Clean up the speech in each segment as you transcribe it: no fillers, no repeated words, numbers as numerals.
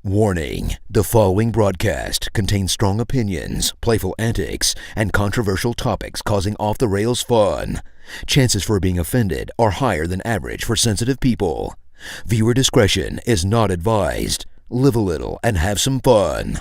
Warning, the following broadcast contains strong opinions, playful antics, and controversial topics causing off-the-rails fun. Chances for being offended are higher than average for sensitive people. Viewer discretion is not advised. Live a little and have some fun.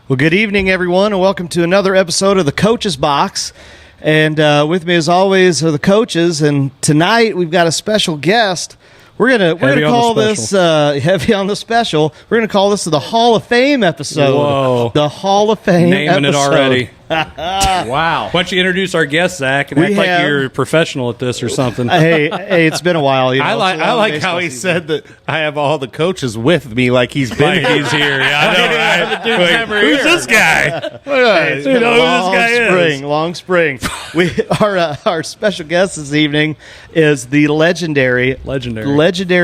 Well, good evening, everyone, and welcome to another episode of the Coach's Box. And with me, as always, are the coaches. And tonight we've got a special guest. We're gonna call this heavy on the special. We're gonna call this the Hall of Fame episode. Whoa! The Hall of Fame naming episode. it already. Wow! Why don't you introduce our guest, Zach, and act like you're a professional at this or something? Hey, it's been a while. You know, I like how he said that I have all the coaches with me, like he's been Like he's here. Yeah, I know, right? Who's this guy? Hey, it's You been know a who long this guy is? Long spring. Our special guest this evening is the legendary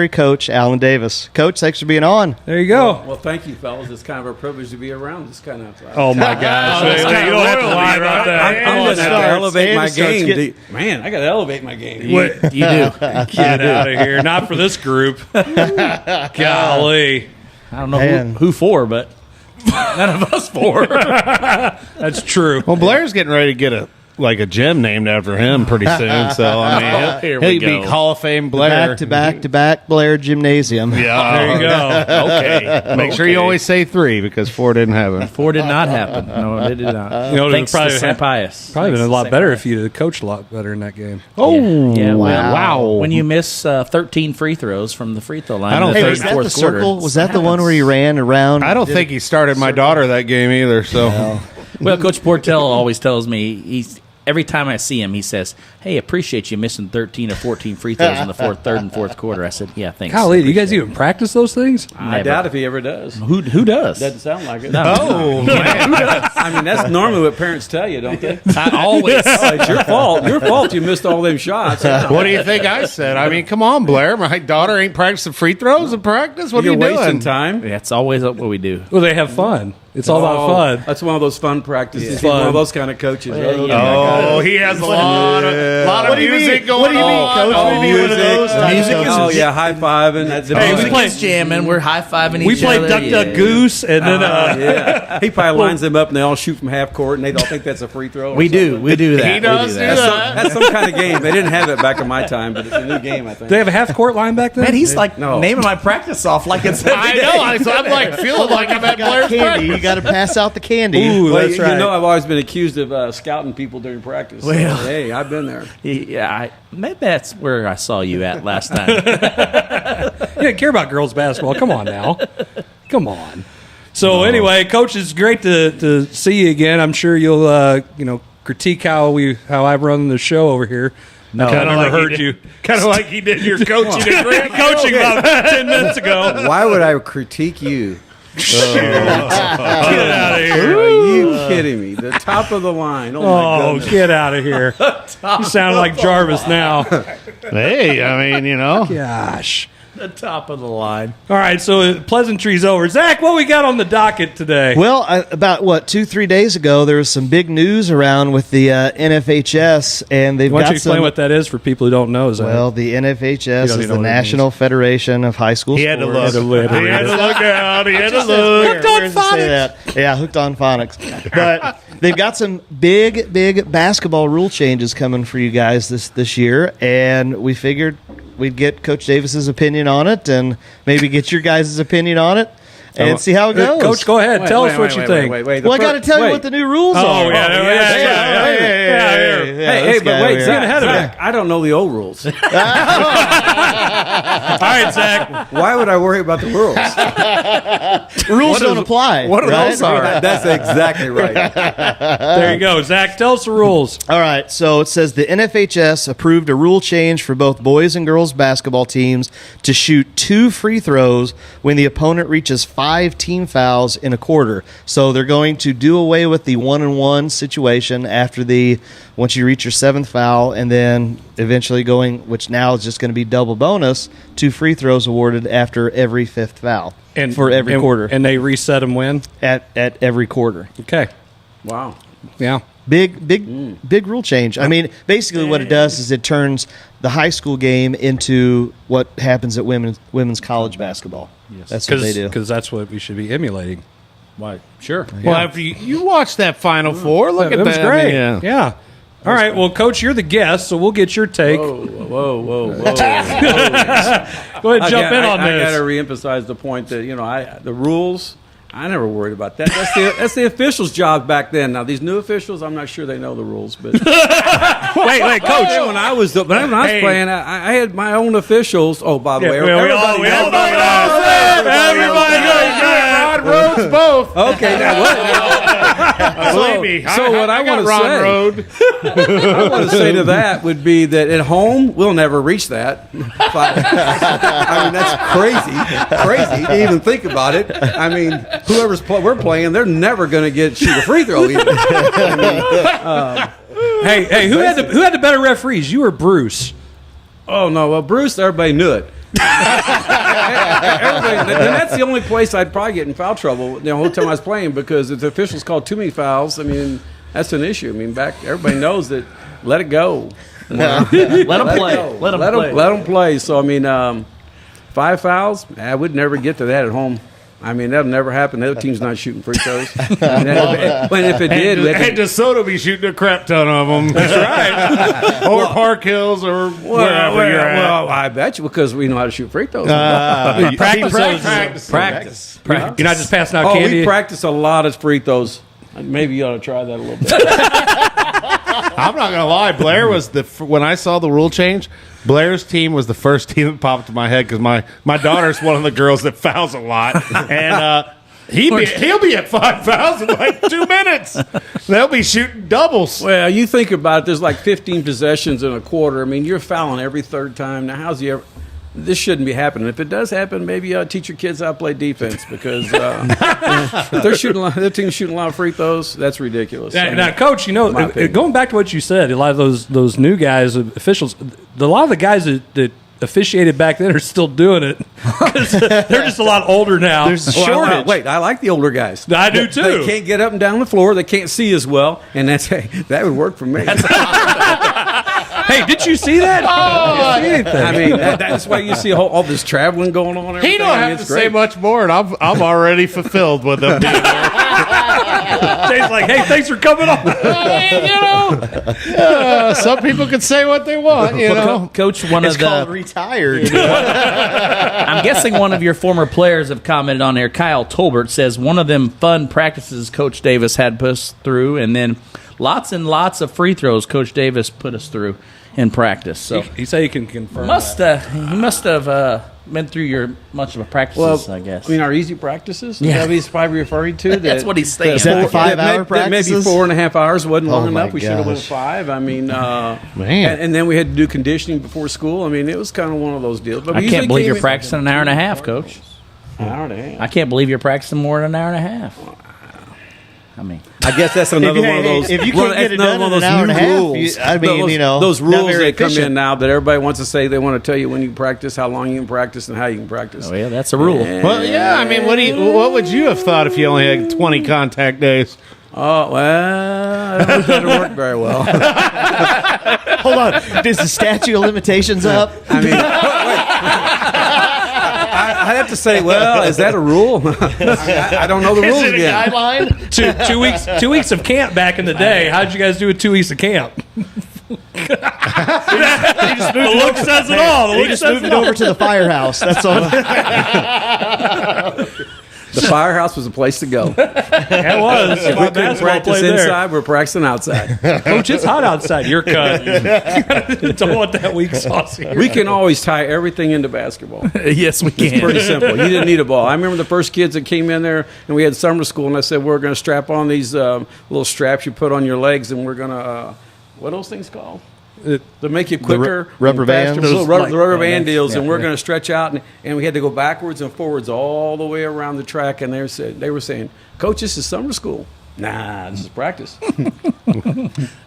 coach Alan Davis. Coach, thanks for being on. There you go. Well, thank you, fellas. It's kind of a privilege to be around this kind of. Oh my gosh! You don't have to lie about that. I'm going to have to elevate my game. getting- Man, I got to elevate my game. You do. Get out of here! Not for this group. Golly, I don't know Man. who for, but none of us for. that's true. Well, Blair's getting ready to get a gym named after him pretty soon. So I mean, Here he'll we be go. Hall of Fame Blair. Back to back Blair Gymnasium. Yeah, There you go. Okay. Make sure you always say 3 because 4 didn't happen. 4 did not happen. No, it did not. You know, Thanks probably to St. Pius. Probably been a lot better if you'd have coached a lot better in that game. Oh, Yeah, wow. When you miss 13 free throws from the free throw line, I don't in Hey, the was third, that fourth the circle? quarter. Was that the one where he ran around? I don't think he started my daughter that game either. So Well, Coach Portell always tells me every time I see him, he says, "Hey, appreciate you missing 13 or 14 free throws in the third and fourth quarter." I said, "Yeah, thanks." Golly, do you guys even practice those things? I Never. doubt if he ever does. Who does? Doesn't sound like it. No. oh man, I mean, that's normally what parents tell you, don't they? Always. Oh, it's your fault. Your fault you missed all them shots. what do you think I said? I mean, come on, Blair. My daughter ain't practicing free throws in practice. What You're are you wasting doing? time. That's always what we do. Well, they have fun. It's all about fun. That's one of those fun practices. He's Fun. one of those kind of coaches. Right? Oh, he has a lot of music going on. What do you mean, Coach? What do you mean one of those? Oh, yeah, high fiving. That's Hey, we Music play- is jamming. We're high fiving each We play other. Duck Duck Goose, and then yeah. He probably lines them up and they all shoot from half court and they all think that's a free throw. Or We do. something. We do that. He does do That's that. that's some kind of game. They didn't have it back in my time, but it's a new game, I think. they have a half court line back then. Man, he's like No. naming my practice off like it's every I day. know. I'm like feeling like I'm at Blair's Candy. practice. You got to pass out the candy. Ooh, Well, that's you right. know, I've always been accused of scouting people during practice. So, Well. hey, I've been there. Yeah, maybe that's where I saw you at last time. You didn't care about girls basketball. Come on now. Come on. So anyway, Coach, it's great to see you again. I'm sure you'll critique how I've run the show over here. No. I never heard you. Kind of like he did your coaching. Coaching about 10 minutes ago. Why would I critique you? Get out of here. Are you kidding me? The top of the line. Oh, my Oh, goodness. get out of here. You sound like Jarvis now. Hey, I mean, Gosh. the top of the line. All right, so pleasantries over. Zach, what we got on the docket today? Well, about 2-3 days ago, there was some big news around with the NFHS, and they've Why don't got you explain some. what that is for people who don't know, Zach? Well, the NFHS don't is even know the what it National Federation of High School he had to Sports. look. He had to look out. He had to look. Hooked on phonics. Yeah, hooked on phonics. But they've got some big basketball rule changes coming for you guys this year, and we figured we'd get Coach Davis's opinion on it, and maybe get your guys' opinion on it. and see how it goes. Coach, go ahead. Tell us what you think. Well, I got to tell you what the new rules are. Hey, but wait, Zach, I don't know the old rules. All right, Zach. Why would I worry about the rules? Rules don't apply. What those are? That's exactly right. There you go. Zach, tell us the rules. All right, so it says the NFHS approved a rule change for both boys and girls basketball teams to shoot 2 free throws when the opponent reaches 5 team fouls in a quarter. So they're going to do away with the 1-and-1 situation after once you reach your 7th foul, and then eventually going, which now is just going to be double bonus, 2 free throws awarded after every 5th foul for every quarter. And they reset them when? At every quarter. Okay. Wow. Yeah. Big rule change. I mean, basically what it does is it turns the high school game into what happens at women's college basketball. Yes. That's what they do. Because that's what we should be emulating. Why? Sure. Well, after you watched that Final Four, look at that. It was great. I mean, yeah. All right. Well, Coach, you're the guest, so we'll get your take. Whoa. Go ahead, jump in on this. I got to reemphasize the point that, the rules, I never worried about that. That's the officials' job back then. Now, these new officials, I'm not sure they know the rules. But wait, Coach. When I was playing, I had my own officials. Oh, by the way, everybody knows that. Everybody knows that. Rod Rhodes both. Okay, now what? So what I want to say to that would be that at home we'll never reach that. I mean, that's crazy to even think about it. I mean, whoever's we're playing, they're never going to shoot a free throw either. Hey, who had the better referees? You or Bruce? Oh no, well Bruce, everybody knew it. That's the only place I'd probably get in foul trouble the whole time I was playing, because if the officials called too many fouls, I mean, that's an issue. I mean, everybody knows that. Let it go. Let them play. Let them play. So I mean, 5 fouls, I would never get to that at home. I mean, that'll never happen. The other team's not shooting free throws. But if it did, and DeSoto be shooting a crap ton of them. That's right. Or Park Hills or wherever you're at. Well, I bet you, because we know how to shoot free throws. Practice. You're not just passing out candy. We practice a lot of free throws. Maybe you ought to try that a little bit. I'm not gonna lie. Blair was when I saw the rule change. Blair's team was the first team that popped to my head, because my daughter's one of the girls that fouls a lot, and he'll be at 5 fouls in like 2 minutes. They'll be shooting doubles. Well, you think about it. There's like 15 possessions in a quarter. I mean, you're fouling every third time. Now, how's you ever? This shouldn't be happening. If it does happen, maybe teach your kids how to play defense, because their team's shooting a lot of free throws. That's ridiculous. Now, Coach, going back to what you said, a lot of those new guys, officials, a lot of the guys that officiated back then are still doing it, because they're just a lot older now. There's a shortage. Wait, I like the older guys. I do too. They can't get up and down the floor. They can't see as well, and that would work for me. Hey, did you see that? I mean, that's why you see all this traveling going on. He don't have to say much more, and I'm already fulfilled with him being there. Jay's like, hey, thanks for coming on. Some people can say what they want, Coach, It's called retired. I'm guessing one of your former players have commented on there. Kyle Tolbert says one of them fun practices Coach Davis had us through, and then lots and lots of free throws Coach Davis put us through in practice. So he said he can confirm. He must have been through much of a practices, I guess. I mean, our easy practices? Yeah. He's probably referring to. That's what he's saying. Is that the 5-hour practices? Maybe 4.5 hours wasn't long my enough. We should have went gosh. 5. I mean, Man. And then we had to do conditioning before school. I mean, it was kind of one of those deals. But I can't believe you're practicing an hour and a half, Coach. An hour and a half. I can't believe you're practicing more than an hour and a half. I mean, I guess that's another one of those. If you can't get it done in an hour and a half, rules. Those rules that come in now that everybody wants to say. They want to tell you when you practice, how long you can practice, and how you can practice. Oh yeah, that's a rule. Well, yeah. I mean, what would you have thought if you only had 20 contact days? Oh, well, that doesn't work very well. Hold on. Is the statute of limitations up? I mean, I have to say, well, is that a rule? I don't know the rules Is it again. a guideline? 2 weeks of camp back in the day. How did you guys do with 2 weeks of camp? The look says it all. They just moved it over to the firehouse. That's all. The firehouse was a place to go. It was. If we couldn't practice inside, we're practicing outside. Coach, it's hot outside. You're cut. Don't want that weak sauce here. We can always tie everything into basketball. Yes, we It's can. pretty simple. You didn't need a ball. I remember the first kids that came in there, and we had summer school, and I said, we're going to strap on these little straps you put on your legs, and we're going to, what are those things called? To make you quicker. rubber bands? The rubber band deals, and we're going to stretch out, and we had to go backwards and forwards all the way around the track, and they were saying, Coach, this is summer school. Nah, this is practice.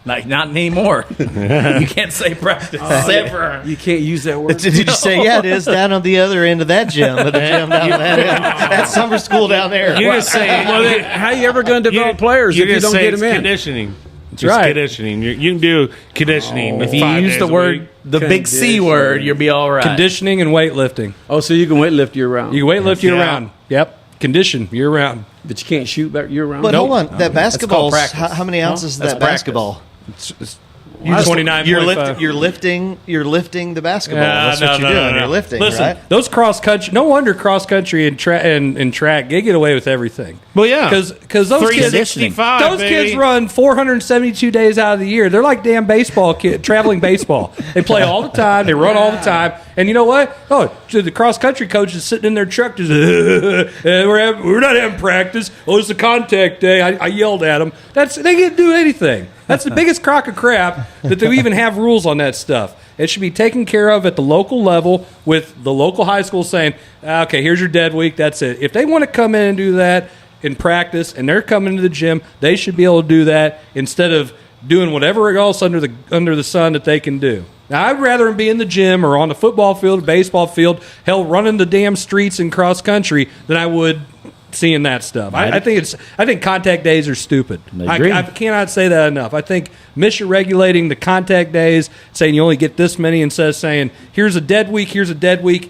Not anymore. You can't say practice. Ever. You can't use that word. Did you say, yeah, it is down on the other end of that gym, but the gym down that end. That's summer school down there. You just say, Well, then, how you ever going to develop players if you don't get them in? Conditioning. It's right. Conditioning. You can do conditioning. If you use the word, the big C word, you'll be all right. Conditioning and weightlifting. Oh, so you can weightlift year round. You can weightlift year round. Yep. Condition year round. But you can't shoot back year round. But hold on, that basketball, practice. how many ounces is that practice. basketball? You're 29. You're lifting the basketball. That's what you're doing. You're lifting, Listen, right? those cross country. No wonder cross country and track they get away with everything. Well, yeah. Because those kids, 365, those kids run 472 days out of the year. They're like damn baseball kid, traveling baseball. They play all the time. They run all the time. And you know what? Oh, the cross country coach is sitting in their truck. Just we're not having practice. Oh, it's a contact day. I yelled at them. They can't do anything. That's the biggest crock of crap that they even have rules on that stuff. It should be taken care of at the local level with the local high school saying, okay, here's your dead week. That's it. If they want to come in and do that in practice and they're coming to the gym, they should be able to do that instead of doing whatever else under the sun that they can do. Now, I'd rather them be in the gym or on the football field, baseball field, hell, running the damn streets in cross country than I would seeing that stuff. I think contact days are stupid. I cannot say that enough. I think misregulating the contact days, saying you only get this many instead of saying here's a dead week,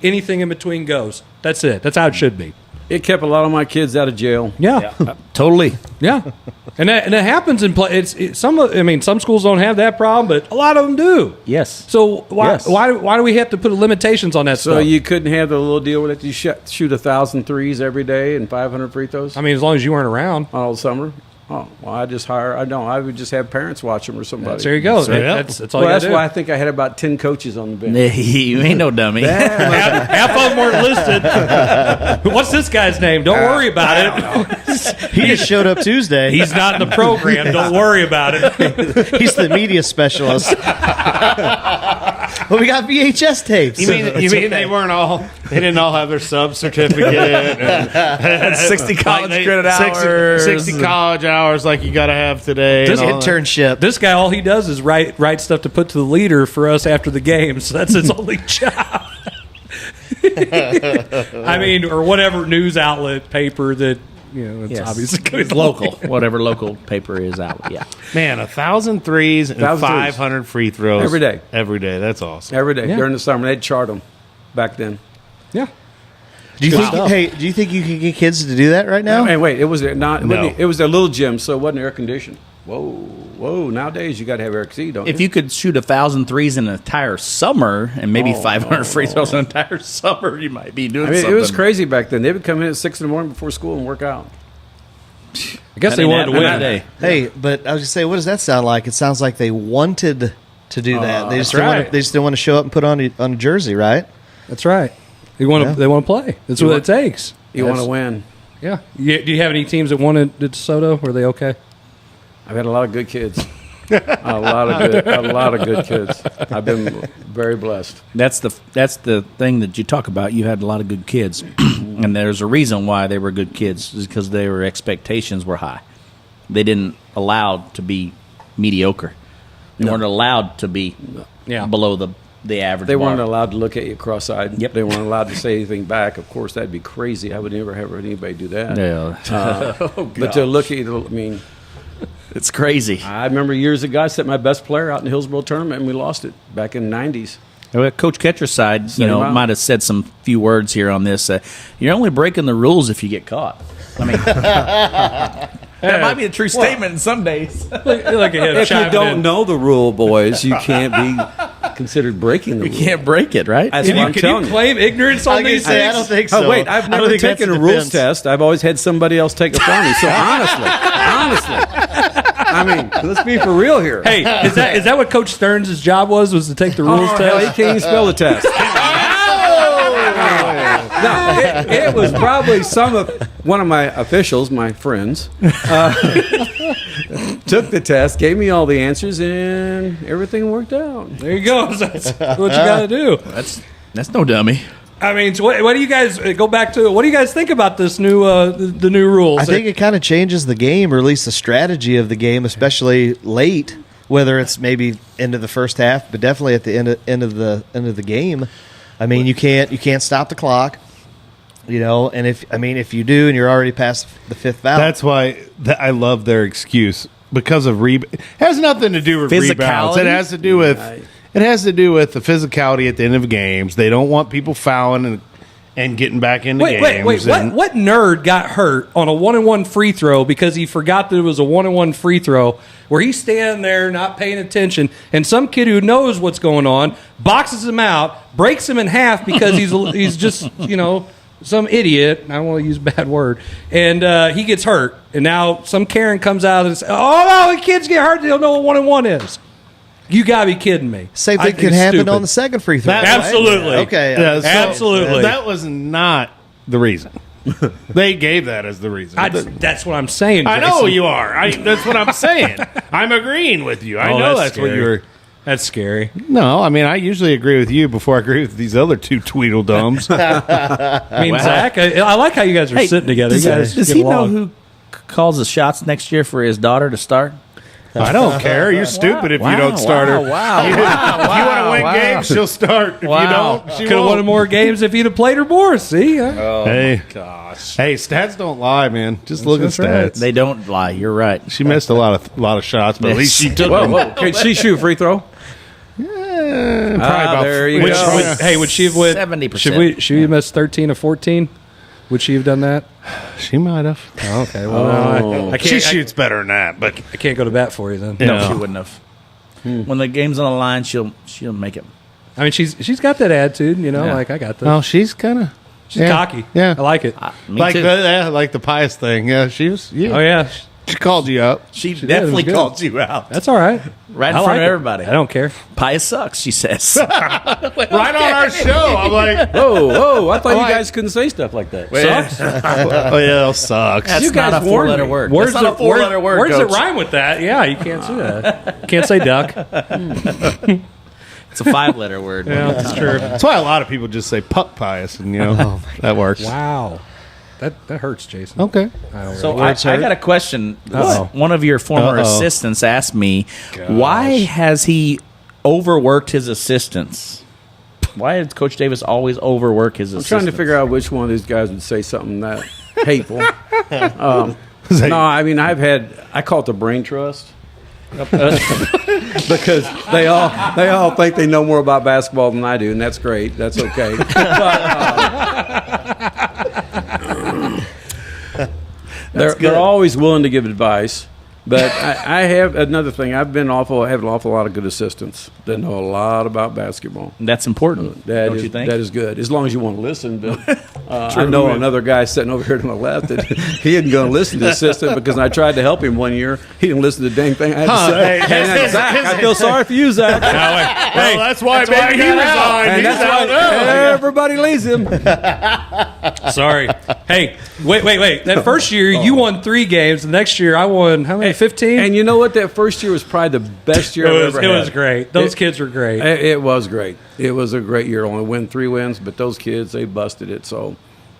anything in between goes. That's it. That's how it should be. It kept a lot of my kids out of jail. Yeah. Totally. Yeah. And that happens in play. Some schools don't have that problem, but a lot of them do. Yes. So why do we have to put limitations on that So stuff? you couldn't have the little deal that you shoot 1,000 threes every day and 500 free throws I mean, as long as you weren't around. all summer? Oh, well, I would just have parents watch them or somebody. There you go. That's all you got to do. That's why I think I had about 10 coaches on the bench. You ain't no dummy. Half of them weren't listed. What's this guy's name? Don't worry about it. He just showed up Tuesday. He's not in the program. Don't worry about it. He's the media specialist. Well, we got VHS tapes. You mean they didn't all have their sub certificate and 60 college credit hours. 60 college hours like you got to have today. This and all that. internship. This guy, all he does is write stuff to put to the leader for us after the games. That's his only job. I mean, or whatever news outlet, paper that, it's obviously local. Whatever local paper is out. Yeah. Man, 1,000 threes and 500 free throws Every day. Every day. That's awesome. Every day during the summer. They'd chart them back then. Yeah. Do you think you can get kids to do that right now? Hey, wait, it was their little gym, so it wasn't air conditioned. Whoa! Nowadays you got to have air conditioning, don't you? If you could shoot 1,000 threes in an entire summer and maybe 500 free throws in an entire summer, you might be doing something. It was crazy back then. They would come in at 6 in the morning before school and work out. I guess they wanted to win. Hey, but I was just saying, what does that sound like? It sounds like they wanted to do that. They just didn't want to show up and put on a jersey, right? That's right. They want to play. That's what it takes. You want to win. Yeah. Do you have any teams that won at DeSoto? Were they okay? I've had a lot of good kids. a lot of good kids. I've been very blessed. That's the thing that you talk about. You had a lot of good kids, and there's a reason why they were good kids. Is because their expectations were high. They didn't allowed to be mediocre. They weren't allowed to be below the average. They weren't allowed to look at you cross-eyed. Yep. They weren't allowed to say anything back. Of course, that'd be crazy. I would never have anybody do that. Yeah. But to look at you, it's crazy. I remember years ago, I set my best player out in the Hillsborough tournament, and we lost it back in the 90s. Well, Coach Ketcher's side, might have said some few words here on this. You're only breaking the rules if you get caught. I mean, that might be a true statement in some days. If you don't know the rule, boys, you can't be not considered breaking the rule. You can't break it, right? That's what I'm Can telling you you. claim ignorance on these I things? don't think so. Oh, wait, I've I don't never think that's taken a the rules defense. test. I've always had somebody else take it for me. So honestly, I mean, let's be for real here. Hey, is that what Coach Stearns' job was to take the rules Oh, hell, he test? can't even spell the test. No, it was probably one of my officials, my friends, took the test, gave me all the answers, and everything worked out. There you go. That's what you got to do. That's no dummy. I mean, so what do you guys go back to? What do you guys think about this new the new rules? I think it kind of changes the game, or at least the strategy of the game, especially late. Whether it's maybe into the first half, but definitely at the end of the game. I mean, you can't stop the clock, And if you do, and you're already past the fifth foul, That's why I love their excuse because of it has nothing to do with rebounds. It has to do with the physicality at the end of games. They don't want people fouling and getting back into games. Wait. What nerd got hurt on a 1-on-1 free throw because he forgot that it was a 1-on-1 free throw where he's standing there not paying attention, and some kid who knows what's going on boxes him out, breaks him in half because he's just, some idiot. I don't want to use a bad word. And he gets hurt. And now some Karen comes out and says, oh, no, the kids get hurt. They don't know what 1-on-1 is. You got to be kidding me. same I thing think could it's happen stupid. on the second free throw. Absolutely. Right? Okay. Yeah, so Absolutely. That was not the reason. They gave that as the reason. That's what I'm saying, I know Jason. you are. That's what I'm saying. I'm agreing with you. I know that's what scary. you were. That's scary. No, I mean, I usually agree with you before I agree with these other two Tweedledums. I mean, Zach, I like how you guys are sitting together. Does he know who calls the shots next year for his daughter to start? I don't care. You're stupid if you don't start her. Wow. If you want to win games, she'll start. If you don't, she Could have won't. won more games if he'd have played her more. See? Hey, gosh. Hey, stats don't lie, man. Just look at stats. They don't lie. You're right. She missed a lot of shots, but at least she took them. Whoa. Can she shoot free throw? Probably about there you Would go. would she have went 70%. Should we have missed 13 or 14? Would she have done that? She might have. Oh, okay. Well, I can't. She shoots better than that, but I can't go to bat for you then. No, Yeah. she wouldn't have. When the game's on the line, she'll make it. I mean, she's got that attitude. Like I got this. well, she's kind of She's cocky. Yeah, I like it. Me like too. like the pious thing. Yeah, she was. Yeah. Oh yeah, She called you up. She did. It definitely was good. called you out. that's all right. Right in I front like of it. everybody. I don't care. Pius sucks, she says. Right on our show. I'm like, Whoa. I thought you guys couldn't say stuff like that. Sucks. oh yeah, it sucks. That's You not guys a warned four-letter me. word. Words That's not a four-letter word, Words that Coach. rhyme with that. Yeah, you can't say that. Can't say duck. It's a five-letter word. Yeah, that's true. That's why a lot of people just say puck pious, and that works. Wow, that hurts, Jason. Okay. So I got a question. Uh-oh. One of your former Uh-oh. assistants asked me, why has he overworked his assistants? Why did Coach Davis always overwork his I'm assistants? trying to figure out which one of these guys would say something that hateful. No, I mean, I call it the brain trust. Because they all think they know more about basketball than I do, and that's great. That's okay. They're always willing to give advice. But I have another thing. I've have an awful lot of good assistants that know a lot about basketball. That's important, don't you think? That is good, as long as you want to listen. But I know another guy sitting over here to my left that he isn't going to listen to the assistant because I tried to help him one year. He didn't listen to the dang thing I had to say. And Zach, I feel sorry for you, Zach. Well, that's why maybe he resigned. And He's that's out why early. everybody leaves him. Sorry. Hey, wait. That first year you won 3 games. The next year I won how many? 15. And you know what? That first year was probably the best year I've ever had. It was great. Those kids were great. It was great. It was a great year. Only win 3 wins, but those kids, they busted it. So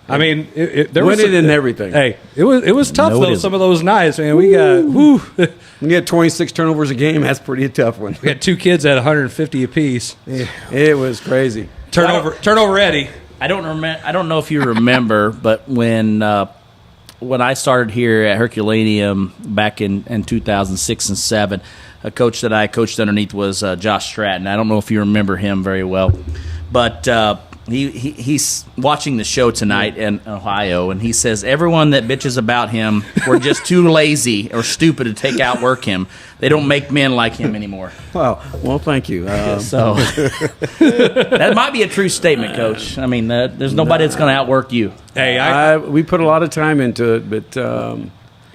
I mean, there was winning and everything. Hey, it was tough No, it though. isn't. Some of those nights, man. We got When you had 26 turnovers a game, that's pretty tough one. we had 2 kids at 150 apiece. It was crazy. Turnover Eddie. I don't know if you remember, but when I started here at Herculaneum back in 2006 and 7, a coach that I coached underneath was Josh Stratton. I don't know if you remember him very well, but he's watching the show tonight in Ohio, and he says everyone that bitches about him were just too lazy or stupid to outwork him. They don't make men like him anymore. Well, thank you. So that might be a true statement, Coach. I mean, there's nobody that's going to outwork you. Hey, we put a lot of time into it, but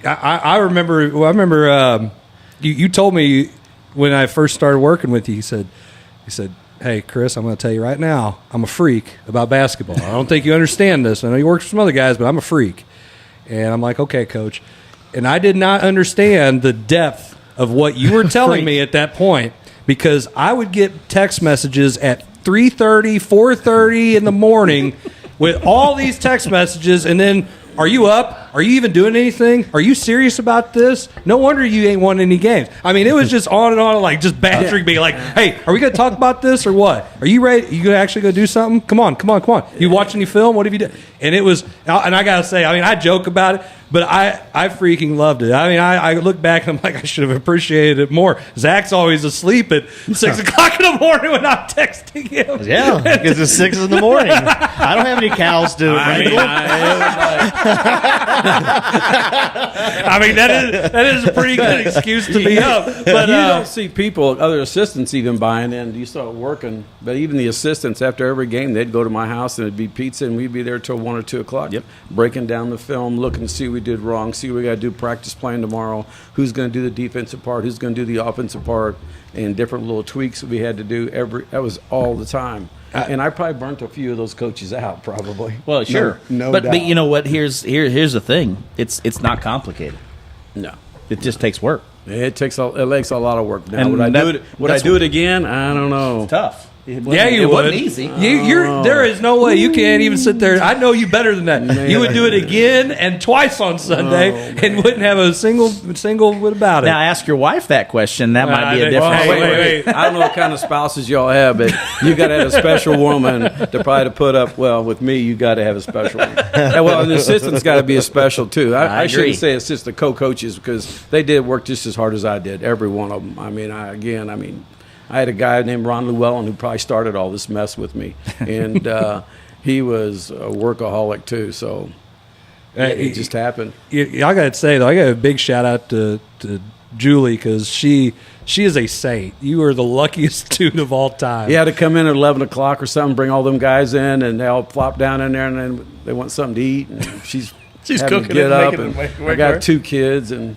I remember. Well, I remember you told me when I first started working with you. He said, "Hey, Chris, I'm going to tell you right now, I'm a freak about basketball. I don't think you understand this. I know you work for some other guys, but I'm a freak." And I'm like, "Okay, Coach." And I did not understand the depth of what you were telling me at that point, because I would get text messages at 3:30, 4:30 in the morning with all these text messages, and then, "Are you up? Are you even doing anything? Are you serious about this? No wonder you ain't won any games." I mean, it was just on and on, like just badgering me, like, "Hey, are we going to talk about this or what? Are you ready? Are you actually going to do something? Come on. You watch any film? What have you done?" And it was, and I got to say, I mean, I joke about it, but I freaking loved it. I mean, I look back and I'm like, I should have appreciated it more. Zach's always asleep at 6 o'clock in the morning when I'm texting him. Yeah, because it's 6 in the morning. I don't have any cows to wrangle. I mean, that is a pretty good excuse to be up. But you don't see people, other assistants even buying in. You start working, but even the assistants, after every game, they'd go to my house and it'd be pizza, and we'd be there till 1 or 2 o'clock. Yep. Breaking down the film, looking to see what we did wrong, see what we got to do practice plan tomorrow, who's going to do the defensive part, who's going to do the offensive part, and different little tweaks that we had to do. That was all the time. And I probably burnt a few of those coaches out, probably. Well, sure. No but doubt. But you know what? Here's the thing. It's not complicated. No. It just takes work. It takes a lot of work. Now, And would I do it again? I don't know. It's tough. It yeah, wasn't easy. There is no way you can't even sit there. I know you better than that. Man. You would do it again and twice on Sunday and wouldn't have a single word about it. Now ask your wife that question. That might be a different. Wait. I don't know what kind of spouses y'all have, but you got to have a special woman to probably to put up. Well, with me, you got to have a special one. And well, the assistant's got to be a special too. I agree. shouldn't say it's just the co-coaches, because they did work just as hard as I did. Every one of them. I mean, I had a guy named Ron Llewellyn who probably started all this mess with me, and he was a workaholic too. So it just happened. I got to say though, I got a big shout out to Julie, because she is a saint. You are the luckiest dude of all time. He had to come in at 11 o'clock or something, bring all them guys in, and they all flop down in there, and then they want something to eat, and she's having cooking to get and up, making and it I got 2 kids, and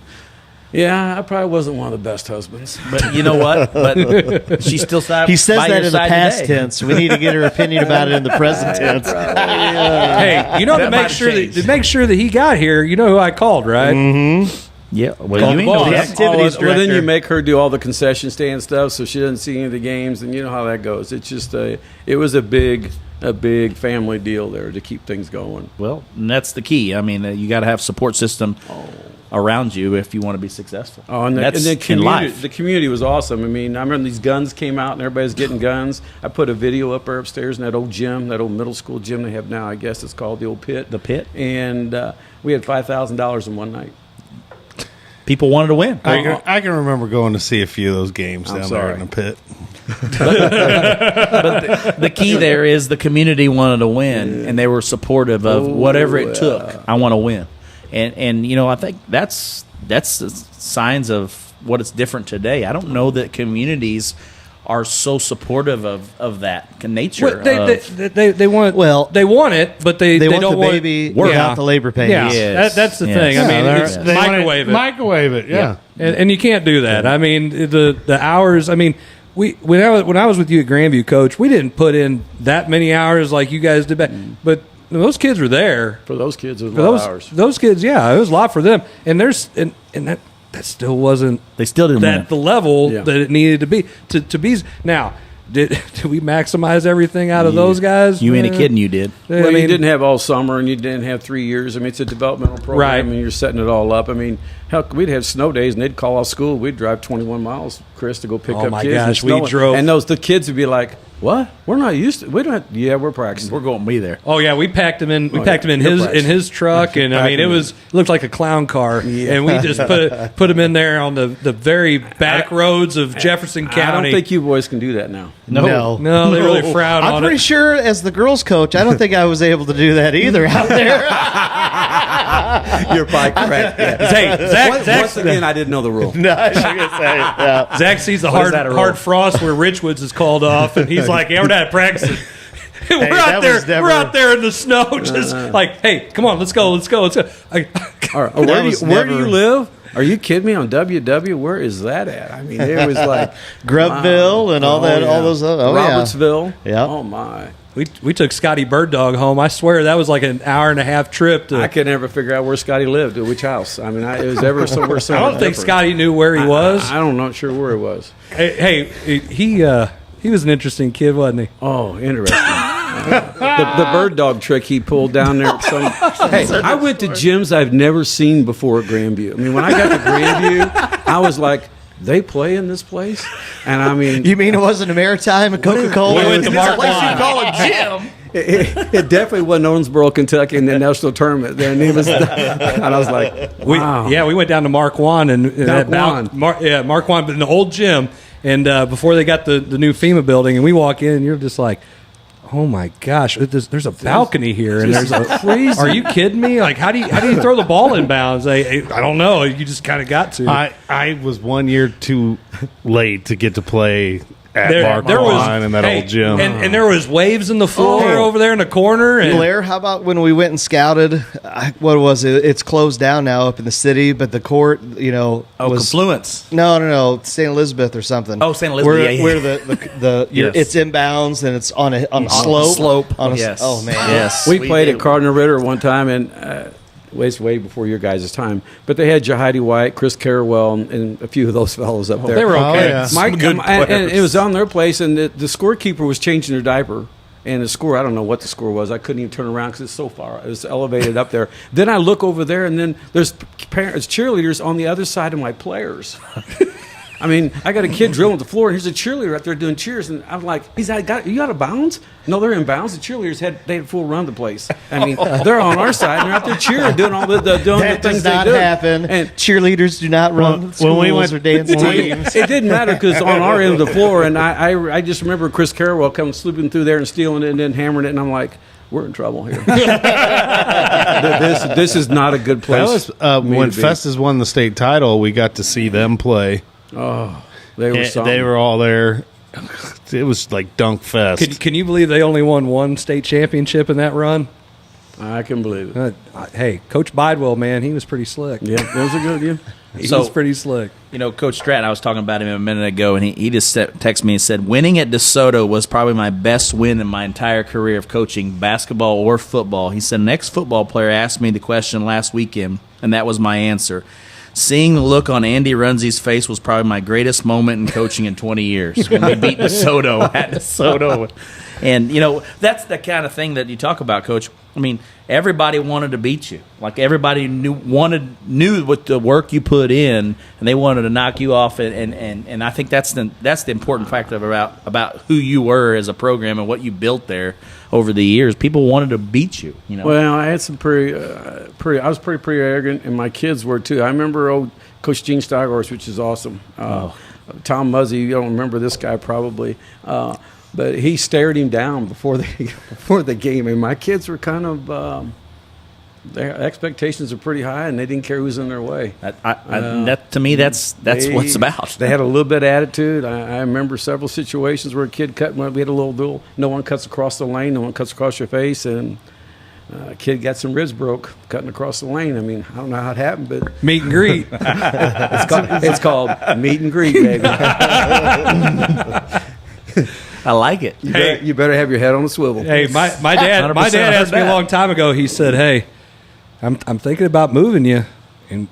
yeah, I probably wasn't one of the best husbands. But you know what? But she still side. He says by that your in the side past today. tense. We need to get her opinion about it in the present tense. Hey, you know, That to might make sure that he got here, you know who I called, right? Mm-hmm. Yeah. Well, Call you the ain't boss. no The dick. activities Well, then director. you make her do all the concession stand stuff, so she doesn't see any of the games, and you know how that goes. It's just it was a big family deal there to keep things going. Well, and that's the key. I mean, you got to have support system around you if you want to be successful. Oh, and that's the in community, life. the community was awesome. I mean, I remember these guns came out and everybody's getting guns. I put a video up there upstairs in that old gym, that old middle school gym they have now. I guess it's called the old pit. The pit. And we had $5,000 in one night. People wanted to win. I can remember going to see a few of those games I'm down sorry. there in the pit. But the key there is the community wanted to win, and they were supportive of whatever it took. I want to win, and you know, I think that's the signs of what it's different today. I don't know that communities are so supportive of that nature. Well, they want it. Well, they want it, but they want don't the want baby work. without the labor pains. Yeah, Yes. that's the Yes. thing. I Yeah, mean, they're- it's they want microwave it. Microwave it, yeah. And you can't do that. I mean, the hours. I mean, when I was with you at Grandview, Coach, we didn't put in that many hours like you guys did back. But those kids were there. For those kids, it was For a lot of hours. those kids, yeah, it was a lot for them. And that still wasn't They still didn't win. at the level Yeah. that it needed to be. To be now, did we maximize everything out of those guys? You ain't a kidding. You did. Well, you didn't have all summer, and you didn't have 3 years. I mean, it's a developmental program, Right. and you're setting it all up. I mean, hell, we'd have snow days, and they'd call off school. We'd drive 21 miles, Chris, to go pick Oh up my kids. gosh, and we drove- and the kids would be like, What? We're not used to. We don't. Yeah, we're practicing. We're going to be there. Oh yeah, we packed him in. We packed him in You're his truck, and I mean it looked like a clown car, and we just put him in there on the very back roads of Jefferson County. I don't think you boys can do that now. No. They really frown on it. I'm pretty sure, as the girls' coach, I don't think I was able to do that either out there. You're probably correct. Yeah. Hey, Zach. Once again, I didn't know the rule. No, I was going to say, yeah. Zach sees the hard frost where Richwoods is called off, and he's like, "Yeah, we're not practicing." We're out there in the snow, just like, "Hey, come on, let's go." Where do you live? Are you kidding me? On WW, where is that at? I mean, it was like Grubville and all that, all those other Robertsville. Yeah. Oh my. We took Scotty Bird Dog home. I swear that was like an hour and a half trip. I could never figure out where Scotty lived, at which house. I mean, it was ever somewhere. I don't think Scotty knew where he was. I'm not sure where he was. Hey, he was an interesting kid, wasn't he? Oh, interesting. The bird dog trick he pulled down there. Hey, I went to gyms I've never seen before at Grandview. I mean, when I got to Grandview, I was like, they play in this place? And I mean... You mean it wasn't a Maritime and Coca-Cola? We went to Mark Place you One. call a gym. It definitely wasn't Owensboro, Kentucky in the national tournament. And I was like, wow. We went down to Mark One and Mark One, but in the old gym, and before they got the new FEMA building, and we walk in, and you're just like, oh my gosh, there's a balcony here, and there's a crazy. Are you kidding me? Like, how do you throw the ball in bounds? I don't know. You just kind of got to. I was 1 year too late to get to play at Mark One in that old gym. And there was waves in the floor over there in the corner. And Blair, how about when we went and scouted? What was it? It's closed down now up in the city, but the court, was Confluence. No, St. Elizabeth or something. Oh, St. Elizabeth. Where the it's inbounds and it's on a slope. Yes. Oh man. Yes. We played at Cardinal Ritter one time, and way before your guys' time. But they had Jahidi White, Chris Carrawell, and a few of those fellows up there. They were okay. And it was on their place, and the scorekeeper was changing their diaper. And the score, I don't know what the score was. I couldn't even turn around because it's so far. It was elevated up there. Then I look over there, and then there's parents, cheerleaders on the other side of my players. I mean, I got a kid drilling the floor, and here's a cheerleader out there doing cheers, and I'm like, "You out of bounds?" No, they're in bounds. The cheerleaders they had full run the place. I mean, they're on our side, and they're out there cheering, doing all the things that they do. does not happen. And cheerleaders do not run schools or dance teams. It didn't matter because on our end of the floor, and I just remember Chris Carrawell coming swooping through there and stealing it and then hammering it, and I'm like, we're in trouble here. This is not a good place. That was when Festus won the state title. We got to see them play. Oh, they were all there. It was like Dunk Fest. Can you believe they only won one state championship in that run? I can believe it. Hey, Coach Bidewell, man, he was pretty slick. Yeah, that was a good idea. He was pretty slick. Coach Stratton, I was talking about him a minute ago, and he just texted me and said, winning at DeSoto was probably my best win in my entire career of coaching, basketball or football. He said, an ex-football player asked me the question last weekend, and that was my answer. Seeing the look on Andy Runze's face was probably my greatest moment in coaching in 20 years when we beat DeSoto at DeSoto. And, that's the kind of thing that you talk about, Coach. I mean, everybody wanted to beat you. Like, everybody knew what the work you put in, and they wanted to knock you off. And I think that's the important factor about who you were as a program and what you built there over the years. People wanted to beat you. Well, I had some I was pretty arrogant, and my kids were too. I remember old Coach Gene Steighorst, which is awesome. Tom Muzzy, you don't remember this guy probably. But he stared him down before the game, and my kids were kind of their expectations are pretty high, and they didn't care who was in their way. That to me, that's what it's about. They had a little bit of attitude. I remember several situations where a kid cut. We had a little duel. No one cuts across the lane. No one cuts across your face, and a kid got some ribs broke cutting across the lane. I mean, I don't know how it happened, but meet and greet. it's called meet and greet, baby. I like it. You better have your head on a swivel. Hey, my dad asked me a long time ago. He said, "Hey, I'm thinking about moving you, and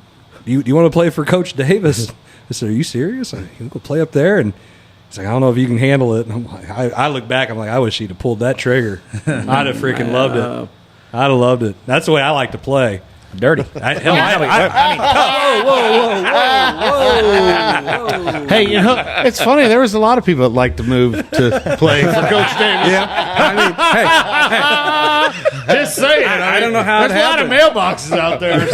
you want to play for Coach Davis?" I said, "Are you serious? You can go play up there?" And he's like, "I don't know if you can handle it." And I'm like, I look back, I'm like, I wish he'd have pulled that trigger. I'd have freaking loved it. I'd have loved it. That's the way I like to play. Dirty. Whoa. Hey, it's funny. There was a lot of people that like to move to play for Coach Davis. Just saying. I don't know how there's it a lot of mailboxes out there. Or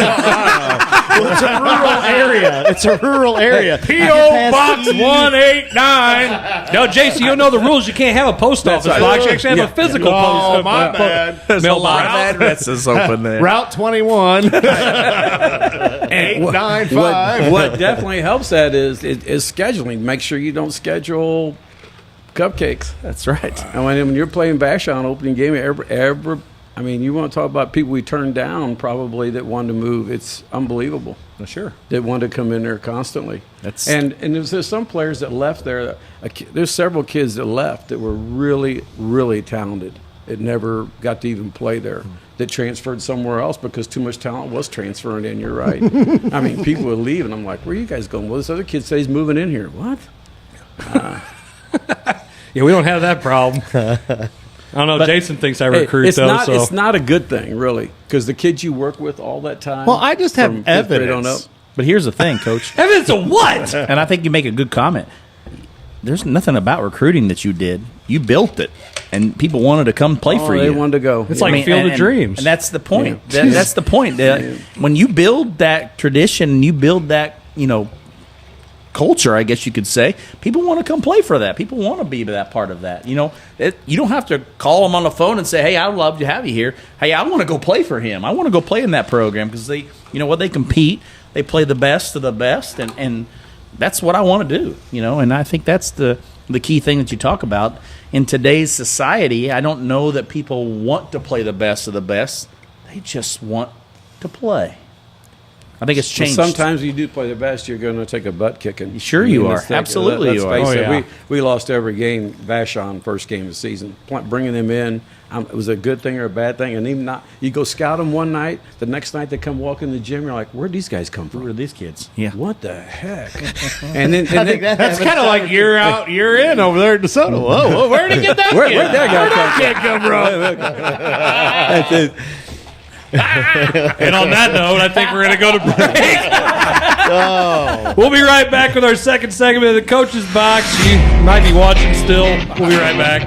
Well, it's a rural area. It's a rural area. P.O. Box 189. No, Jason, you don't know the rules. You can't have a post office box. You actually have a physical Oh, my bad. mailbox. addresses open there. Route 21. 895. What definitely helps that is scheduling. Make sure you don't schedule cupcakes. That's right. And when you're playing Vashon opening game, you want to talk about people we turned down probably that wanted to move. It's unbelievable. Sure. That wanted to come in there constantly. And there's some players that left there. There's several kids that left that were really, really talented. That never got to even play there. That transferred somewhere else because too much talent was transferring in. You're right. I mean, people would leave, and I'm like, where are you guys going? Well, this other kid says he's moving in here. What? Yeah, we don't have that problem. I don't know. But Jason thinks I recruit, it's It's not a good thing, really, because the kids you work with all that time. Well, I just have evidence. But here's the thing, Coach. Evidence of what? And I think you make a good comment. There's nothing about recruiting that you did. You built it, and people wanted to come play for you. They wanted to go. It's like Field of Dreams. And that's the point. That's the point. When you build that tradition, you build that, culture, I guess you could say, people want to come play for that. People want to be that part of that. You don't have to call them on the phone and say, hey, I'd love to have you here. Hey, I want to go play for him. I want to go play in that program because they compete. They play the best of the best, and that's what I want to do, and I think that's the key thing that you talk about. In today's society, I don't know that people want to play the best of the best. They just want to play. I think it's changed. Sometimes you do play the best, you're going to take a butt kicking. Sure you are. Absolutely you are. Let's face it. We lost every game, Vashon, first game of the season. Bringing them in, it was a good thing or a bad thing. And even not, you go scout them one night, the next night they come walk in the gym, you're like, where'd these guys come from? Who are these kids? Yeah. What the heck? and then that's kind of like year out, year in over there at DeSoto. Whoa, where'd he get that kid? Where'd that come from? And on that note, I think we're going to go to break. We'll be right back with our second segment of the Coach's Box. You might be watching still. We'll be right back.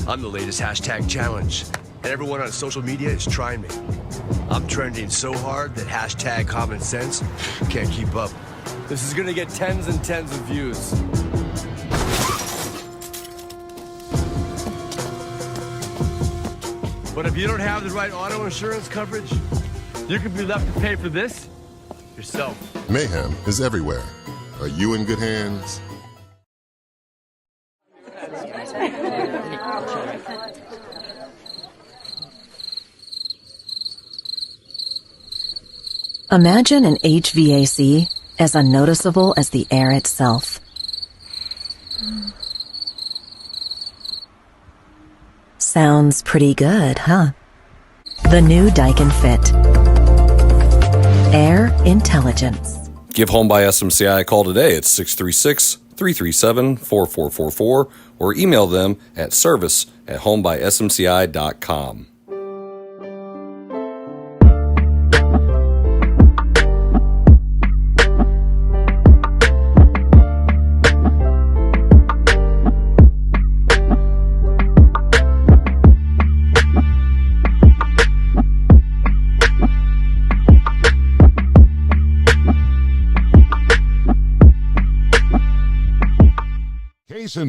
I'm the latest hashtag challenge, and everyone on social media is trying me. I'm trending so hard that hashtag common sense can't keep up. This is gonna get tens and tens of views. But if you don't have the right auto insurance coverage, you could be left to pay for this yourself. Mayhem is everywhere. Are you in good hands? Imagine an HVAC as unnoticeable as the air itself. Sounds pretty good, huh? The new Daikin Fit. Air intelligence. Give Home by SMCI a call today at 636-337-4444 or email them at service@homebysmci.com.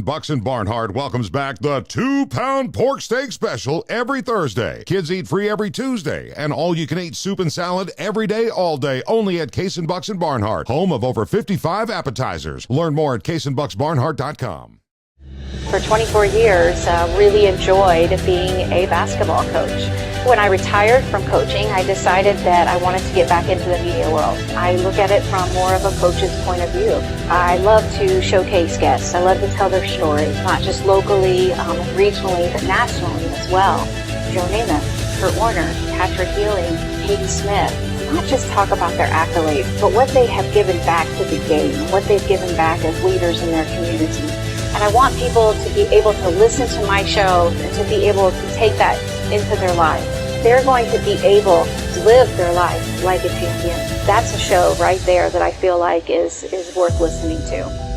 Bucks and Barnhart welcomes back the 2-pound pork steak special every Thursday. Kids eat free every Tuesday, and all-you-can-eat soup and salad every day, all day, only at Case and Bucks and Barnhart, home of over 55 appetizers. Learn more at caseandbucksbarnhart.com. For 24 years, really enjoyed being a basketball coach. When I retired from coaching, I decided that I wanted to get back into the media world. I look at it from more of a coach's point of view. I love to showcase guests. I love to tell their stories, not just locally, regionally, but nationally as well. Joe Namath, Kurt Warner, Patrick Ewing, Peyton Smith. Not just talk about their accolades, but what they have given back to the game, what they've given back as leaders in their community. And I want people to be able to listen to my show and to be able to take that into their lives. They're going to be able to live their life like a champion. That's a show right there that I feel like is worth listening to.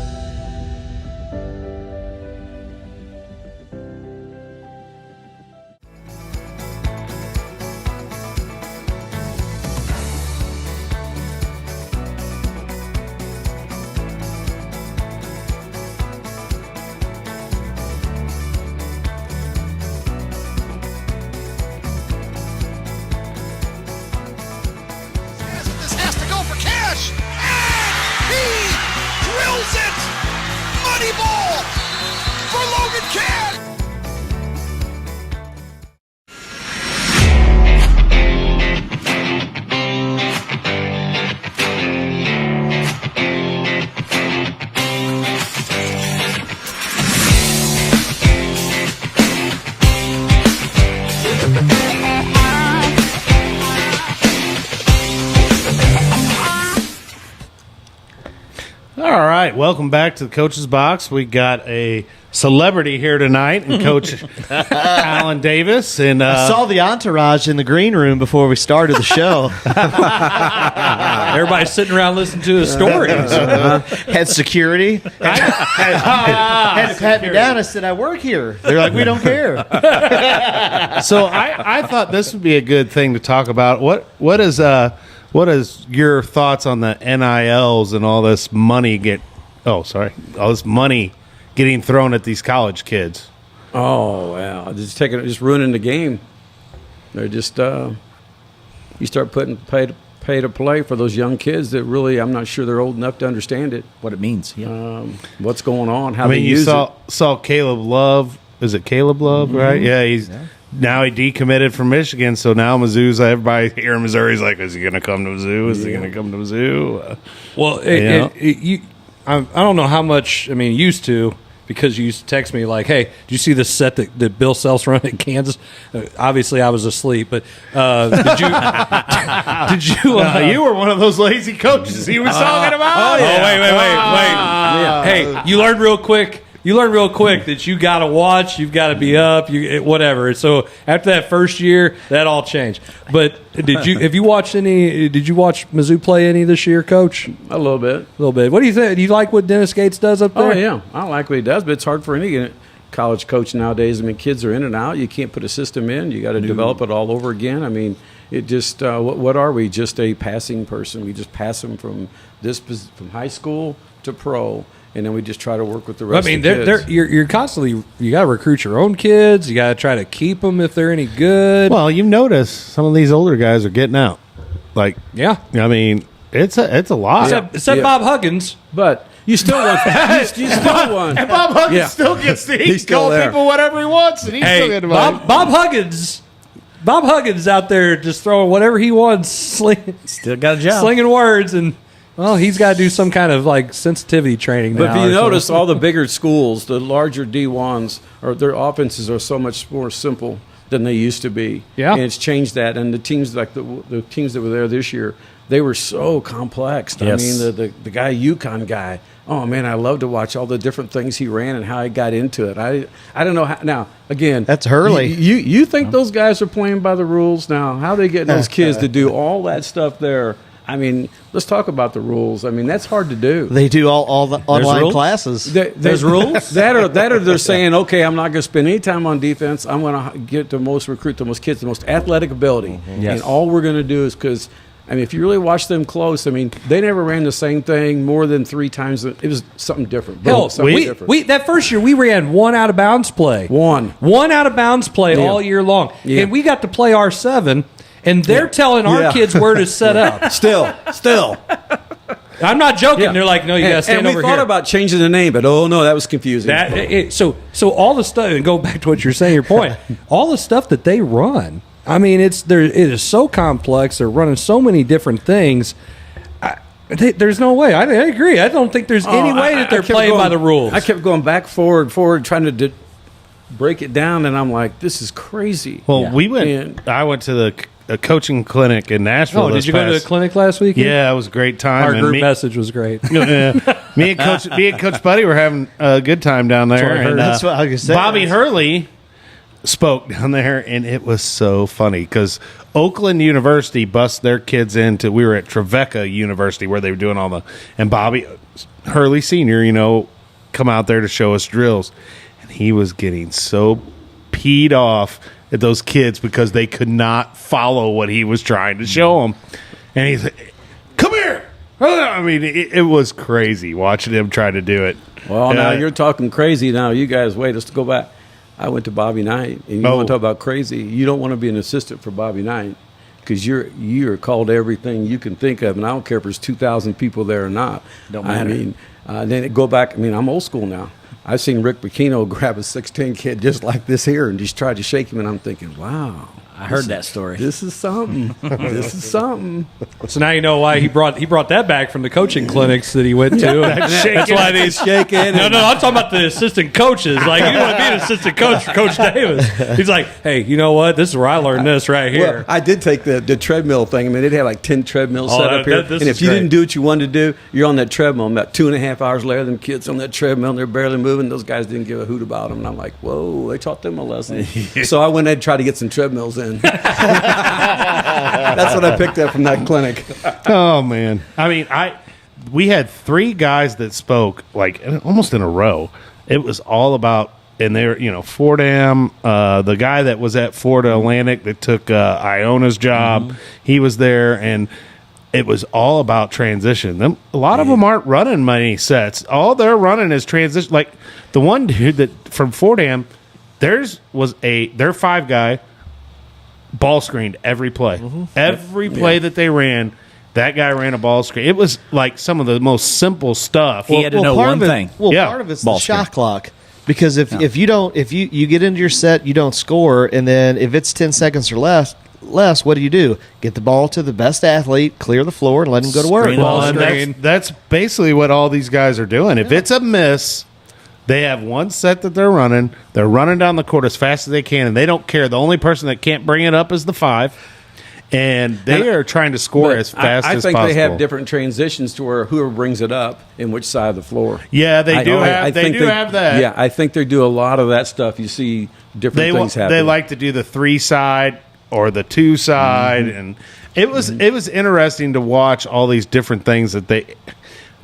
All right, welcome back to the Coach's Box. We got a celebrity here tonight, and Coach Alan Davis. And I saw the entourage in the green room before we started the show. Everybody's sitting around listening to his stories. Had security. Had to pat me down. I said, I work here. They're like, we don't care. So I thought this would be a good thing to talk about. What is your thoughts on the NILs and all this money all this money getting thrown at these college kids? Oh, wow. Just ruining the game. They're just you start putting pay to play for those young kids that really, I'm not sure they're old enough to understand it. What it means. Yeah. What's going on, how they use it. Saw Caleb Love. Is it Caleb Love, right? Yeah, now he decommitted from Michigan, so now Mizzou's, everybody here in Missouri is like, is he going to come to Mizzou? Is he going to come to Mizzou? Well, I don't know how much, used to, because you used to text me like, hey, did you see this set that Bill Self's run at Kansas? Obviously, I was asleep, but did you? You were one of those lazy coaches he was talking about? Oh, wait. Yeah. Hey, you learned real quick that you got to watch, you've got to be up, whatever. So after that first year, that all changed. But did you watch Mizzou play any this year, Coach? A little bit. What do you think? Do you like what Dennis Gates does up there? Oh, yeah. I like what he does, but it's hard for any college coach nowadays. Kids are in and out. You can't put a system in. You got to develop it all over again. It just what are we? Just a passing person. We just pass them from high school to pro. And then we just try to work with the rest of the kids. You're constantly, you got to recruit your own kids. You got to try to keep them if they're any good. Well, you've noticed some of these older guys are getting out. Yeah. It's a lot. Except Bob Huggins. But you still want you still want. And Bob Huggins still gets to call people whatever he wants. And he's still getting Bob Huggins out there just throwing whatever he wants, still got a job. Slinging words and... Well, he's got to do some kind of sensitivity training. But if you notice, all the bigger schools, the larger D1s, their offenses are so much more simple than they used to be. Yeah, and it's changed that. And the teams like the teams that were there this year, they were so complex. Yes. The guy UConn guy. Oh man, I love to watch all the different things he ran and how he got into it. I don't know how. Now again, that's Hurley. You think those guys are playing by the rules now? How they getting those kids to do all that stuff there? Let's talk about the rules. That's hard to do. They do all the online classes. There's rules? That or they're saying, okay, I'm not going to spend any time on defense. I'm going to recruit the most kids, the most athletic ability. Mm-hmm. Yes. And all we're going to do is because, if you really watch them close, they never ran the same thing more than 3 times. It was something different. That first year, we ran one out of bounds play. One out of bounds play all year long. Yeah. And we got to play our 7. And they're telling our kids where to set up. Still. I'm not joking. They're like, no, you got to stand over here. And we thought about changing the name, but that was confusing. So all the stuff, and go back to what you're saying, your point, all the stuff that they run, it is so complex. They're running so many different things. There's no way. I agree. I don't think there's any way that they're playing by the rules. I kept going back, forward, trying to break it down, and I'm like, this is crazy. Well, I went to the a coaching clinic in Nashville. Oh, did you go to a clinic last week? Yeah, it was a great time. Our group message was great. Me and Coach Buddy were having a good time down there. That's what I was saying. Bobby Hurley spoke down there, and it was so funny because Oakland University bussed their kids into. We were at Trevecca University where they were doing and Bobby Hurley Sr., come out there to show us drills, and he was getting so peed off at those kids because they could not follow what he was trying to show them, and he's like, "Come here." I mean, it was crazy watching him try to do it. Well, now you're talking crazy. Now you guys, wait, let's go back. I went to Bobby Knight, and you want to talk about crazy. You don't want to be an assistant for Bobby Knight because you're called everything you can think of, and I don't care if there's 2,000 people there or not. Don't matter. I mean, then go back. I mean, I'm old school now. I've seen Rick Bikino grab a 6'10" kid just like this here and just tried to shake him, and I'm thinking, wow. I heard that story. This is something. This is something. So now you know why he brought that back from the coaching clinics that he went to. That's why he's shaking. No, I'm talking about the assistant coaches. Like, you want to be an assistant coach for Coach Davis. He's like, hey, you know what? This is where I learned this right here. Well, I did take the treadmill thing. I mean, it had like 10 treadmills set up here. And if you didn't do what you wanted to do, you're on that treadmill. About 2.5 hours later, them kids on that treadmill, and they're barely moving. Those guys didn't give a hoot about them. And I'm like, whoa, they taught them a lesson. So I went ahead and tried to get some treadmills in. That's what I picked up from that clinic. Oh man, I mean, we had 3 guys that spoke like almost in a row. It was all about, and they were, Fordham, the guy that was at Florida Atlantic that took Iona's job, he was there, and it was all about transition. A lot of them aren't running many sets. All they're running is transition. Like the one dude that from Fordham, theirs was their 5 guy. Ball screened every play. Every play that they ran, that guy ran a ball screen. It was like some of the most simple stuff. He had to know one thing. Part of it's the shot clock. Because if you get into your set, you don't score, and then if it's 10 seconds or less, what do? Get the ball to the best athlete, clear the floor, and let him go to work. That's basically what all these guys are doing. If it's a miss, they have one set that they're running. They're running down the court as fast as they can, and they don't care. The only person that can't bring it up is the 5, and they are trying to score as fast as possible. I think they have different transitions to where whoever brings it up in which side of the floor. Yeah, they do have that. Yeah, I think they do a lot of that stuff. You see different things happening. They like to do the 3 side or the 2 side, and it was interesting to watch all these different things that they.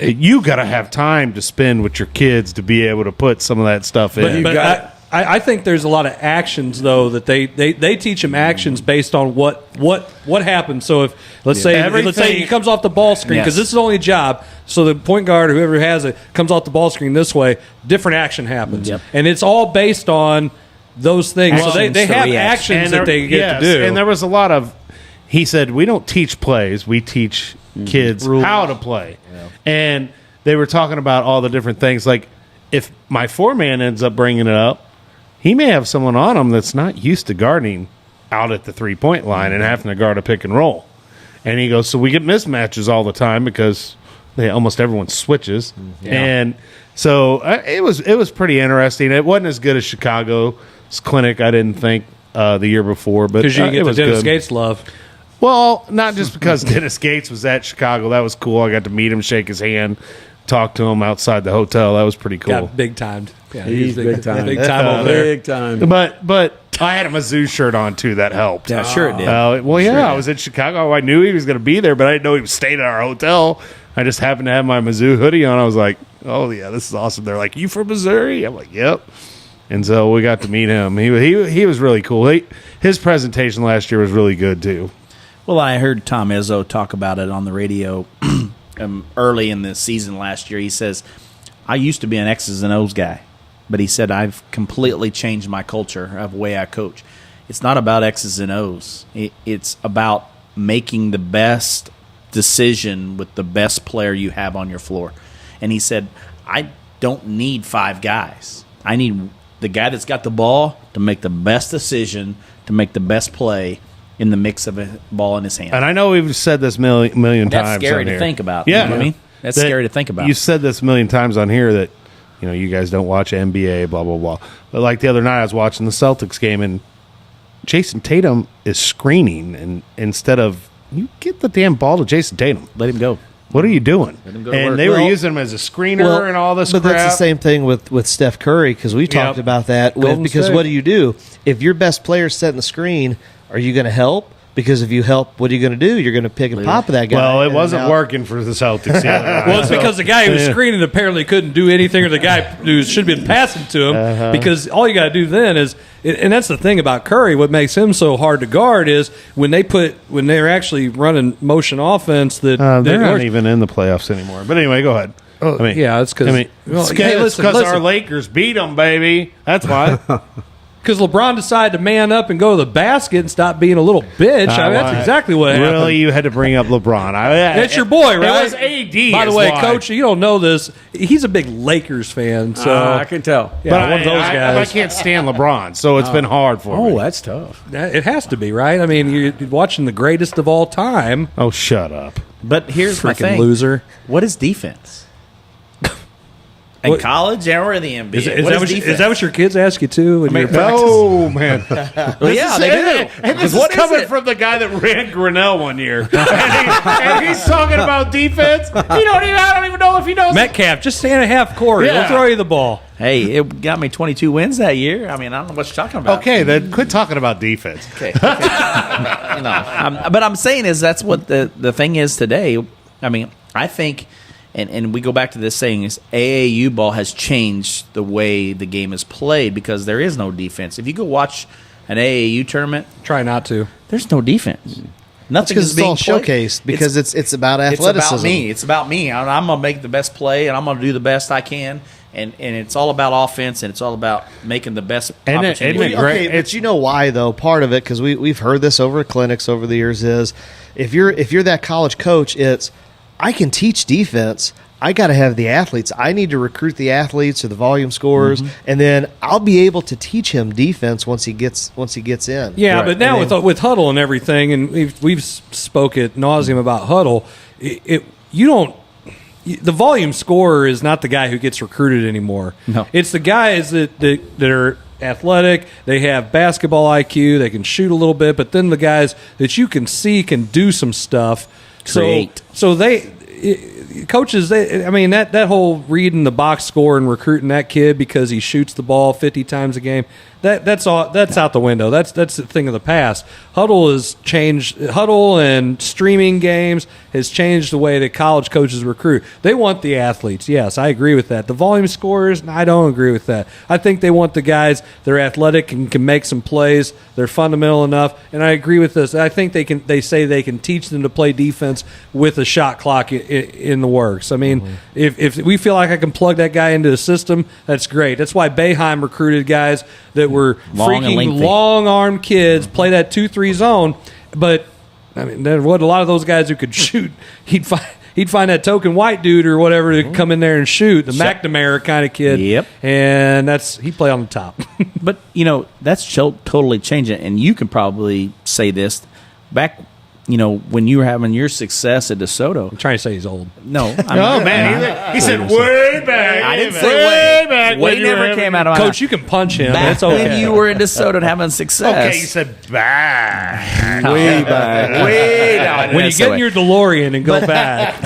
You got to have time to spend with your kids to be able to put some of that stuff in. But I think there's a lot of actions though that they teach them actions based on what happens. So if let's say he comes off the ball screen because this is only a job. So the point guard or whoever has it comes off the ball screen this way, different action happens, and it's all based on those things. So they have actions that they get to do. And there was a lot of. He said, we don't teach plays, we teach kids how to play. Yeah. And they were talking about all the different things. Like, if my 4-man ends up bringing it up, he may have someone on him that's not used to guarding out at the 3-point line and having to guard a pick and roll. And he goes, so we get mismatches all the time because almost everyone switches. Yeah. And so it was pretty interesting. It wasn't as good as Chicago's clinic, I didn't think, the year before. Because you get the Dennis Gates love. Well, not just because Dennis Gates was at Chicago. That was cool. I got to meet him, shake his hand, talk to him outside the hotel. That was pretty cool. Got big timed. Yeah, he's big time. Big time over there. Big time. But I had a Mizzou shirt on, too. That helped. Yeah, sure it did. I was in Chicago. I knew he was going to be there, but I didn't know he was staying at our hotel. I just happened to have my Mizzou hoodie on. I was like, oh, yeah, this is awesome. They're like, you from Missouri? I'm like, yep. And so we got to meet him. He was really cool. His presentation last year was really good, too. Well, I heard Tom Izzo talk about it on the radio early in the season last year. He says, I used to be an X's and O's guy, but he said, I've completely changed my culture of the way I coach. It's not about X's and O's. It's about making the best decision with the best player you have on your floor. And he said, I don't need 5 guys. I need the guy that's got the ball to make the best decision, to make the best play in the mix of a ball in his hand. And I know we've said this million times. That's scary to think about. Yeah. You know what I mean? That's scary to think about. You've said this a million times on here that, you guys don't watch NBA, blah, blah, blah. But like the other night, I was watching the Celtics game, and Jason Tatum is screening, and instead of you get the damn ball to Jason Tatum. Let him go. What are you doing? Let him go to And work. they were using him as a screener and all this but crap. that's the same thing with Steph Curry, because we talked about that. Because what do? If your best player's setting the screen, are you going to help? Because if you help, what are you going to do? You're going to pick and pop of that guy. Well, it wasn't working for the Celtics. Well, it's because the guy who was screening apparently couldn't do anything, or the guy who should have been passing to him. Because all you got to do then is, and that's the thing about Curry. What makes him so hard to guard is when they're actually running motion offense. They're not even in the playoffs anymore. But anyway, go ahead. It's because our Lakers beat them, baby. That's why. Because LeBron decided to man up and go to the basket and stop being a little bitch. That's exactly what happened. Really, you had to bring up LeBron. That's your boy, right? It was AD. By the way, Coach, you don't know this. He's a big Lakers fan, so I can tell. Yeah, but one of those guys. I can't stand LeBron, so it's been hard for me. Oh, that's tough. It has to be, right? I mean, you're watching the greatest of all time. Oh, shut up. But here's my Freaking thing. loser. What is defense? In college or in the NBA? Is that what your kids ask you too? No, man. Well, yeah, they do. And this is coming from the guy that ran Grinnell one year. and he's talking about defense. I don't even know if he knows. Metcalf, just stand at half court. Yeah. He'll throw you the ball. Hey, it got me 22 wins that year. I mean, I don't know what you're talking about. Okay, then quit talking about defense. Okay. But I'm saying is that's what the thing is today. I mean, I think, and we go back to this saying is AAU ball has changed the way the game is played because there is no defense. If you go watch an AAU tournament, try not to. There's no defense. Nothing because is it's being all played. showcased. Because it's about athleticism. It's about me. I'm going to make the best play, and I'm going to do the best I can. And it's all about offense, and it's all about making the best opportunity. Okay, but you know why though? Part of it, because we've heard this over at clinics over the years, is if you're that college coach, it's I can teach defense. I got to have the athletes. I need to recruit the athletes or the volume scorers, and then I'll be able to teach him defense once he gets in. Yeah, Right. but now with Huddle and everything, and we've spoke at nauseum about Huddle. The volume scorer is not the guy who gets recruited anymore. No. It's the guys that are athletic, they have basketball IQ, they can shoot a little bit, but then the guys that you can see can do some stuff. Create. So coaches, that whole reading the box score and recruiting that kid because he shoots the ball 50 times a game, that's out the window. That's the thing of the past. Huddle and streaming games has changed the way that college coaches recruit. They want the athletes. Yes, I agree with that. The volume scorers, I don't agree with that. I think they want the guys that are athletic and can make some plays. They're fundamental enough, and I agree with this. I think they say they can teach them to play defense with a shot clock in the works. I mean, if we feel like I can plug that guy into the system, that's great. That's why Boeheim recruited guys that were freaking long-armed kids, play that 2-3 zone. But I mean, there wasn't a lot of those guys who could shoot. He'd find that token white dude or whatever to come in there and shoot, the McNamara kind of kid. Yep. And he play on the top. But that's totally changing, and you can probably say this back. When you were having your success at DeSoto. I'm trying to say he's old. No. He said way back. I didn't say way back. Way never came out of my Coach, you can punch him. back That's okay. when you were in DeSoto and having success. Okay, you said back. Way back. Way down. When you get in your DeLorean and go back.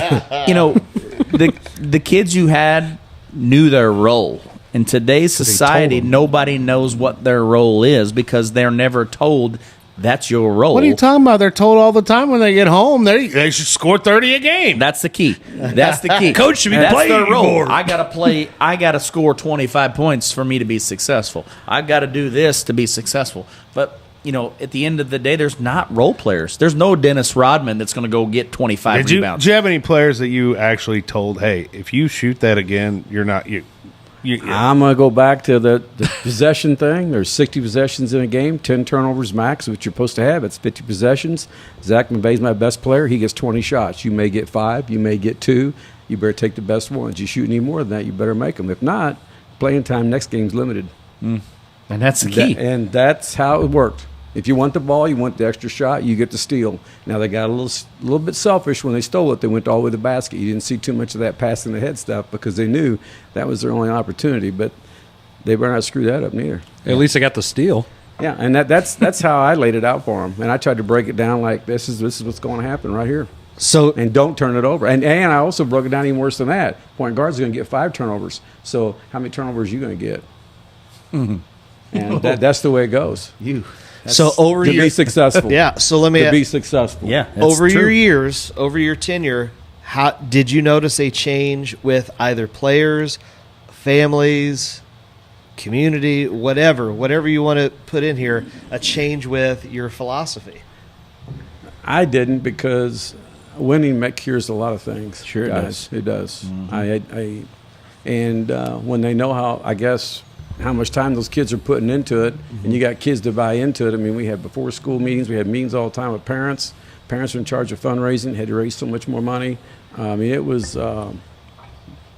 The kids you had knew their role. In today's society, nobody knows what their role is because they're never told that's your role. What are you talking about? They're told all the time when they get home they should score 30 a game. That's the key. That's the key. Coach should be That's playing their role. more. I got to play. I got to score 25 points for me to be successful. I got to do this to be successful. But at the end of the day, there's not role players. There's no Dennis Rodman that's going to go get 25 rebounds. Did you have any players that you actually told, hey, if you shoot that again, you're not you? I'm going to go back to the possession thing. There's 60 possessions in a game, 10 turnovers max, which you're supposed to have. It's 50 possessions. Zach McVay's my best player. He gets 20 shots. You may get 5. You may get 2. You better take the best ones. You shoot any more than that, you better make them. If not, playing time next game's limited. And that's the key. And that's how it worked. If you want the ball, you want the extra shot, you get the steal. Now, they got a little bit selfish when they stole it. They went all the way to the basket. You didn't see too much of that passing the head stuff because they knew that was their only opportunity. But they better not screw that up neither. At least they got the steal. Yeah, and that's how I laid it out for them, and I tried to break it down like this is what's going to happen right here. So and don't turn it over. And I also broke it down even worse than that. Point guard's going to get 5 turnovers. So how many turnovers are you going to get? Mm-hmm. And that's the way it goes. So over to be successful. Yeah. So let me to be successful. Yeah. Over your years, over your tenure, how did you notice a change with either players, families, community, whatever you want to put in here, a change with your philosophy? I didn't, because winning cures a lot of things. Sure it does. It does. Mm-hmm. When they know how much time those kids are putting into it, and you got kids to buy into it. I mean, we had before school meetings. We had meetings all the time with parents. Parents were in charge of fundraising, had to raise so much more money. I mean, it was a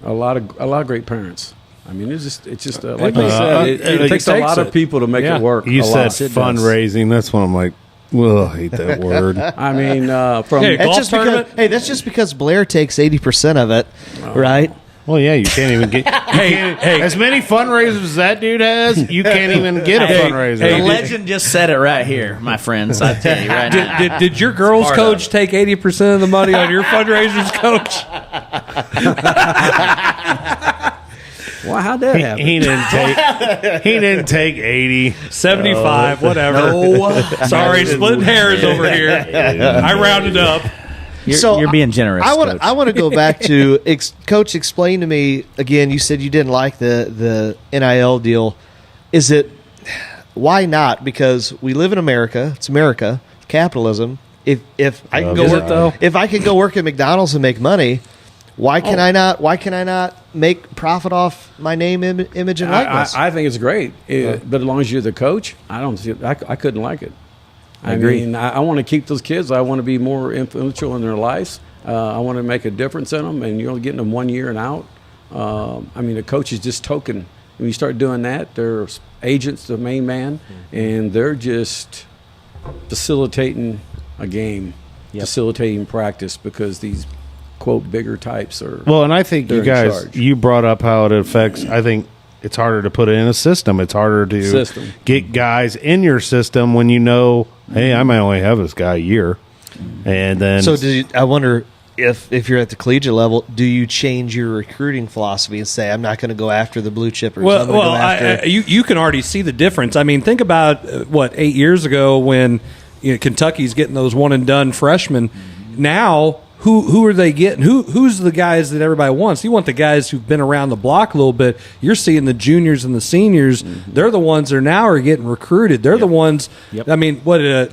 lot of great parents. I mean, it's just like you said, it takes a lot of people to make it work. You said fundraising. That's when I'm like, well, I hate that word. I mean, that's just because Blair takes 80% of it, right? Well, yeah, you can't even get. Hey, as many fundraisers as that dude has, you can't even get a fundraiser. The legend just said it right here, my friends. I tell you right now. Did your girls' coach take 80% of the money on your fundraisers, coach? Well, how'd that happen? He didn't take 80. 75, whatever. No. Sorry, splitting hairs over here. I rounded up. You're being generous. I want to go back to Coach. Explain to me again. You said you didn't like the NIL deal. Is it why not? Because we live in America. It's America. It's capitalism. If I can go work at McDonald's and make money, why can I not? Why can I not make profit off my name, image, and likeness? I think it's great, but as long as you're the coach, I don't see. I couldn't like it. I agree. mean, I want to keep those kids. I want to be more influential in their lives. I want to make a difference in them, and you're only getting them 1 year and out. I mean, the coach is just token. When you start doing that, they're agents, the main man, and they're just facilitating a game, facilitating practice, because these, quote, bigger types are. Well, and I think you guys, you brought up how it affects, I think, it's harder to put it in a system. It's harder to get guys in your system when you know, hey, I might only have this guy a year. And then I wonder if you're at the collegiate level, do you change your recruiting philosophy and say, I'm not going to go after the blue chippers? You can already see the difference. I mean, think about 8 years ago when Kentucky's getting those one and done freshmen. Now, who are they getting? Who's the guys that everybody wants? You want the guys who've been around the block a little bit. You're seeing the juniors and the seniors. They're the ones that are now getting recruited. They're the ones. I mean,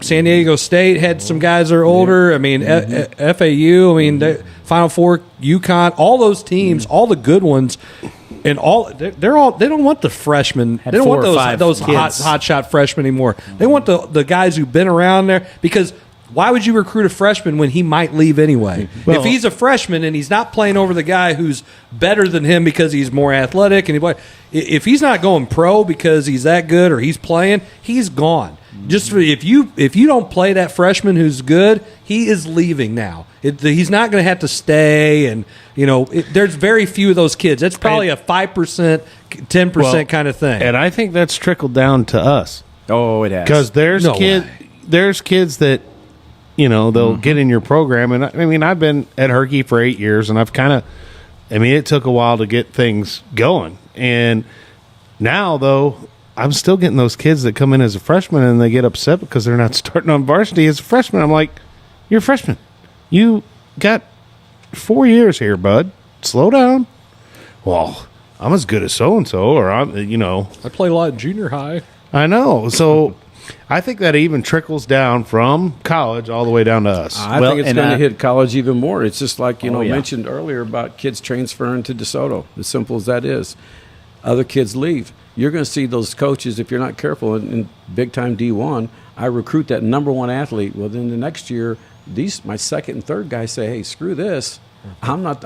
San Diego State had some guys that are older. I mean, FAU. I mean, Final Four, UConn. All those teams, all the good ones. And they don't want the freshmen. They don't want those hot shot freshmen anymore. They want the guys who've been around there, because why would you recruit a freshman when he might leave anyway? Well, if he's a freshman and he's not playing over the guy who's better than him because he's more athletic, and if he's not going pro because he's that good or he's playing, he's gone. Just if you don't play that freshman who's good, he is leaving now. He's not going to have to stay, and there's very few of those kids. That's probably a 5%, 10% kind of thing. And I think that's trickled down to us. Oh, it has. Because there's kids that they'll get in your program. And I mean, I've been at Herky for 8 years, and it took a while to get things going. And now, though, I'm still getting those kids that come in as a freshman and they get upset because they're not starting on varsity as a freshman. I'm like, you're a freshman. You got 4 years here, bud. Slow down. Well, I'm as good as so-and-so, or I play a lot in junior high. I know. So I think that even trickles down from college all the way down to us. I think it's going to hit college even more. It's just like, mentioned earlier about kids transferring to DeSoto, as simple as that is. Other kids leave. You're going to see those coaches, if you're not careful, in big-time D1, I recruit that number one athlete. Well, then the next year, my second and third guys say, hey, screw this. I'm not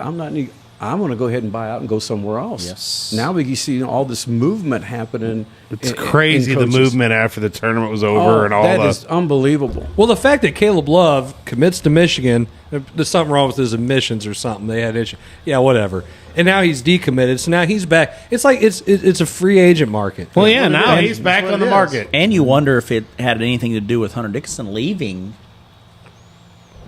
I'm going to go ahead and buy out and go somewhere else. Yes. Now you see all this movement happening. It's crazy, the movement after the tournament was over and all that is unbelievable. Well, the fact that Caleb Love commits to Michigan, there's something wrong with his admissions or something. They had issue. Yeah, whatever. And now he's decommitted, so now he's back. It's like it's a free agent market. Well, yeah, now he's back on the market. And you wonder if it had anything to do with Hunter Dickinson leaving,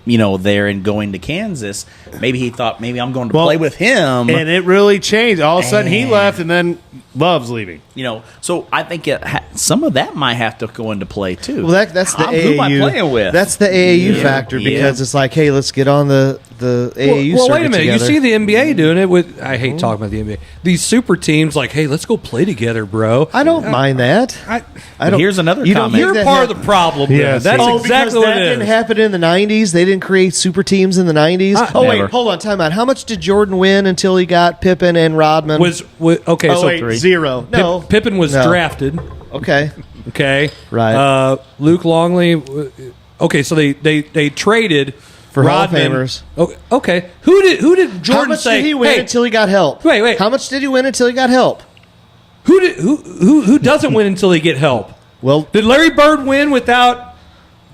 there and going to Kansas. Maybe he thought, maybe I'm going to play with him. And it really changed. All of a sudden, he left, and then Love's leaving. So I think some of that might have to go into play, too. Well, that's the AAU. Who am I playing with? That's the AAU factor because it's like, hey, let's get on the AAU Well, wait a minute. together. You see the NBA doing it with, I hate talking about the NBA. These super teams like, hey, let's go play together, bro. I don't mind that. I don't. Here's another you don't comment. You're part of the problem. Yeah, That's exactly what that it is. didn't happen in the 90s. They didn't create super teams in the 90s. Never. Wait, hold on, time out. How much did Jordan win until he got Pippen and Rodman? Okay, so wait, 0. No. Pippen was drafted. Okay. Okay. Right. Luke Longley. Okay, so they traded For Hall of Rodman. Famers. Okay. Who did Jordan How much say? did he win until he got help? Wait. How much did he win until he got help? Who doesn't win until they get help? Well, Did Larry Bird win without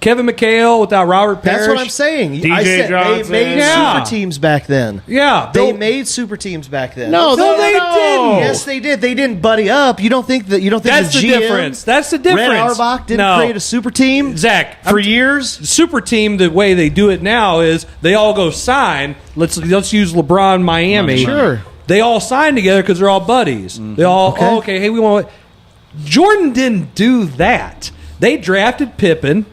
Kevin McHale, without Robert Parrish? that's what I'm saying. DJ I said Johnson. they made Yeah. super teams back then. Yeah. They made super teams back then. No, they didn't. Yes, they did. They didn't buddy up. You don't think That's the the GM, difference. That's the difference. Red Auerbach didn't create a super team, Zach, for years. Super team, the way they do it now is they all go sign. Let's use LeBron Miami. Sure. They all sign together because they're all buddies. They all okay. Hey, we want. Jordan didn't do that. They drafted Pippen.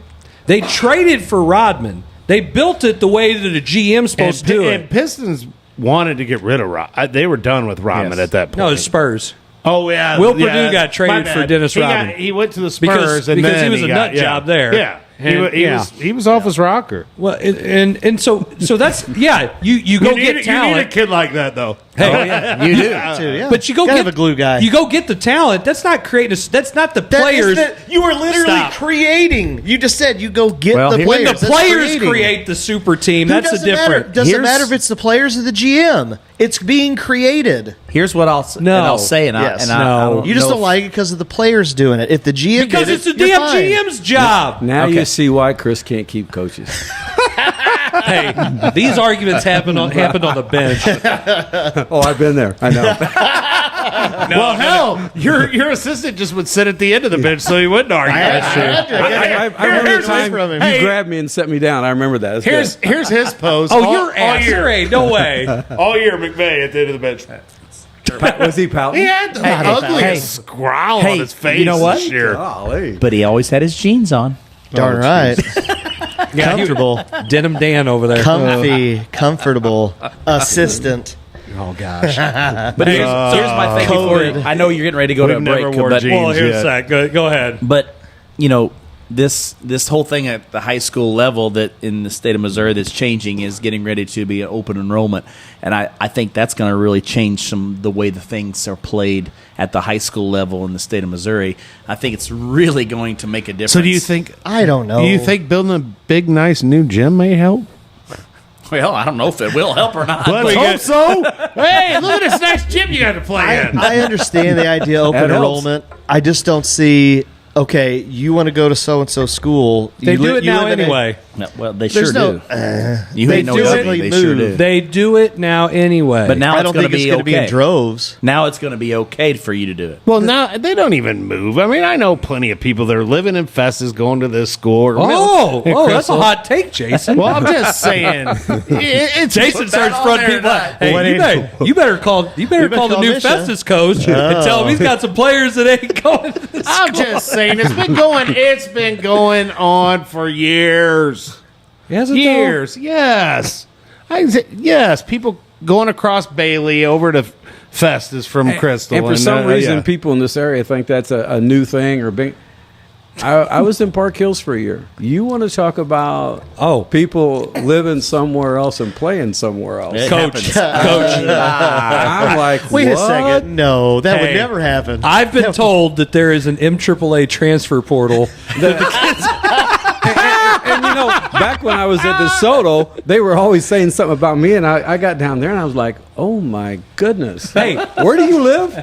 They traded for Rodman. They built it the way that a GM's supposed to do it. And Pistons wanted to get rid of Rodman. They were done with Rodman at that point. No, it's Spurs. Oh, yeah. Will Purdue got traded for Dennis Rodman. He went to the Spurs because and then he was a nut job there. Yeah. He was off his rocker. Well, and so that's you go get talent. You need a kid like that though. Hey, You do, yeah. But you go Gotta get have a glue guy. You go get the talent. That's not creating. That's not the players. You are literally Stop. creating. You just said you go get the players. When the That's players creating. create the super team, Who that's the doesn't matter? difference. Doesn't matter if it's the players or the GM. It's being created. Here's what I'll say. No. And I'll say, Yes. I You just don't like it because of the players doing it. If the GM Because did it's it, the you're damn fine. GM's job. Now you see why Chris can't keep coaches. Hey, these arguments happened on the bench. Oh, I've been there. I know. Well, hell, your assistant just would sit at the end of the bench so he wouldn't argue. That's true. I remember the time from him. you grabbed me and set me down. I remember that. That's good. Here's his post. Oh, all, you're all ass. year. You're a no way. All year, McVay at the end of the bench. Was he pouting? He had the ugliest growl on his face you know what? this year. Golly. But he always had his jeans on. Darn right. Comfortable. Denim Dan over there. Comfy. Comfortable. Assistant. Oh gosh. But here's my thing before you. I know you're getting ready to go to a We've break. never worn But, jeans. Well, here's yet. that. Go ahead. but this whole thing at the high school level that in the state of Missouri that's changing is getting ready to be an open enrollment, and I think that's going to really change the way the things are played at the high school level in the state of Missouri. I think it's really going to make a difference. So do you think? I don't know. Do you think building a big, nice new gym may help? Well, I don't know if it will help or not. Let's hope so. Hey, look at this nice gym you got to play in. I understand the idea of open That helps. enrollment. I just don't see. Okay, you want to go to so and so school. They You do li- it you now live in a- anyway. No, well, they There's sure no. do. You they ain't no do dummy. it, They sure move. do. They do it now anyway. But now I it's don't going to think it's be going to be in okay. droves. Now it's going to be okay for you to do it. Well, now they don't even move. I mean, I know plenty of people that are living in Festus going to this school. Or oh, in that's a Crystal. hot take, Jason. Well, I'm just saying. It's Jason starts fronting people. Hey, you better call the call new Misha. Festus coach and tell him he's got some players that ain't going to this I'm just saying it's been going on for years. Years, yes. Yes, people going across Bailey over to Festus from Crystal. And for some reason, yeah. people in this area think that's a new thing or big. I was in Park Hills for a year. You want to talk about people living somewhere else and playing somewhere else? Coach. I'm like, Wait what? a second. No, that would Hey, never happen. I've been told that there is an MAAA transfer portal that the kids. back when I was at DeSoto, they were always saying something about me, and I got down there and I was like, "Oh my goodness! Hey, where do you live?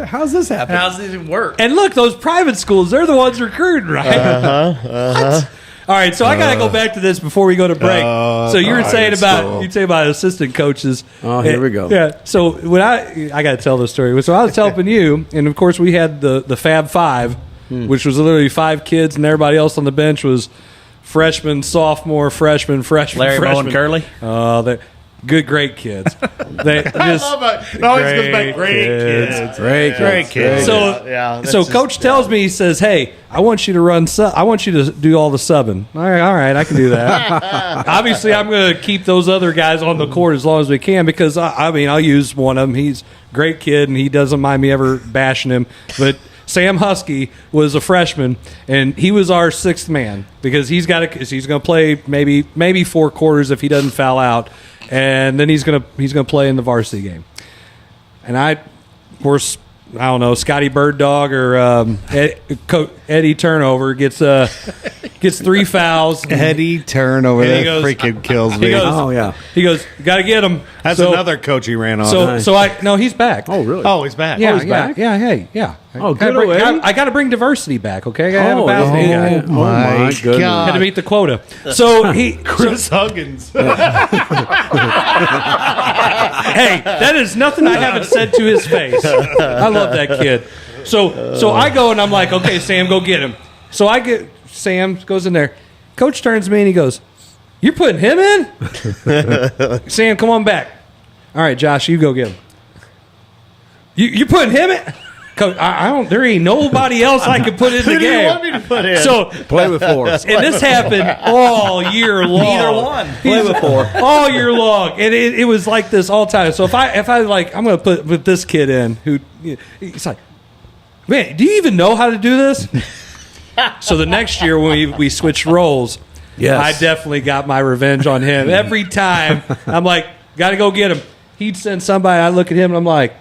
How's this happen? How's it even work?" And look, those private schools, they're the ones recruiting, right? What? All right, so I got to go back to this before we go to break. So you were saying about assistant coaches. Oh, here we go. Yeah. So when I got to tell this story. So I was helping you, and of course we had the Fab Five, which was literally 5 kids, and everybody else on the bench was freshman, sophomore, freshman. Larry, Moe, and Curly. Oh, they're great kids. They just I love it. It always goes back, great kids. Great kids. So Coach tells me, he says, "Hey, I want you to I want you to do all the subbing." All right, I can do that. Obviously, I'm going to keep those other guys on the court as long as we can because I'll use one of them. He's a great kid and he doesn't mind me ever bashing him, but. Sam Husky was a freshman, and he was our 6th man because he's going to play maybe 4 quarters if he doesn't foul out, and then he's going to play in the varsity game. And of course, I don't know, Scotty Bird Dog or Eddie Turnover gets 3 fouls. Eddie Turnover, that freaking kills me. He goes, got to get him. That's another coach he ran on. No, he's back. Oh, really? Oh, he's back. Yeah, he's back. Yeah, hey, yeah. Oh, good old Eddie. I got to bring diversity back, okay? I got to have a basketball guy. Oh, my goodness. Had to meet the quota. So Chris Huggins. Hey, that is nothing I haven't said to his face. I love that kid. So I go and I'm like, okay, Sam, go get him. So Sam goes in there. Coach turns to me and he goes, "You're putting him in?" Sam, come on back. All right, Josh, you go get him. You're putting him in? Coach, I don't. There ain't nobody else I could put in the game. Who do you want me to put in? So play with 4. And this happened all year long. Neither one. Play with 4 all year long, and it was like this all the time. So if I like, I'm going to put this kid in who he's like, man, do you even know how to do this? So the next year when we switched roles, yes. I definitely got my revenge on him. Every time I'm like, got to go get him. He'd send somebody. I look at him and I'm like,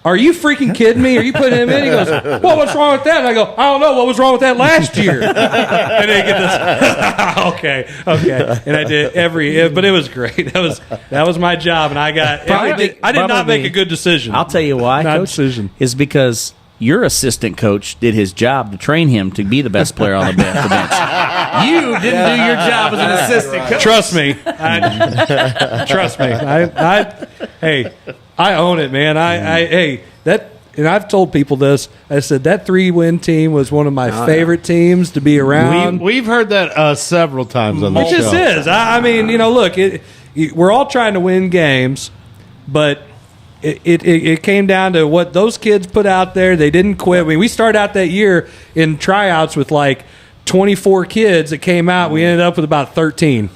"Are you freaking kidding me? Are you putting him in?" He goes, "Well, what's wrong with that?" And I go, "I don't know. What was wrong with that last year?" And they get this. Okay. And I did but it was great. That was my job, and I did not make a good decision. I'll tell you why, Not Coach, decision. is because your assistant coach did his job to train him to be the best player on the bench. You didn't do your job as an assistant coach. Trust me. Trust me. Hey, I own it, man. And I've told people this. I said that 3-win team was one of my favorite teams to be around. We've heard that several times on the show. It just is. I mean, look, we're all trying to win games, but it came down to what those kids put out there. They didn't quit. I mean, we started out that year in tryouts with like 24 kids that came out. We ended up with about 13. It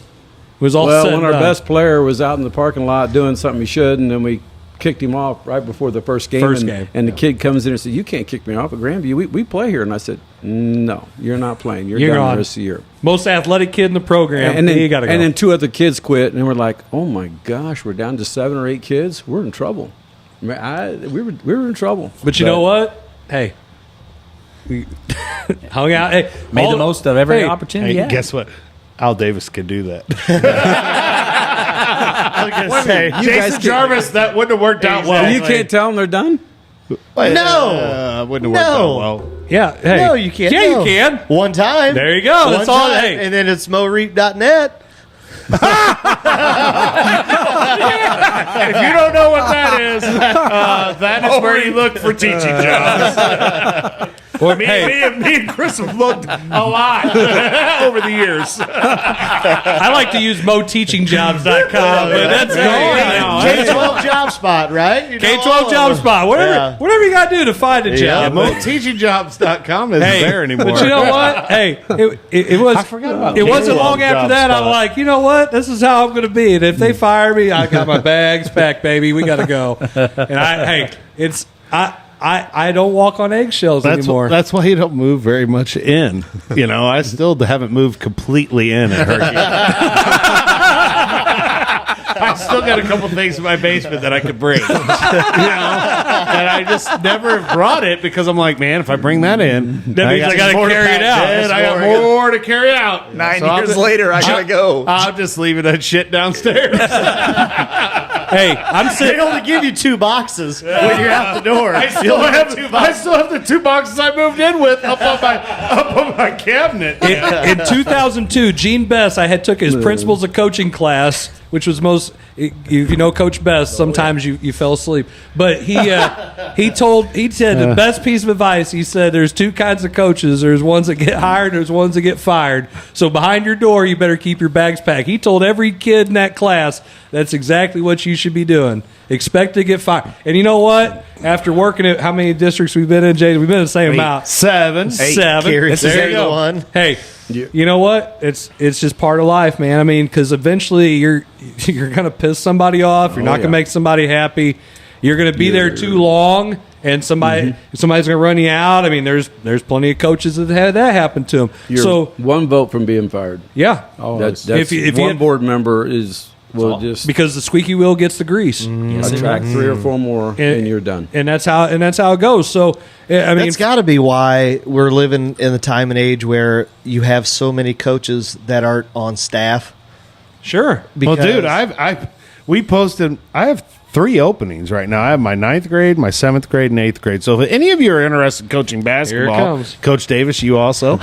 was all when our best player was out in the parking lot doing something he should, and then we kicked him off right before the first game. And the kid comes in and says, "You can't kick me off at Grandview. We play here." And I said, "No, you're not playing. You're done the rest of the year." Most athletic kid in the program. And then you gotta go. And then 2 other kids quit, and we're like, "Oh my gosh, we're down to 7 or 8 kids. We're in trouble." We were in trouble. But you know what? Hey, we hung out. Hey, made the most of every opportunity. Hey, guess what? Al Davis could do that. I was going to say, Jason Jarvis, that wouldn't have worked out well. You can't tell them they're done? Wouldn't have worked out well. Yeah. Hey. No, you can't. Yeah, you can. One time. There you go. That's all. Hey. And then it's moreap.net. If you don't know what that is, that is where you look for teaching jobs. Me and Chris have looked a lot over the years. I like to use moteachingjobs.com, but that's K-12 job spot, right? K-12 job spot. Whatever you got to do to find a job. Moteachingjobs.com isn't there anymore. But you know what? Hey, it was. I forgot about it. Wasn't long after that. I'm like, you know what? This is how I'm going to be. And if they fire me, I got my bags packed, baby. We got to go. And I don't walk on eggshells anymore. That's why you don't move very much in. I still haven't moved completely in at Hershey. I still got a couple things in my basement that I could bring. and I just never brought it because I'm like, man, if I bring that in, that means I got to carry it out. I got more to carry out. 9 years later, I gotta go. I'm just leaving that shit downstairs. Hey, I'm sitting. They only give you 2 boxes when you're out the door. I still have the 2 boxes I moved in with up on my cabinet. In 2002, Gene Best, I had took his Principles of Coaching class, which was if you know Coach Best, sometimes you fell asleep. But he said the best piece of advice. He said there's 2 kinds of coaches. There's ones that get hired. There's ones that get fired. So behind your door, you better keep your bags packed. He told every kid in that class that's exactly what you should be doing. Expect to get fired. And you know what? After working at how many districts we've been in, Jay? We've been in the same amount. 7. 7. There you go. 1. Hey, you know what? It's just part of life, man. I mean, because eventually you're gonna piss somebody off. You're not gonna make somebody happy. You're gonna be there too long, and somebody's gonna run you out. I mean, there's plenty of coaches that had that happen to them. You're 1 vote from being fired. Yeah. That's if one board member is. Well, just because the squeaky wheel gets the grease. Attract 3 or 4 more, and you're done. And that's how it goes. So I mean, that's got to be why we're living in the time and age where you have so many coaches that aren't on staff. Sure. Well, dude, we posted. I have 3 openings right now. I have my 9th grade, my 7th grade, and 8th grade. So if any of you are interested in coaching basketball, here it comes. Coach Davis, you also.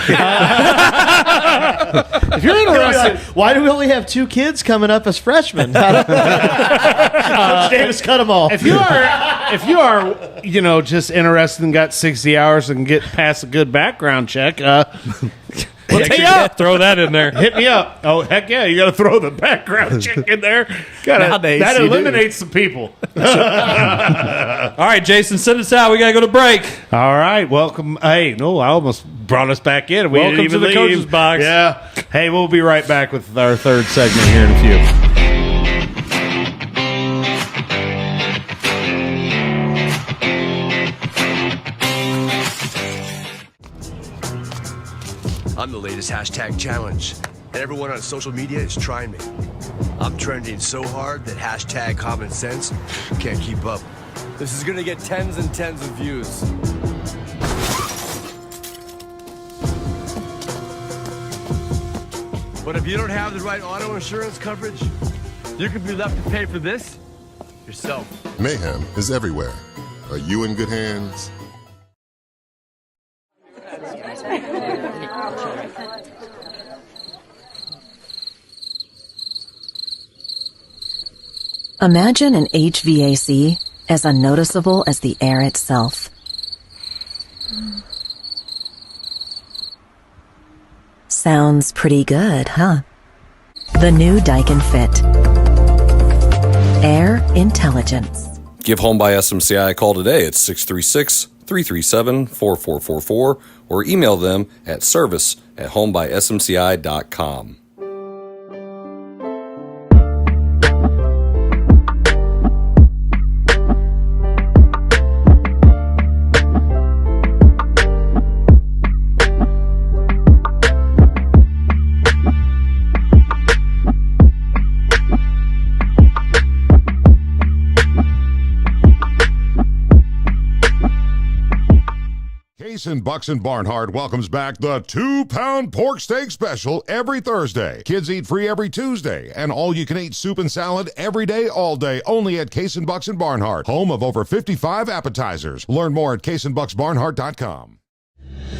If you're interested, why do we only have 2 kids coming up as freshmen? Coach Davis cut them all. if you are, just interested and got 60 hours and get past a good background check, hit me up. Throw that in there. Hit me up. Oh, heck yeah. You got to throw the background check in there. Nowadays, that eliminates some people. All right, Jason, send us out. We got to go to break. All right. Welcome. Hey, no, I almost brought us back in. We Welcome didn't even to the leave. Coach's Box. Yeah. Hey, we'll be right back with our 3rd segment here in a few. I'm the latest hashtag challenge, and everyone on social media is trying me. I'm trending so hard that hashtag common sense can't keep up. This is gonna get tens and tens of views. But if you don't have the right auto insurance coverage, you could be left to pay for this yourself. Mayhem is everywhere. Are you in good hands? Imagine an HVAC as unnoticeable as the air itself. Sounds pretty good, huh? The new Daikin Fit. Air intelligence. Give Home by SMCI a call today at 636-337-4444 or email them at service@homebysmci.com. Bucks and Barnhart welcomes back the 2-pound pork steak special every Thursday. Kids eat free every Tuesday, and all-you-can-eat soup and salad every day, all day, only at Case and Bucks and Barnhart, home of over 55 appetizers. Learn more at caseandbucksbarnhart.com.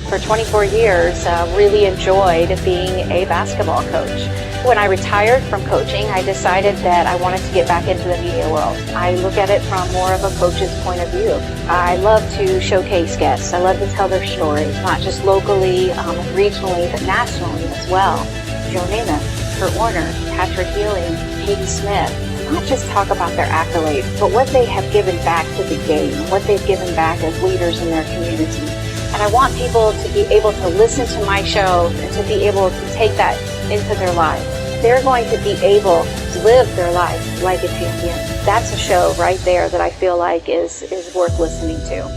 For 24 years, really enjoyed being a basketball coach. When I retired from coaching, I decided that I wanted to get back into the media world. I look at it from more of a coach's point of view. I love to showcase guests. I love to tell their stories, not just locally, regionally, but nationally as well. Joe Namath, Kurt Warner, Patrick Ewing, Peyton Smith. Not just talk about their accolades, but what they have given back to the game, what they've given back as leaders in their community. And I want people to be able to listen to my show and to be able to take that into their lives. They're going to be able to live their life like a champion. That's a show right there that I feel like is worth listening to.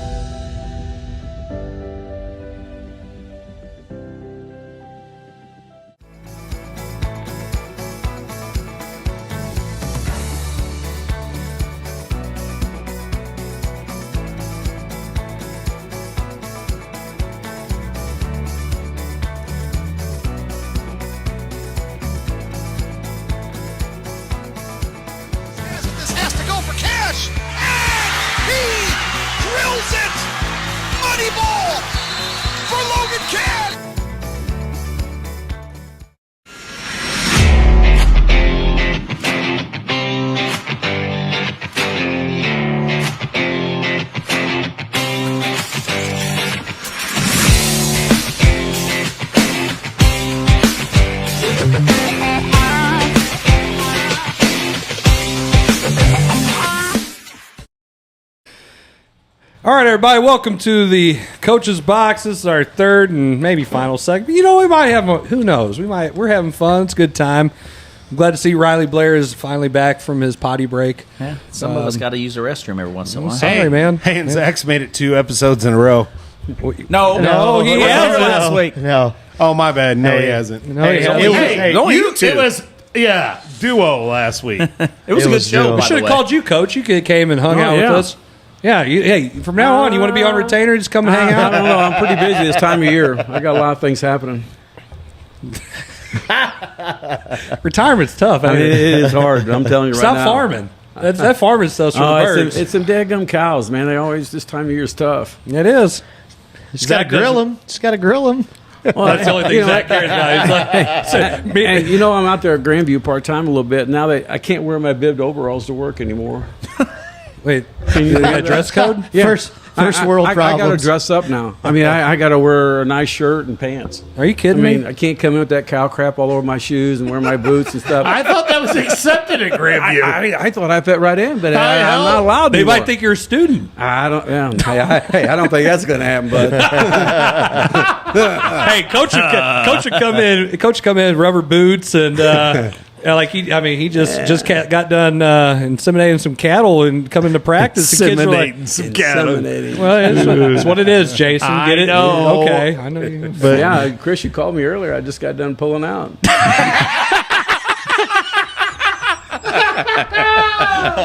fucking can! All right, everybody, welcome to the Coach's Box. This is our third and maybe final segment. You know, we might have, who knows? We're having fun. It's a good time. I'm glad to see Riley Blair is finally back from his potty break. Yeah, some of us got to use the restroom every once in a while. Sorry, man. Hey, and Zach's made it 2 episodes in a row. No, he hasn't. Last week. No. Oh, my bad. No, he hasn't. No, he hasn't. It was duo last week. It was a good show, I by should the have way. called you, Coach. You could have came and hung out with us. Yeah, hey, from now on, you want to be on retainer? Just come and hang out. I don't know. I'm pretty busy this time of year. I got a lot of things happening. Retirement's tough. I mean, it is hard. I'm telling you right Stop now. farming. That farming stuff's for the birds. It's some daggum cows, man. They always, this time of year is tough. It is. Just got to grill them. Just got to grill them. Well, that's the only thing Zach cares about. He's like, And you know, I'm out there at Grandview part-time a little bit. Now I can't wear my bibbed overalls to work anymore. wait, can you got a dress code? Yeah. First world I problems. got to dress up now. I mean, I got to wear a nice shirt and pants. Are you kidding I mean, me? I can't come in with that cow crap all over my shoes and wear my boots and stuff. I thought that was accepted at Grandview. I thought I fit right in, but I'm not allowed to. They might think you're a student. I don't. Yeah, hey, I don't think that's going to happen. But Hey, Coach would come in. Coach would come in rubber boots and. He just got done inseminating some cattle and coming to practice. Inseminating some cattle. Well, it's what it is, Jason. Get it? know. Okay, I know you. But yeah, Chris, you called me earlier. I just got done pulling out.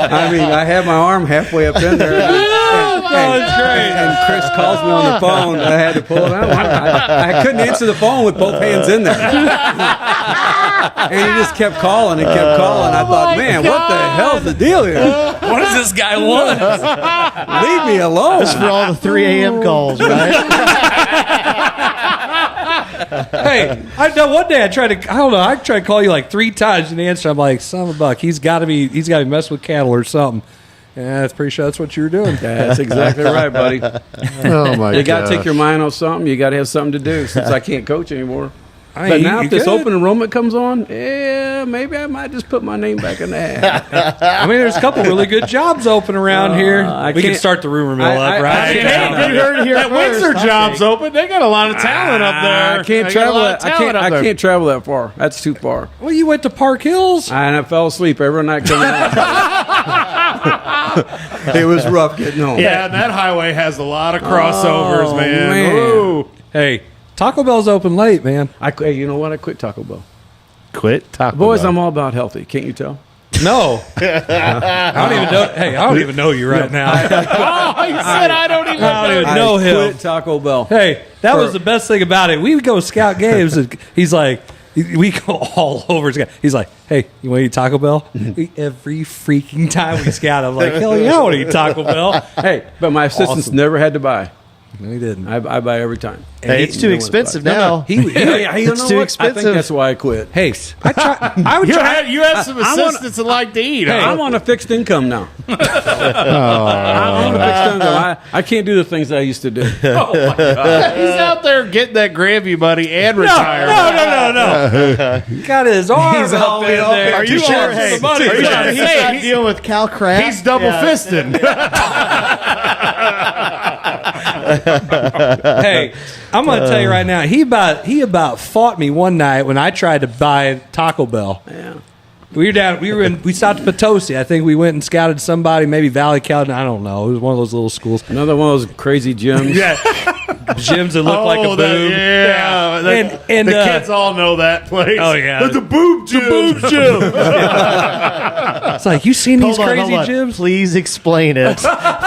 I mean, I had my arm halfway up in there. That's great. And Chris calls me on the phone. I had to pull it out. I couldn't answer the phone with both hands in there. And he just kept calling and kept calling. I thought, man, what the hell's the deal here? What does this guy want? Leave me alone. That's for all the 3 a.m. calls, right? Hey, I know one day I tried to call you like 3 times and answer. I'm like, son of a buck, he's got to be messing with cattle or something. Yeah, that's pretty sure that's what you were doing. Yeah, that's exactly right, buddy. Oh, my God. You got to take your mind off something. You got to have something to do since I can't coach anymore. I mean, But now you if this could. open enrollment comes on, yeah, maybe I might just put my name back in the hat. I mean, there's a couple really good jobs open around here. We can can't- start the rumor mill up, right? Hey, you heard it here that Windsor job's open. They got a lot of talent up there. I can't They got a travel. lot of talent up I there. can't travel that far. That's too far. Well, you went to Park Hills. And I fell asleep every night coming out. It was rough getting home. Yeah, and that highway has a lot of crossovers, man. man. Ooh. Hey, Taco Bell's open late, man. Hey, you know what? I quit Taco Bell. Quit Taco Boys, Bell. I'm all about healthy. Can't you tell? No, I don't even know. Hey, I don't even know you right now. He said I don't even I don't even know I him. quit Taco Bell. Hey, that was the best thing about it. We would go scout games, and he's like, we go all over. He's like, hey, you want to eat Taco Bell? Every freaking time we scout, I'm like, hell yeah, I want to eat Taco Bell. Hey, but my assistants Awesome. never had to buy. No, he didn't. I buy every time. Hey, it's too expensive now. You know It's too what? I expensive. think that's why I quit. Hey, I would try. You had some assistants that like to eat. Hey, huh? I'm on a fixed income now. I'm on a fixed income. I can't do the things that I used to do. Oh my God. He's out there getting that Grammy money and retiring. No. Got his arms up in there. Are you sure? Hey, the money. are you sure Hey, he's not dealing with Cal Crap? He's double fisting. Hey, I'm gonna tell you right now. He about fought me one night when I tried to buy Taco Bell. Yeah. We stopped at Potosi. I think we went and scouted somebody, maybe Valley Cal. I don't know. It was one of those little schools. Another one of those ccrazy gyms. Yeah. Gyms that look like a boob. And the kids all know that place. Oh, yeah. The boob gym. It's like, you seen these Hold on, crazy hold on. gyms? Please explain it.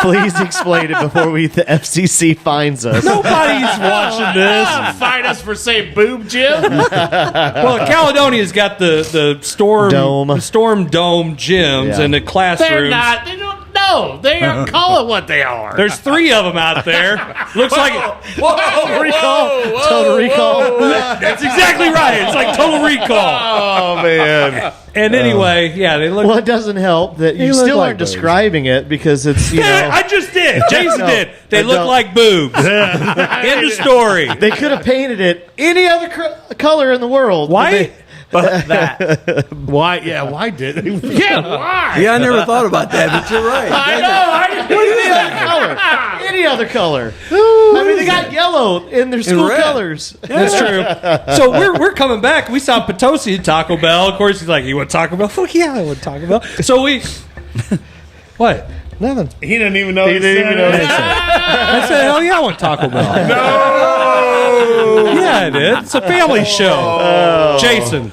Please explain it before the FCC finds us. Nobody's watching this. Fight us for saying boob gym. Well, Caledonia's got the Storm Dome gyms and the classrooms. They're not. They don't know. They call it what they are. There's 3 of them out there. Looks like Whoa, Total Recall. That's exactly right. It's like Total Recall. Oh man. And anyway, yeah, they look. Well, it doesn't help that you still aren't describing it because it's, you know. I just did. Jason No, did. They I look don't. like boobs. End of story. They could have painted it any other color in the world. Why? But that. Why? Yeah. Why did? Yeah. Why? Yeah, I never thought about that, but you're right. I know. Any other color. I mean, they got yellow in their school red. colors. That's true. So we're coming back. We saw Potosi at Taco Bell. Of course, he's like, "You want Taco Bell?" Fuck yeah, I want Taco Bell. So we. What? Nothing. He didn't even know. He didn't even know what he said. I said, "Hell yeah, I want Taco Bell." No. Yeah, I did. It's a family show. Jason,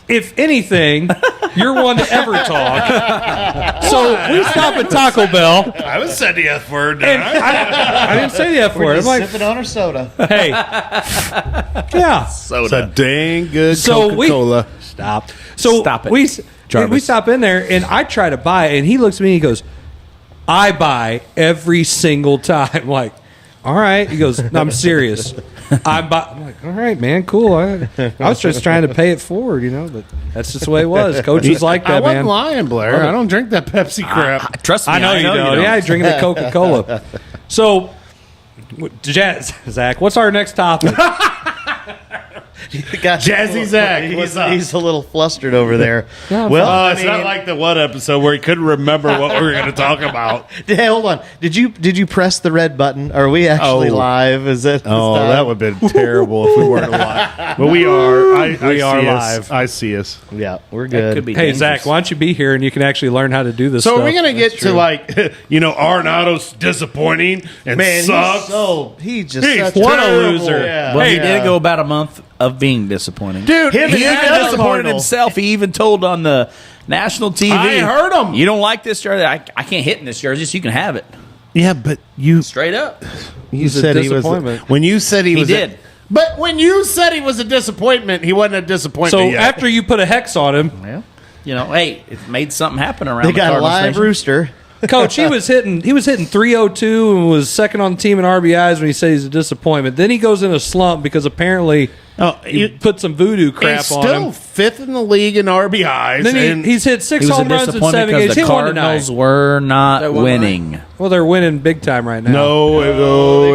if anything, you're one to ever talk. So we stop at Taco Bell. I was said the F word. And I didn't say the F word. I'm like, sipping on our soda. hey. Yeah. It's a dang good So Coca-Cola. Stop. So Stop it, we Jarvis. stop in there, and I try to buy it, and he looks at me and he goes, I buy every single time. I'm like, all right. He goes, no, I'm serious. I'm like, all right, man, cool. I was just trying to pay it forward, but that's just the way it was. Coach was like that, I wasn't man. lying, Blair. I don't drink that Pepsi crap. Trust me, I know you don't. Yeah, I drink the Coca-Cola. So, Zach, what's our next topic? Jazzy Zach, He's a little flustered over there. Well, it's not like the one episode where he couldn't remember what we were going to talk about. Hey, hold on. Did you press the red button? Are we actually live? Is it? Oh, that would have been terrible if we weren't live. But we are. We are live. I see us. Yeah, we're good. Could be hey, dangerous. Zach, why don't you be here and you can actually learn how to do this So stuff? are we going to get to Arenado's disappointing and Man, sucks? he's He's such what a terrible. loser. Yeah. Well, he Yeah. did go about a month of being disappointing. Dude, Him He and even the other disappointed Cardinal. himself. He even told on the national TV. I heard him. You don't like this jersey? I can't hit in this jersey, so you can have it. Yeah, but you Straight up. said he was disappointment. when you said he was did. But when you said he was a disappointment, he wasn't a disappointment. So yet. after you put a hex on him, Well, hey, it made something happen around They the got a Cardinals live nation. rooster. Coach, he was hitting 302 and was second on the team in RBIs when he said he's a disappointment. Then he goes in a slump because apparently he put some voodoo crap he's on still him. fifth in the league in RBIs. Then he's hit six He was a home runs in disappointment 7 because games. the He won tonight. Cardinals were not won winning. Well, they're winning big time right now. no,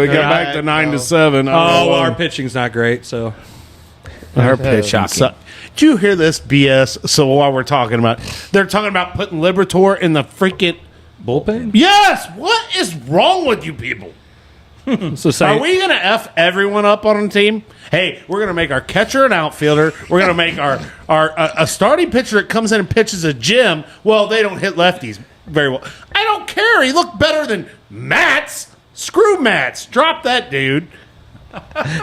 it got back to 9-7. Oh, our pitching's not great. So Our pitching sucked. Did you hear this BS? So while we're talking about, they're talking about putting Liberatore in the freaking bullpen. Yes. What is wrong with you people? So Are we going to F everyone up on the team? Hey, we're going to make our catcher an outfielder. We're going to make our a starting pitcher that comes in and pitches a gem. Well, they don't hit lefties very well. I don't care. He looked better than Matz. Screw Matz. Drop that dude.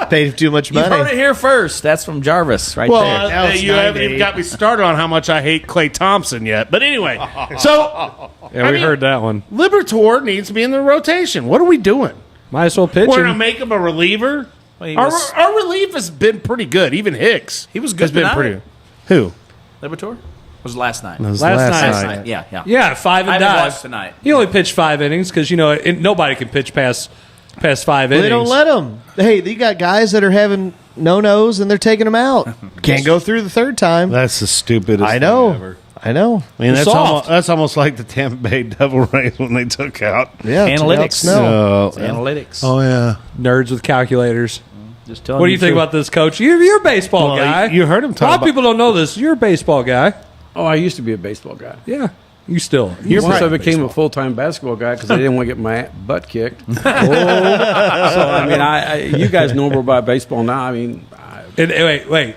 Paid him too much You've money. heard it here first. That's from Jarvis right Well, there. you haven't even got me started on how much I hate Klay Thompson yet. But anyway, so Yeah, we heard that one. Liberatore needs to be in the rotation. What are we doing? Might as well pitch We're going to him. make him a reliever? Well, Our relief has been pretty good. Even Hicks. He was good has been tonight. pretty. Who? Liberatore was last night. Last Last night. night. Yeah, yeah. Yeah, 5 and I haven't dive watched tonight. He only pitched 5 innings because nobody can pitch past 5 innings. They don't let them. Hey, you got guys that are having no-nos and they're taking them out. Can't go through the third time. That's the stupidest I know. thing ever. I know. I mean, Soft. that's almost like the Tampa Bay Devil Rays when they took out. Yeah, Analytics. No. Analytics. Oh, yeah. Nerds with calculators. Just telling What do you think the truth. about this, Coach? You're a baseball Well, guy. you heard him A talk lot of about- people don't know this. You're a baseball guy. Oh, I used to be a baseball guy. Yeah, you still. Once right. I became a full-time basketball guy because I didn't want to get my butt kicked. So, I mean, you guys know more about baseball now. I mean, Wait.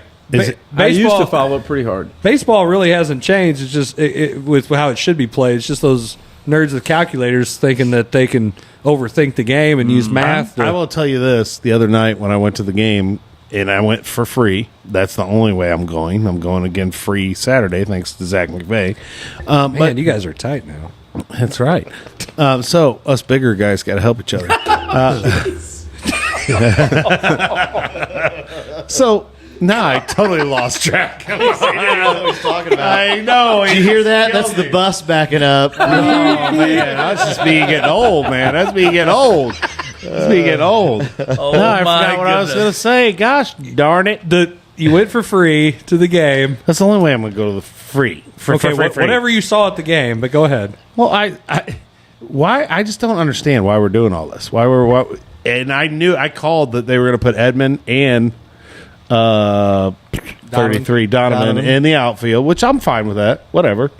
I used to follow it pretty hard. Baseball really hasn't changed. It's just with how it should be played. It's just those nerds with calculators thinking that they can overthink the game and use math. I will tell you this. The other night when I went to the game, and I went for free. That's the only way I'm going. I'm going again free Saturday, thanks to Zach McVay. Man, But you guys are tight now. that's right. So us bigger guys got to help each other. So now I totally lost track. I know. Did you hear that? That's the bus backing up. Oh man, that's just me getting old, man. That's me getting old. me getting old. Oh, No, I my forgot what I was goodness. going to say. Gosh darn it. You went for free to the game. That's the only way I'm going to go to the free. For free. Whatever you saw at the game, but go ahead. Well, I just don't understand why we're doing all this. And I called that they were going to put Edmund and 33 Donovan in the outfield, which I'm fine with that. Whatever.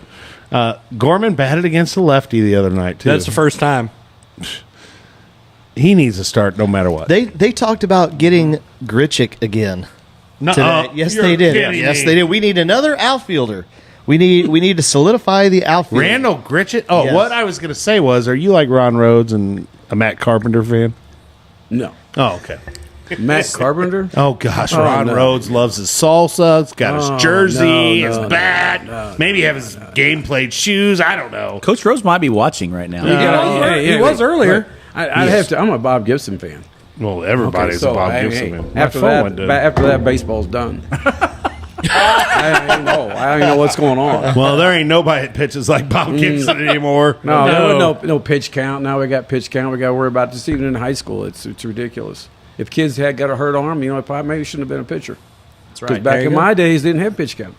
Gorman batted against the lefty the other night too. That's the first time. He needs to start no matter what. They talked about getting Grichuk again today. Yes, you're they did. kidding Yes, me. they did. We need another outfielder. We need to solidify the outfield. Randall Grichuk. Oh, Yes. what I was going to say was, are you like Ron Rhodes and a Matt Carpenter fan? No. Oh, okay. Matt Carpenter? Oh gosh, Oh, Ron no. Rhodes loves his salsa. He's got his jersey, no, his no, bat. no. Maybe have his game played shoes. I don't know. Coach Rose might be watching right now. He was earlier. I'd have to. I'm a Bob Gibson fan. Well, everybody's Okay, a Bob hey, Gibson hey, man. My After phone went that, dead. after that, baseball's done. I don't even know what's going on. Well, there ain't nobody that pitches like Bob Gibson anymore. No, there was no pitch count. Now we got pitch count. We got to worry about this even in high school. It's ridiculous. If kids had got a hurt arm, probably maybe shouldn't have been a pitcher. That's Because right. back in my days, they didn't have pitch count.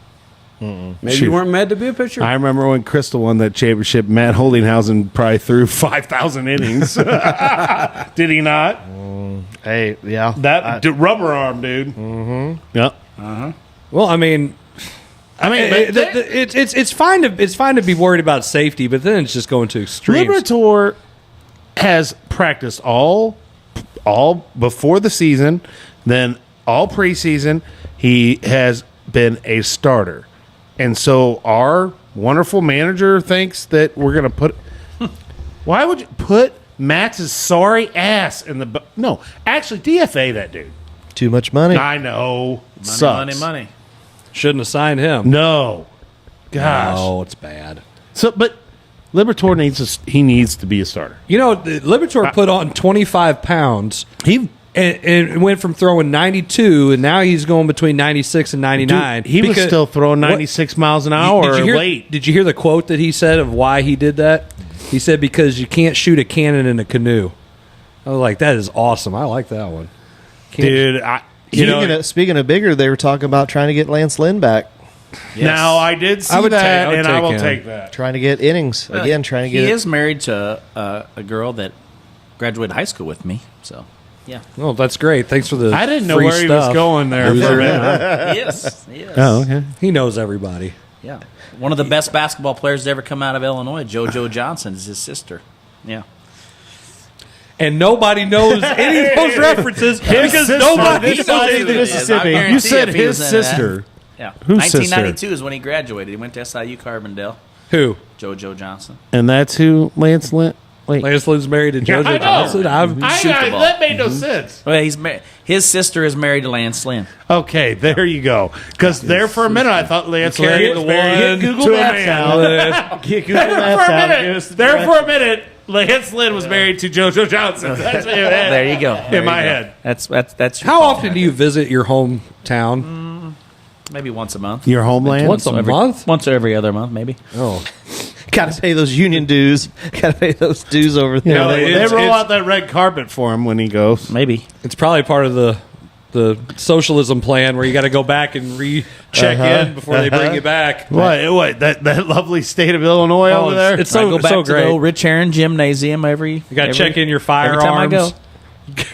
Maybe Shoot. you weren't mad to be a pitcher. I remember when Crystal won that championship. Matt Holdinghausen probably threw 5,000 innings. Did he not? Hey, yeah. That rubber arm, dude. Mm-hmm. Yep. Well, I mean, it's fine to be worried about safety, but then it's just going to extremes. Liberatore has practiced all before the season, then all preseason. He has been a starter, and so our wonderful manager thinks that we're going to put. Why would you put Matt's sorry ass in the? No, actually, DFA that dude. Too much money. I know. Sucks. Money. Shouldn't have signed him. No, gosh. No, it's bad. So, but Liberatore needs to be a starter. You know, Liberatore put on 25 pounds. And went from throwing 92, and now he's going between 96 and 99. Dude, he was still throwing 96 miles an hour late. Did you hear the quote that he said of why he did that? He said, because you can't shoot a cannon in a canoe. I was like, that is awesome. I like that one. Dude, Speaking of bigger, they were talking about trying to get Lance Lynn back. Yes. Now, I did see that, and I will take that. Trying to get innings. Again, trying to get He is married to a girl that graduated high school with me, so yeah. Oh, that's great. Thanks for the I didn't know free where he was stuff. going there. For a minute. Yes. Oh, okay. He knows everybody. Yeah. One of the best basketball players to ever come out of Illinois, JoJo Johnson, is his sister. Yeah. And nobody knows any of those references because nobody knows anything. Mississippi. You said his sister. Yeah. Whose 1992 is when he graduated. He went to SIU Carbondale. Who? JoJo Johnson. And that's who Lance Lynn. Wait. Lance Lynn's married to JoJo I know. Johnson. That made no sense. Well, his sister is married to Lance Lynn. Okay, there you go. Because there for a minute I thought Lance carried Lynn the was married one Google to a Maps man. out. There for a minute, Lance Lynn was married to JoJo Johnson. That's There you go. in my head. That's your How call. often do you visit your hometown? Maybe once a month. Your homeland? Once a month? Once every other month, maybe. Oh. Got to pay those union dues. Got to pay those dues over there. Yeah, they it's- roll it's- out that red carpet for him when he goes. Maybe. It's probably part of the socialism plan where you got to go back and recheck in before they bring you back. What? That lovely state of Illinois over there? It's I go so, back so to great. the old Rich Aaron Gymnasium every. You got to every- check in your every time I firearms. go.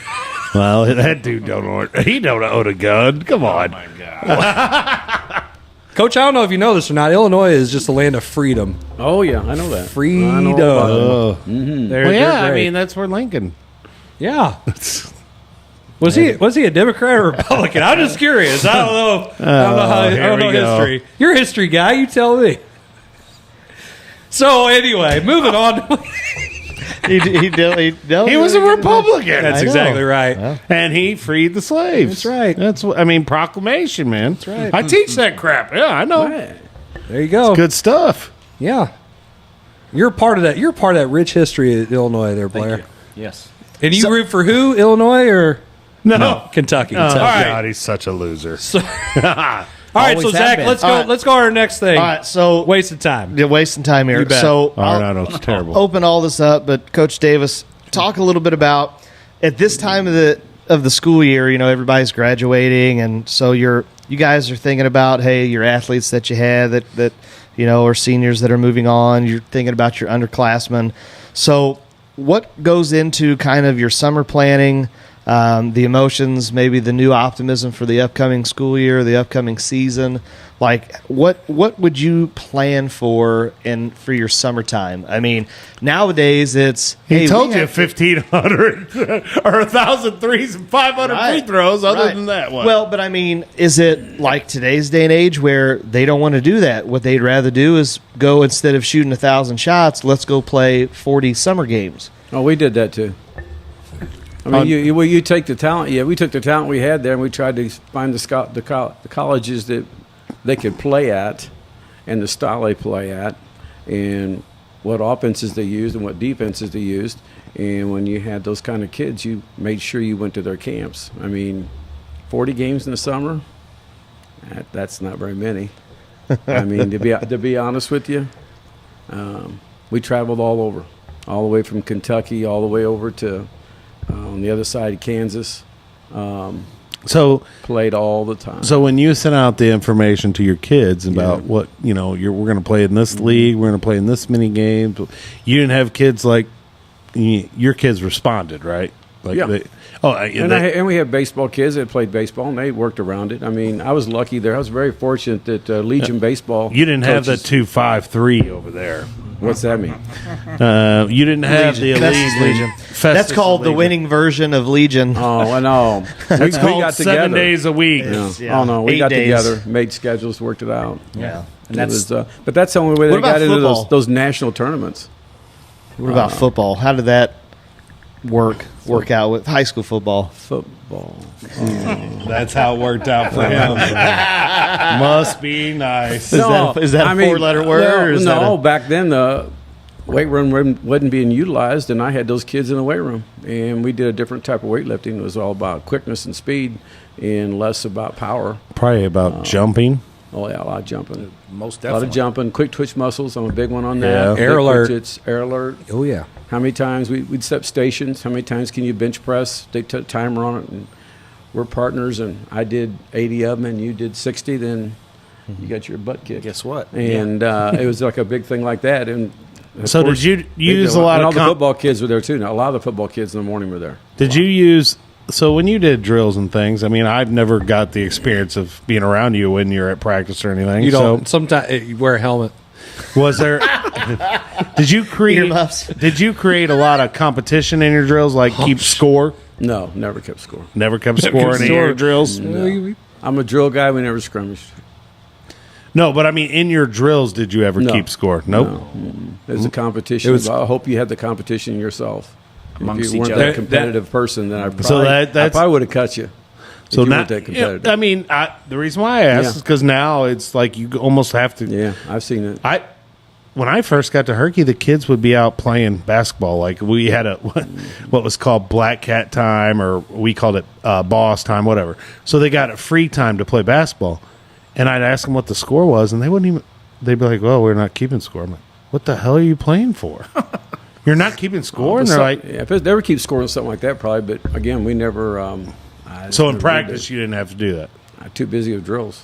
Well, that dude don't own a gun. Come on. Oh, my God. Coach, I don't know if you know this or not. Illinois is just a land of freedom. Oh, yeah, I know that. Freedom. I know about it. They're- Well, yeah, they're I great. mean, that's where Lincoln. Yeah. Was he a Democrat or Republican? I'm just curious. I don't know. I don't know history. You're a history guy. You tell me. So anyway, moving on. He was a Republican. That's exactly right. And he freed the slaves. That's right. That's what I mean. Proclamation, man. That's right. I teach that crap. Yeah, I know. There you go. Good stuff. Yeah. You're part of that. You're part of that rich history of Illinois, there, Blair. Yes. And you root for who? Illinois or No. Kentucky? Oh, All right. God, he's such a loser. All right. So Always have Zach, been. let's go. All right. Let's go on our next thing. All right, so Wasted time. you're wasting time here. You bet. So Oh, no, it's terrible. open all this up, but Coach Davis, talk a little bit about at this time of the school year, everybody's graduating, and so you guys are thinking about, hey, your athletes that you had that or seniors that are moving on. You're thinking about your underclassmen. So what goes into kind of your summer planning, the emotions, maybe the new optimism for the upcoming school year, the upcoming season? Like, what would you plan for your summertime? I mean, nowadays it's he told you 1,500 or 1,000 threes and 500 free throws. Other than that, what? Well, but I mean, is it like today's day and age where they don't want to do that? What they'd rather do is go, instead of shooting 1,000 shots, let's go play 40 summer games. Oh, we did that too. I mean, you take the talent. Yeah, we took the talent we had there, and we tried to find the colleges that they could play at, and the style they play at, and what offenses they used and what defenses they used. And when you had those kind of kids, you made sure you went to their camps. I mean, 40 games in the summer, that's not very many. I mean, to be honest with you, we traveled all over, all the way from Kentucky, all the way over to on the other side of Kansas. So played all the time. So when you sent out the information to your kids about what we're going to play in this league, we're going to play in this many games, you didn't have kids like your kids responded, right? Like and we have baseball kids that played baseball, and they worked around it. I mean, I was lucky there. I was very fortunate that Legion baseball. You didn't have the 253 over there. What's that mean? You didn't have Legion. the Legion. That's called the winning version of Legion. Oh, I know. We got 7 days a week. Yeah. Oh no, we got together, made schedules, worked it out. Yeah, and but that's the only way they got into those national tournaments. What about football? How did that work out with high school football? Football. That's how it worked out for him. Must be nice. Is that a four-letter word? No, back then the weight room wasn't being utilized, and I had those kids in the weight room, and we did a different type of weightlifting. It was all about quickness and speed, and less about power. Probably about jumping. Oh yeah, a lot of jumping. Most definitely. A lot of jumping, quick twitch muscles. I'm a big one on that. Air alert. Air alert. Oh yeah. How many times we'd set stations? How many times can you bench press? They took a timer on it, and we're partners. And I did 80 of them, and you did 60. Then you got your butt kicked. Guess what? And it was like a big thing like that. And so did you use a lot of all the football kids were there too? Now, a lot of the football kids in the morning were there. Did you use? So when you did drills and things, I mean, I've never got the experience of being around you when you're at practice or anything. You don't. Sometimes you wear a helmet. Was there? Did you create a lot of competition in your drills, like keep score? No, never kept score. Never kept score in your drills. No. I'm a drill guy. We never scrimmaged. No, but I mean, in your drills, did you ever keep score? Nope. No. It was a competition. I hope you had the competition yourself. If you weren't that competitive person, then I probably would have cut you. So now, I mean, the reason why I asked is because now it's like you almost have to. Yeah, I've seen it. When I first got to Herky, the kids would be out playing basketball. Like we had what was called Black Cat time, or we called it Boss time, whatever. So they got a free time to play basketball, and I'd ask them what the score was, and they wouldn't even. They'd be like, "Well, we're not keeping score." I'm like, "What the hell are you playing for?" You're not keeping score, and they're like, if they ever keep scoring something like that, probably. But again, we never. So in practice, you didn't have to do that. I'm too busy with drills.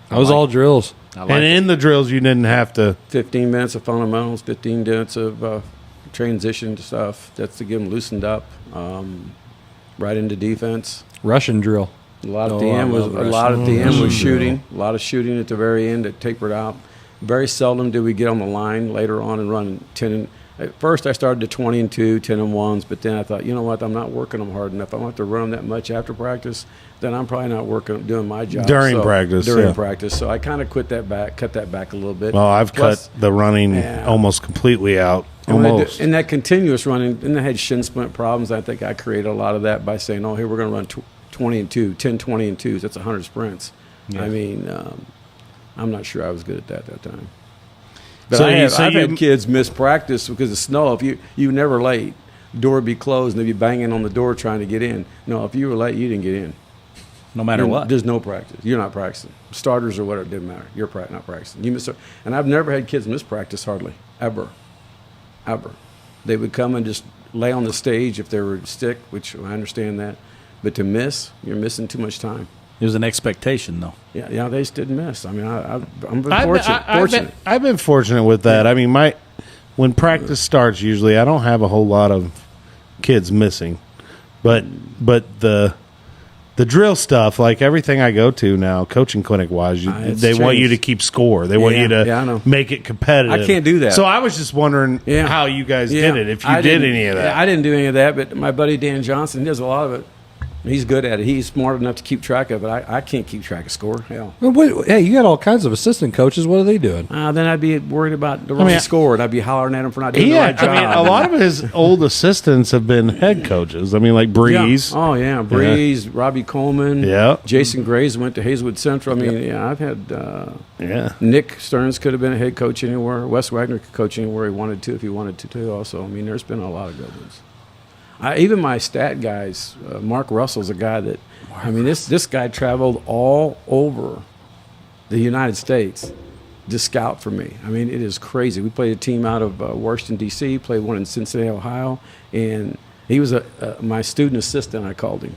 I was all drills. And in the drills, you didn't have to. 15 minutes of fundamentals, 15 minutes of transition stuff. That's to get them loosened up, right into defense. Russian drill. A lot at the end was shooting. A lot of shooting at the very end. It tapered out. Very seldom did we get on the line later on and run 10. At first, I started to 20 and 2, 10 and 1s, but then I thought, you know what? I'm not working them hard enough. I don't have to run them that much after practice. Then I'm probably not doing my job during practice. So I kind of cut that back a little bit. Well, I've cut the running almost completely out. Almost. And that continuous running, and I had shin splint problems. I think I created a lot of that by saying, "Oh, here we're going to run 20 and 2, 10, 20 and 2s. That's 100 sprints." Yeah. I mean, I'm not sure I was good at that time. But I've had kids miss practice because of snow. If you never late, door would be closed and they'd be banging on the door trying to get in. No, if you were late, you didn't get in. No matter what. There's no practice. You're not practicing. Starters or whatever, it didn't matter. You're not practicing. And I've never had kids miss practice hardly, ever. They would come and just lay on the stage if they were stick, which I understand that. But to miss, you're missing too much time. It was an expectation, though. Yeah, they just didn't miss. I mean, I'm fortunate. I've been fortunate with that. I mean, when practice starts, usually I don't have a whole lot of kids missing, but the drill stuff, like everything I go to now, coaching clinic wise, they want you to keep score. They want you to make it competitive. I can't do that. So I was just wondering how you guys did it. If you did any of that, I didn't do any of that. But my buddy Dan Johnson does a lot of it. He's good at it. He's smart enough to keep track of it. I can't keep track of score. Hell. Well, hey, you got all kinds of assistant coaches. What are they doing? Then I'd be worried about the wrong score, and I'd be hollering at him for not doing the right job. I mean, a lot of his old assistants have been head coaches. I mean, like Breeze. Yeah. Oh, yeah. Breeze, Robbie Coleman. Yeah. Jason Grays went to Hazelwood Central. I mean, I've had Nick Stearns could have been a head coach anywhere. Wes Wagner could coach anywhere he wanted to if he wanted to, too, also. I mean, there's been a lot of good ones. Even my stat guys, Mark Russell's a guy that, this guy traveled all over the United States to scout for me. I mean, it is crazy. We played a team out of Washington, D.C., played one in Cincinnati, Ohio, and he was my student assistant, I called him.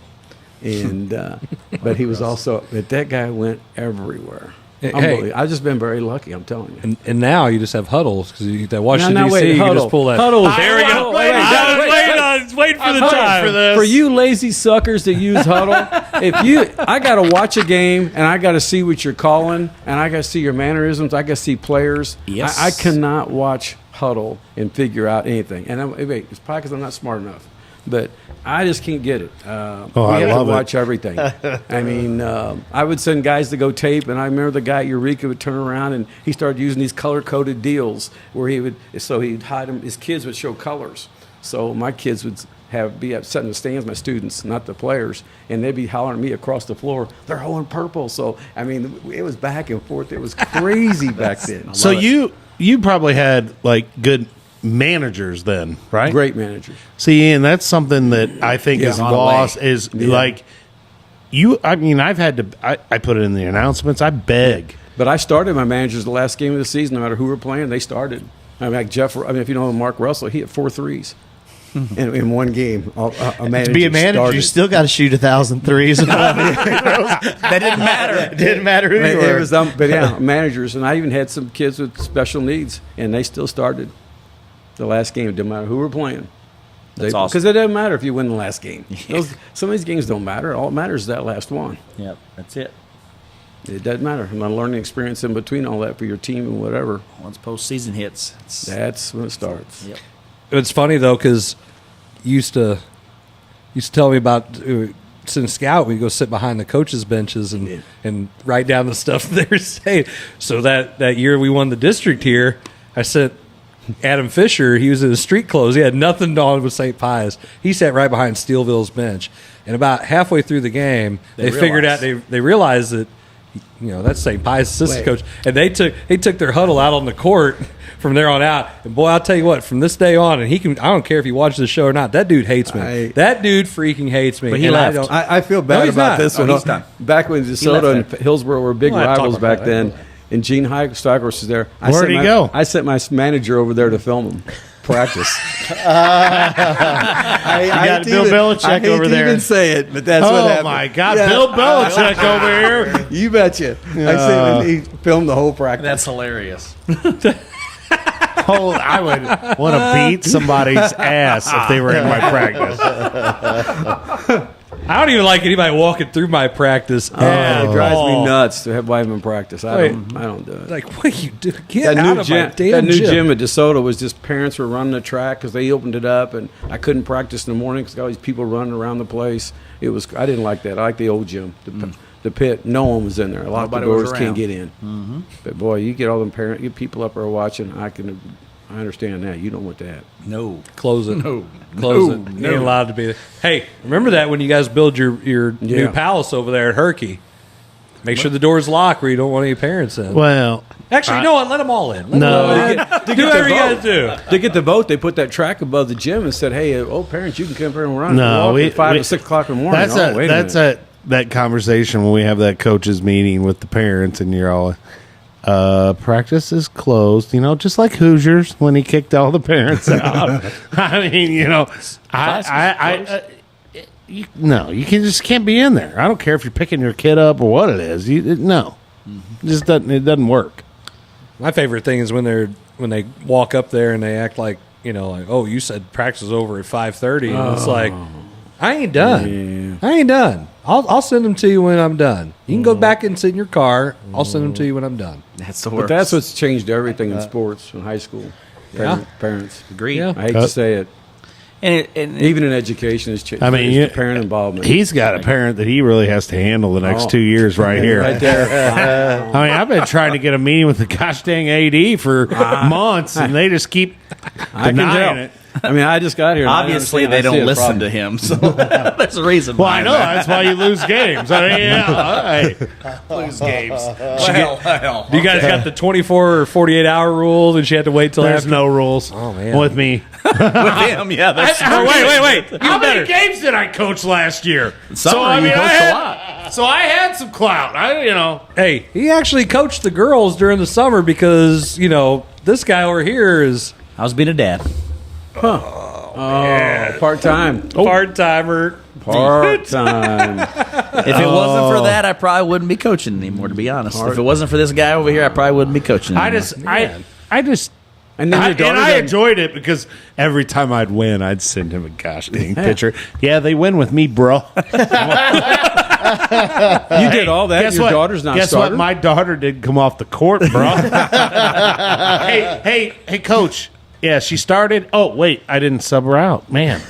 And but he was also, but that guy went everywhere. Hey, I've just been very lucky, I'm telling you. And now you just have huddles because that Washington, D.C., you can just pull that. Huddles. There we go. Wait for the time. For you lazy suckers that use huddle, I got to watch a game and I got to see what you're calling and I got to see your mannerisms. I got to see players. Yes. I cannot watch huddle and figure out anything. And it's probably because I'm not smart enough. But I just can't get it. We have to watch everything. I mean, I would send guys to go tape, and I remember the guy at Eureka would turn around, and he started using these color-coded deals where he'd hide them. His kids would show colors. So my kids would be upset in the stands, my students, not the players, and they'd be hollering at me across the floor, they're holding purple. So, I mean, it was back and forth. It was crazy back then. So you probably had, like, good managers then, right? Great managers. See, and that's something that I think is lost like you. I mean, I've had to. I put it in the announcements. I beg, but I started my managers the last game of the season. No matter who we're playing, they started. I mean, like Jeff. I mean, if you know Mark Russell, he hit 4 threes in one game. A manager to be a manager, started. you still got to shoot 1,000 threes. That didn't matter. It didn't matter who you were. But yeah, managers, and I even had some kids with special needs, and they still started. The last game, it didn't matter who we're playing. That's awesome. Because it doesn't matter if you win the last game. Some of these games don't matter. All that matters is that last one. Yep, that's it. It doesn't matter. And a learning experience in between all that for your team and whatever. Once postseason hits, that's when it starts. Yep. It's funny, though, because you used to tell me about sitting scout, we go sit behind the coaches' benches and write down the stuff they're saying. So that year we won the district here, I sent Adam Fisher, he was in his street clothes. He had nothing on with St. Pius. He sat right behind Steelville's bench. And about halfway through the game, they figured out, they realized that, that's St. Pius' assistant coach. And they took their huddle out on the court from there on out. And boy, I'll tell you what, from this day on, and I don't care if he watches the show or not, that dude hates me. That dude freaking hates me. But he left. I feel bad about this one. He's done. Back when DeSoto and Hillsborough were big rivals back then. And Gene Steiger was there. Where'd he go? I sent my manager over there to film him practice. I got Bill Belichick over there. I didn't say it, but that's what happened. Oh, my God. Yeah. Bill Belichick over here. You betcha. I sent him, he filmed the whole practice. That's hilarious. I would want to beat somebody's ass if they were in my practice. I don't even like anybody walking through my practice. It drives me nuts to have him in practice. I don't do it. Like, what do you do? Get out of my damn gym. That new gym at DeSoto was just parents were running the track because they opened it up, and I couldn't practice in the morning because all these people running around the place. I didn't like that. I like the old gym, the pit. No one was in there. A lot of the doors can't get in. Mm-hmm. But boy, you get all them people up there watching. I understand that. You don't want that. No. Close it. No. Close it. You ain't allowed to be there. Hey, remember that when you guys build your new palace over there at Herky. Make sure the door's locked where you don't want any parents in. Well, actually, you know what? Let them all in. Do whatever you got to do. To get the vote, they put that track above the gym and said, hey, parents, you can come here and run. No, at 5 or 6 o'clock in the morning. That's that conversation when we have that coaches meeting with the parents and you're all... practice is closed, just like Hoosiers when he kicked all the parents out. I mean, you just can't be in there. I don't care if you're picking your kid up or what it is. It just doesn't work. My favorite thing is when they walk up there and they act like, oh, you said practice is over at 5:30, and it's like, I ain't done. Yeah. I ain't done. I'll send them to you when I'm done. You can go back and sit in your car. I'll send them to you when I'm done. That's the worst. But that's what's changed everything in sports in high school. Parents. Agreed. I hate to say it. And even in education, it's changed. I mean, parent involvement. He's got a parent that he really has to handle the next 2 years right here. Right there. I mean, I've been trying to get a meeting with the gosh dang AD for months, and they just keep denying it. I mean, I just got here. Obviously, they don't listen to him, so there's a reason. Well, I know that's why you lose games. I mean, lose games. Well. You guys got the 24 or 48 hour rule, and she had to wait till there's after? No rules. Oh man, with me. With him, yeah. That's wait. How many games did I coach last year? I coached a lot. So I had some clout. Hey, he actually coached the girls during the summer because this guy over here is. I was being a dad. Huh. Oh, part-time. Part-timer. Part-time. If it wasn't for that, I probably wouldn't be coaching anymore, to be honest. If it wasn't for this guy over here, I probably wouldn't be coaching anymore. I enjoyed it because every time I'd win, I'd send him a gosh dang picture. Yeah, they win with me, bro. You did all that. Your daughter's not Guess starter. What? My daughter did come off the court, bro. Hey, coach. Yeah, she started. Oh, wait, I didn't sub her out. Man.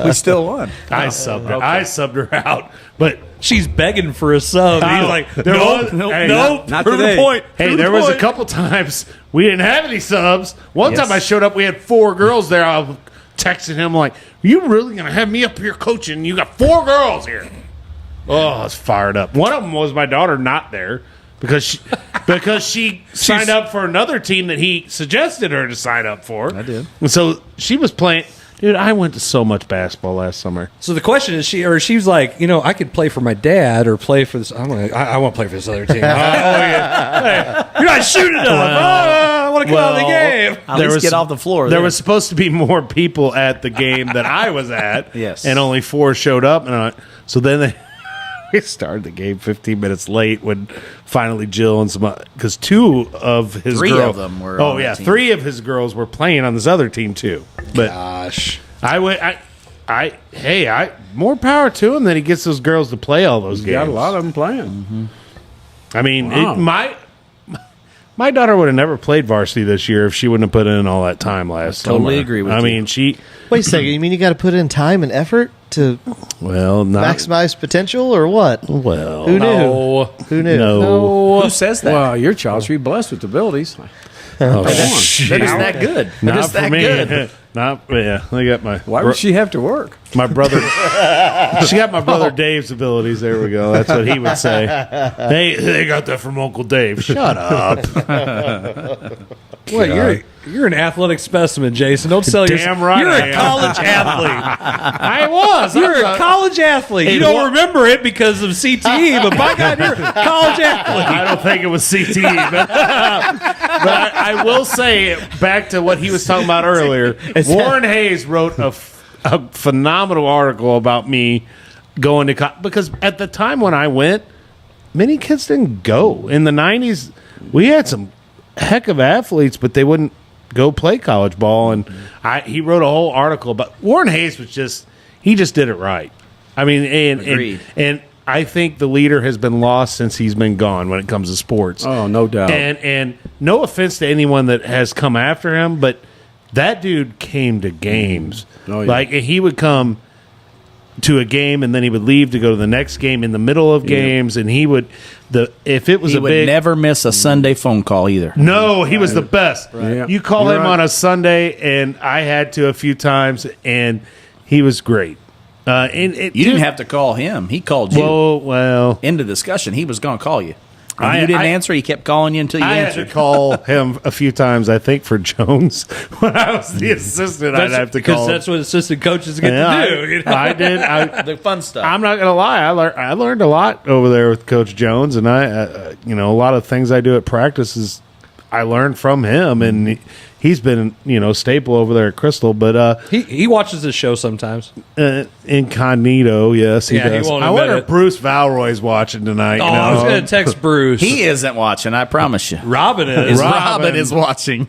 We still won. I subbed her out. But she's begging for a sub. He's like, nope, not today. Point. Hey, there was a couple times we didn't have any subs. One time I showed up, we had 4 girls there. I was texting him like, are you really going to have me up here coaching? You got 4 girls here. Oh, I was fired up. One of them was my daughter not there. Because she signed up for another team that he suggested her to sign up for. I did. And so she was playing. Dude, I went to so much basketball last summer. So the question is, she's like, I could play for my dad or play for this. I want to play for this other team. Hey, you're not shooting enough. I want to come out of the game. At least get off the floor. There was supposed to be more people at the game that I was at. Yes. And only 4 showed up. And so then we started the game 15 minutes late when finally Jill and some because 2 of his 3 girls, of them were on the team. 3 of his girls were playing on this other team too. But gosh, more power to him that he gets those girls to play all those games. Got a lot of them playing. Mm-hmm. I mean, my daughter would have never played varsity this year if she wouldn't have put in all that time last summer. Totally agree with you. I mean, she. Wait a second. You mean you got to put in time and effort to maximize potential, or what? Well, who knew? No. Who knew? No. Who says that? Well, your child's really blessed with abilities. That is that good. That is that good. They got my. Why would she have to work? My brother. She got my brother Dave's abilities. There we go. That's what he would say. They got that from Uncle Dave. Shut up. Well, you're an athletic specimen, Jason. Don't sell yourself. Damn right. You're I a am. college athlete. I was. You're a college athlete. Hey, you don't remember it because of CTE, but by God, you're a college athlete. I don't think it was CTE, but I will say, back to what he was talking about earlier, Warren Hayes wrote a phenomenal article about me going to college. Because at the time when I went, many kids didn't go. In the 90s, we had some heck of athletes, but they wouldn't go play college ball. And he wrote a whole article about Warren Hayes just did it right. I mean, and I think the leader has been lost since he's been gone when it comes to sports. Oh, no doubt. And no offense to anyone that has come after him, but that dude came to games. Oh, yeah. Like, he would come to a game and then he would leave to go to the next game in the middle of games, and he would never miss a Sunday phone call either. No, he was the best. Right. Yeah. You call You're him right. on a Sunday, and I had to a few times, and he was great. You didn't have to call him. He called you. Well, End of discussion. He was going to call you. And you didn't answer. He kept calling you until you answered. I had to call him a few times, I think, for Jones. When I was the assistant, I'd have to call him. Because that's what assistant coaches get to do. You know? I did. The fun stuff. I'm not going to lie. I learned a lot over there with Coach Jones, and a lot of things I do at practice is I learned from him, and he's been, staple over there at Crystal. But he watches this show sometimes. Incognito, yes, he does. He won't I admit wonder it. if Bruce Valroy's watching tonight. I was going to text Bruce. He isn't watching, I promise you. Robin is. Robin is watching.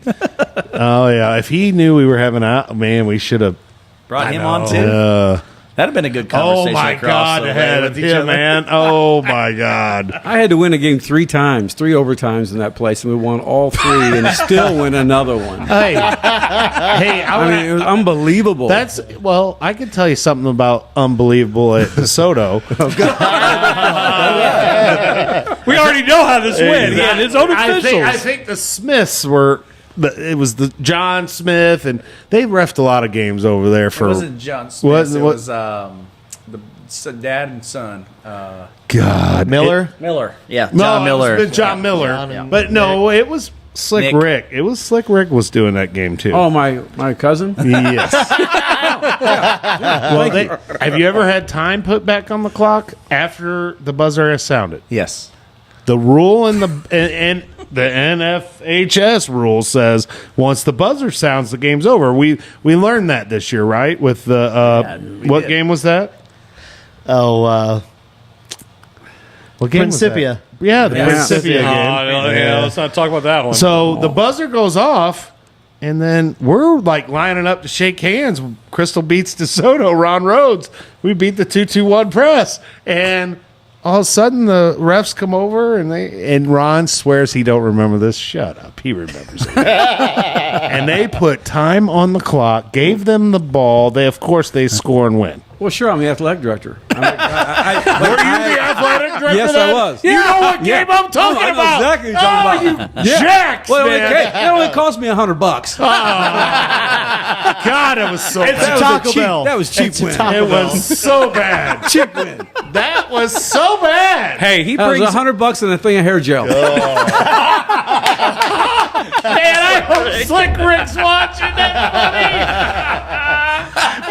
Oh, yeah. If he knew we were having out, man, we should have brought him on, too. That'd have been a good conversation. Oh, my God, to have him, man. Oh, my God. I had to win a game 3 times, 3 overtimes in that place, and we won all 3 and still win another one. Hey, I mean, it was unbelievable. I could tell you something about unbelievable at DeSoto. We already know how this went. He had his own officials. I think the Smiths were. It was the John Smith, and they refed a lot of games over there for. It wasn't John Smith. It was the dad and son. God, Miller. Yeah, John Miller. It's been John Miller, but no, it was Slick Nick. Rick. It was Slick Rick was doing that game too. Oh, my cousin? Yes. Well, have you ever had time put back on the clock after the buzzer has sounded? Yes. The rule in the NFHS rule says once the buzzer sounds, the game's over. We learned that this year, right? With the what game was that? Oh, what game Principia. was that? Yeah, the Principia game. Yeah, let's not talk about that one. So the buzzer goes off, and then we're like lining up to shake hands. Crystal beats DeSoto, Ron Rhodes. We beat the 2-2-1 press, and all of a sudden the refs come over, and Ron swears he don't remember this. Shut up, he remembers it. And they put time on the clock, gave them the ball. They score and win. Well, sure, I'm the athletic director. Were you the athletic director? Yes, then? I was. You know what game I'm talking about? Exactly what you're talking about. You jacks, Well, man. it only cost me $100. God, it was so It's bad. a Taco Bell. That was cheap It's a win. Taco It was so bad. Cheap win. That was so bad. hey, he That was brings $100 and a thing of hair gel. Man, I hope Slick Rick's watching that, buddy.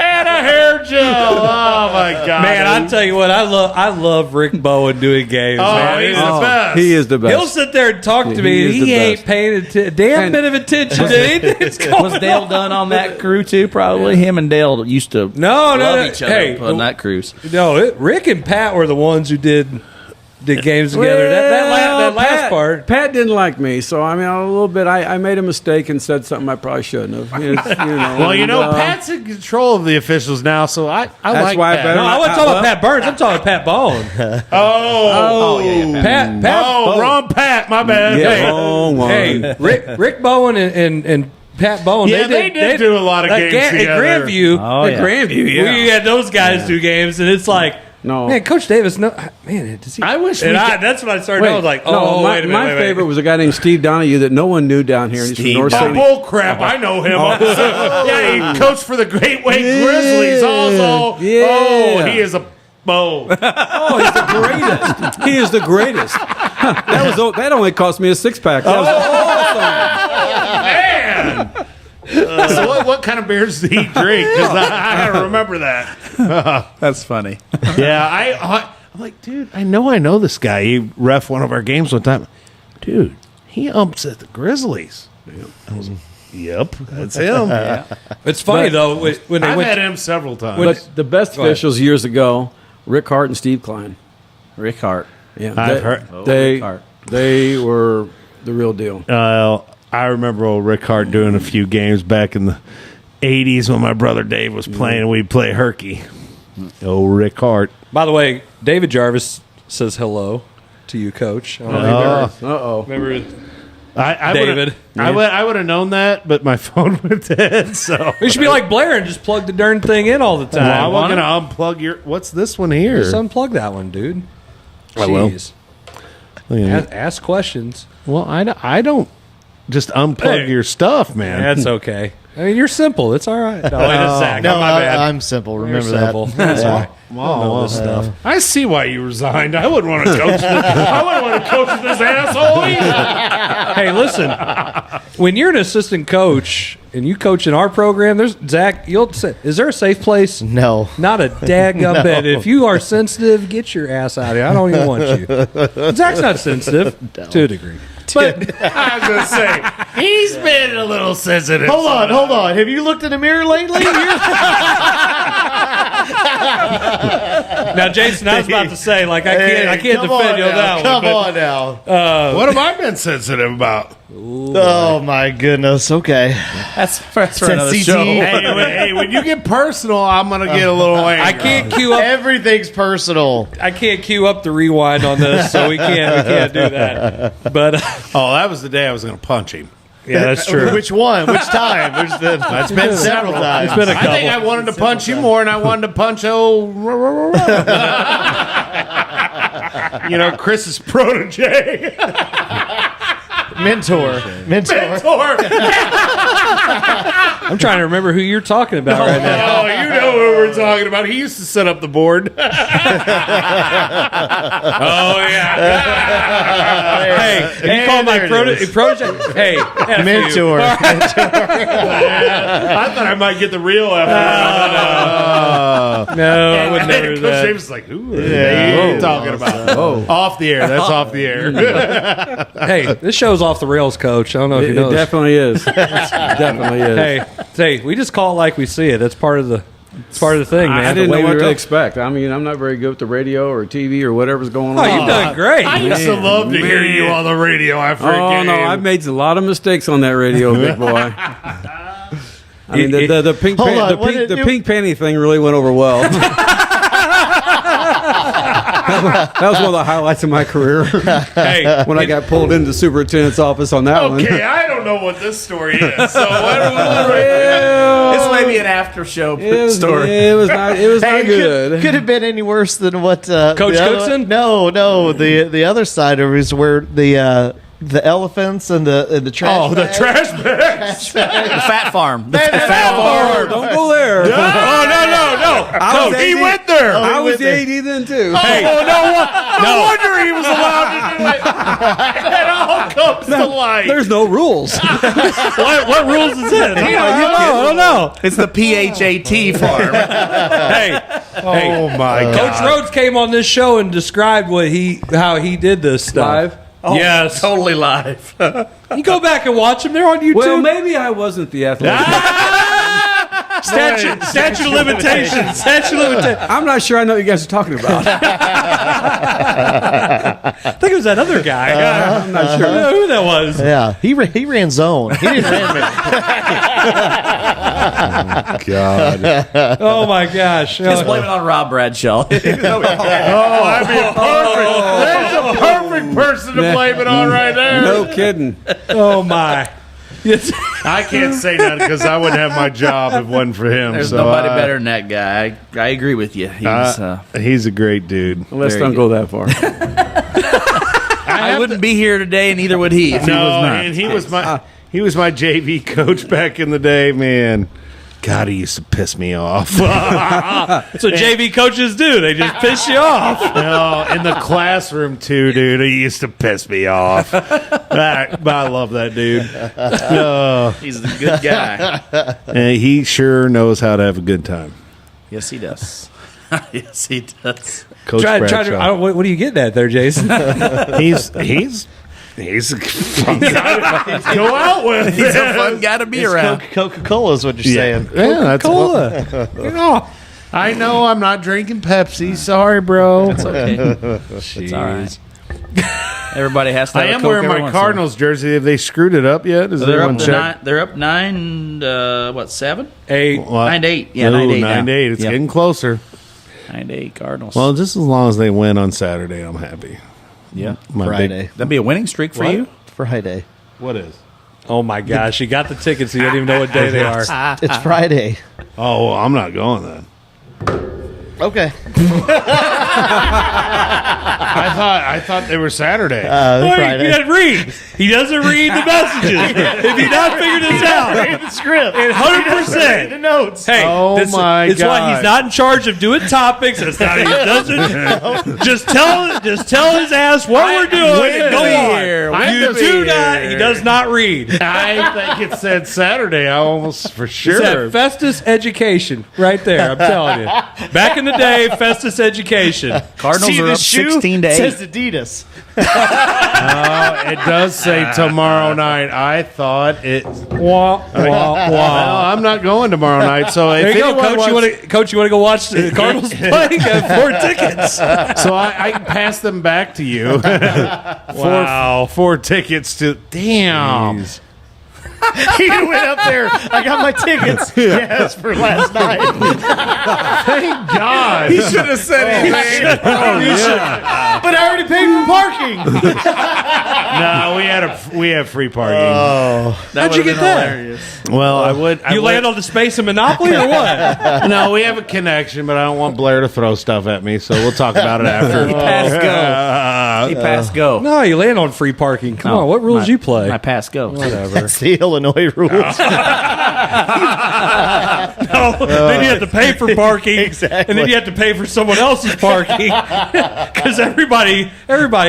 And a hair gel. Oh, my God. Man, I tell you what, I love Rick Bowen doing games. man. he's the best. He is the best. He'll sit there and talk to me, and He is he the ain't best. paying a damn bit of attention to anything that's going Was Dale Dunn on that crew, too, probably? Him and Dale used to No, love each other hey, on that cruise. No, Rick and Pat were the ones who did games together. That last part. Pat didn't like me, so I mean, a little bit. I made a mistake and said something I probably shouldn't have. Pat's in control of the officials now, so I like why I Pat. better No, I wasn't talking about Pat Burns. I'm talking about Pat Bone. Pat. Wrong Pat. My bad. Yeah, Hey. wrong one. Hey, Rick Bowen and Pat Bowen. Yeah, they did do a lot of games At together. Grandview. At Grandview, yeah. We had those guys do games, and it's like, No. man, Coach Davis, no, man, does he? I wish and we that's when I started. I was like, oh, my, wait a minute. my wait a minute. favorite was a guy named Steve Donahue that no one knew down here. And he's from North St. Bull crap. I know him. Yeah, he coached for the Great Wake Grizzlies also. Yeah. Oh, he is a bow. Oh, he's the greatest. He is the greatest. That only cost me a 6-pack. That was Man. So what kind of beers did he drink? Because I gotta remember that. That's funny. Yeah, I'm like, dude, I know this guy. He ref one of our games one time. Dude, he umps at the Grizzlies. I was, yep, that's him. It's funny though when they I've went. had him several times. But the best officials years ago, Rick Hart and Steve Klein. Rick Hart. Yeah, I've heard they Rick Hart. they were the real deal. I remember old Rick Hart doing a few games back in the 80s when my brother Dave was playing, and we'd play Herky. Oh, Rick Hart. By the way, David Jarvis says hello to you, Coach. I don't know if you remember David. I would have known that, but my phone went dead. So You should be like Blair and just plug the darn thing in all the time. I wasn't going to unplug your. What's this one here? Just unplug that one, dude. I will. Jeez. Yeah. Ask questions. Well, I don't just unplug your stuff, man. That's okay. I mean, you're simple. It's all right. No, it is Zach. No, my bad. I'm simple. Remember You're simple. that. That's right. Wow, stuff. I see why you resigned. I wouldn't want to coach. I wouldn't want to coach this asshole either. Hey, listen. When you're an assistant coach and you coach in our program, there's Zach. Is there a safe place? No, not a dadgum bit. If you are sensitive, get your ass out of here. I don't even want you. Zach's not sensitive to a degree. But I was going to say, he's been a little sensitive. Hold on. Have you looked in the mirror lately? Now, Jason, I was about to say, like, I can't defend you on that one. Come on now. What have I been sensitive about? Oh my goodness. Okay, that's for another show. Hey, when you get personal, I'm gonna get a little angry. I can't cue up. Everything's personal. I can't cue up the rewind on this, so we can't do that. But that was the day I was gonna punch him. Yeah, that's true. Which one? Which time? It's been several times. It's been a couple. I think I wanted to punch you more, and I wanted to punch Chris's protege. Mentor. I'm trying to remember who you're talking about right now. Oh, you know who we're talking about. He used to set up the board. Oh, yeah. Hey, you call my protege? Hey, mentor. I thought I might get the real after. No, I would never do Coach that. Davis is like, who are you talking about? Off the air. That's off the air. Hey, this show's off the rails, Coach. I don't know if you know. It definitely is. Definitely is. Hey, we just call it like we see it. That's part of the thing, man. I didn't know what to expect. I mean, I'm not very good with the radio or TV or whatever's going on. Oh, you've done great. I used to love to hear you on the radio after a game. No, I've made a lot of mistakes on that radio, big boy. I mean, the pink pink panty thing really went over well. That was one of the highlights of my career. Hey, when I got pulled into the superintendent's office on that one. Okay, I don't know what this story is. So This may be an after show story. It was not good. Could have been any worse than what Coach Cookson? No. The other side of it is where the elephants and the trash. Oh, the trash bags. The fat farm. Don't go there. No. Coach, he went there. I was the AD then too. No wonder he was allowed to do it. It all comes to light. There's no rules. what rules is it? I don't know. It's the PHAT farm. Hey, oh my God. Coach Rhodes came on this show and described how he did this stuff. Live? Oh, yes, totally live. You go back and watch them. They're on YouTube. Well, maybe I wasn't the athletic. Statute of limitations. Statute of limitations. I'm not sure I know what you guys are talking about. I think it was that other guy. I'm not sure. I don't know who that was. Yeah, he ran zone. He didn't ran me. God. Oh my gosh. Just blame it on Rob Bradshaw. That'd be perfect. There's a perfect person to blame it on right there. No kidding. Oh my. I can't say that because I wouldn't have my job if it wasn't for him. There's nobody better than that guy. I agree with you. He's a great dude. Let's don't go that far. I wouldn't be here today, and neither would he. If he was not. And he was my JV coach back in the day, man. God, he used to piss me off. That's what JV coaches do. They just piss you off. No, in the classroom too, dude. He used to piss me off. I love that dude. He's a good guy. And he sure knows how to have a good time. Yes, he does. Yes, he does. Coach Bradshaw. What are you getting at there, Jason? He's a fun guy to go out with. He's a fun guy to be around. Coca-Cola is what you're saying. Yeah, that's Coca-Cola. I know I'm not drinking Pepsi. Sorry, bro. It's okay. It's all right. Everybody has to have I am a Coke wearing every my once in a Cardinals jersey. Have they screwed it up yet? while. They're up 9, 7? 8. 9-8. Yeah, 9-8 now. 9-8. It's getting closer. 9-8 Cardinals. Well, just as long as they win on Saturday, I'm happy. Yeah. Friday. That'd be a winning streak for you? Friday. What is? Oh my gosh, you got the tickets. You don't even know what day they are. It's Friday. Oh, well, I'm not going then. Okay. I thought they were Saturday. He doesn't read. He doesn't read the messages. If you not figured this out, Read the script. 100%. The notes. Hey, Oh that's my why God. he's not in charge of doing topics. That's not he doesn't. Just tell his ass what we're doing and go on. He does not read. I think it said Saturday. I almost for It's sure. that Festus education right there. I'm telling you. Back in the day, Festus education. Cardinals are up 16 to 8. Says Adidas. It does say tomorrow night. I thought it. Wah, wah, Well, wah. I'm not going tomorrow night. So There if you go, anyone Coach. wants- You want to go watch the Cardinals play? Get 4 tickets. So I can pass them back to you. Wow. 4 tickets to. Damn. He went up there. I got my tickets. Yes, for last night. Thank God. He should have said anything. But I already paid for parking. No, we have free parking. How'd you get that? Well, I would. You land on the space of Monopoly or what? No, we have a connection, but I don't want Blair to throw stuff at me, so we'll talk about it after. He passed go. He passed go. No, you land on free parking. Come on, what rules you play? I passed go. Whatever. That's the Illinois rules. No, then you have to pay for parking, Exactly. and then you have to pay for someone else's parking because everybody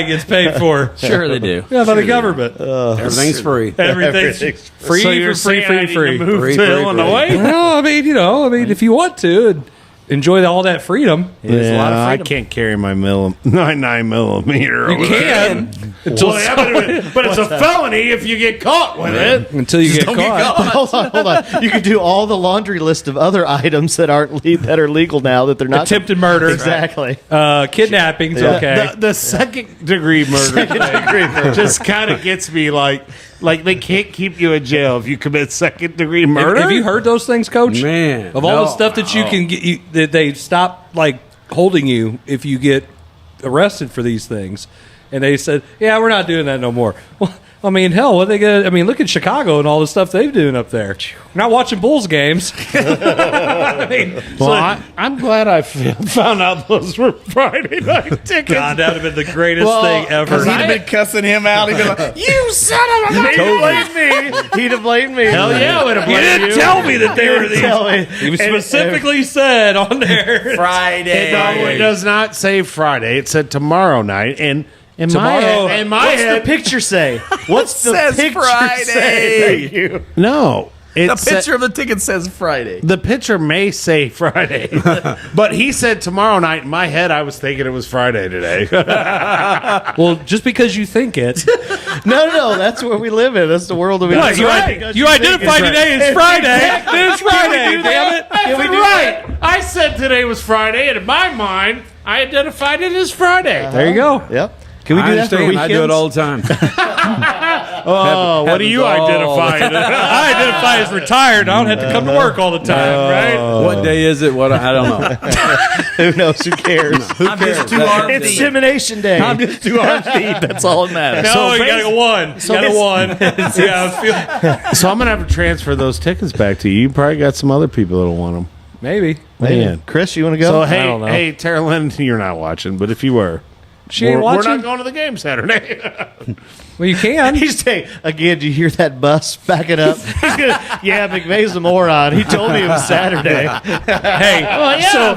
gets paid for. Sure they do. Yeah, by the government. Everything's free. Everything's free, So you're free, saying I free, need to free. move Free, to free, Illinois? Well, I mean, if you want to, and enjoy all that freedom. There's a lot of I freedom. can't carry my 9 millimeter. You can Well, yeah, but it's a felony if you get caught with it. until you get caught. Hold on. You can do all the laundry list of other items that that are legal now that they're not Attempted murder, Exactly. Kidnapping's okay. The second degree murder thing just kind of gets me like they can't keep you in jail if you commit second degree murder. Have you heard those things, Coach? Man. Of all the stuff that you can get, that they stop like holding you if you get arrested for these things, and they said, "Yeah, we're not doing that no more." Well, I mean, hell, what they gonna? I mean, look at Chicago and all the stuff they're doing up there. We're not watching Bulls games. I mean, Well, I'm glad I found out those were Friday night tickets. God, that would have been the greatest thing ever. He'd have been cussing him out. He'd be like, "You son of a!" He'd have blamed me. Hell yeah, I would have You blamed didn't you. tell me that they were these. Tell me. He specifically said on there. Friday. No, it does not say Friday. It said tomorrow night. And in Tomorrow- my What's head, the picture say? What's the says picture Friday. say? Thank you. no. The It said- picture of the ticket says Friday. The picture may say Friday, but he said tomorrow night. In my head, I was thinking it was Friday today. Well, just because you think it, No. That's where we live in. That's the world that we What, live in. you identify today as Friday. Then it's Friday. Damn it! Can we do right. I said today was Friday, and in my mind, I identified it as Friday. There you go. Yep. Can we do I that for understand. weekends? I do it all the time. Oh, what do you happens all identify? I identify as retired. I don't have to come to work all the time, right? What day is it? What I don't know. Who knows? Who cares? I'm just 2 arms It's deep. Simulation Day. I'm just 2 arms deep. That's all that matters. No, you gotta go one. You gotta one. Yeah, So I'm gonna have to transfer those tickets back to you. You probably got some other people that'll want them. maybe. Man. Chris, you want to go? So I don't know. hey, Tara Lynn, you're not watching, but if you were, She ain't we're watching. not going to the game Saturday. Well, you can. He's saying, again, do you hear that bus backing up? He's gonna, yeah, McVay's a moron. He told me it was Saturday. Hey, so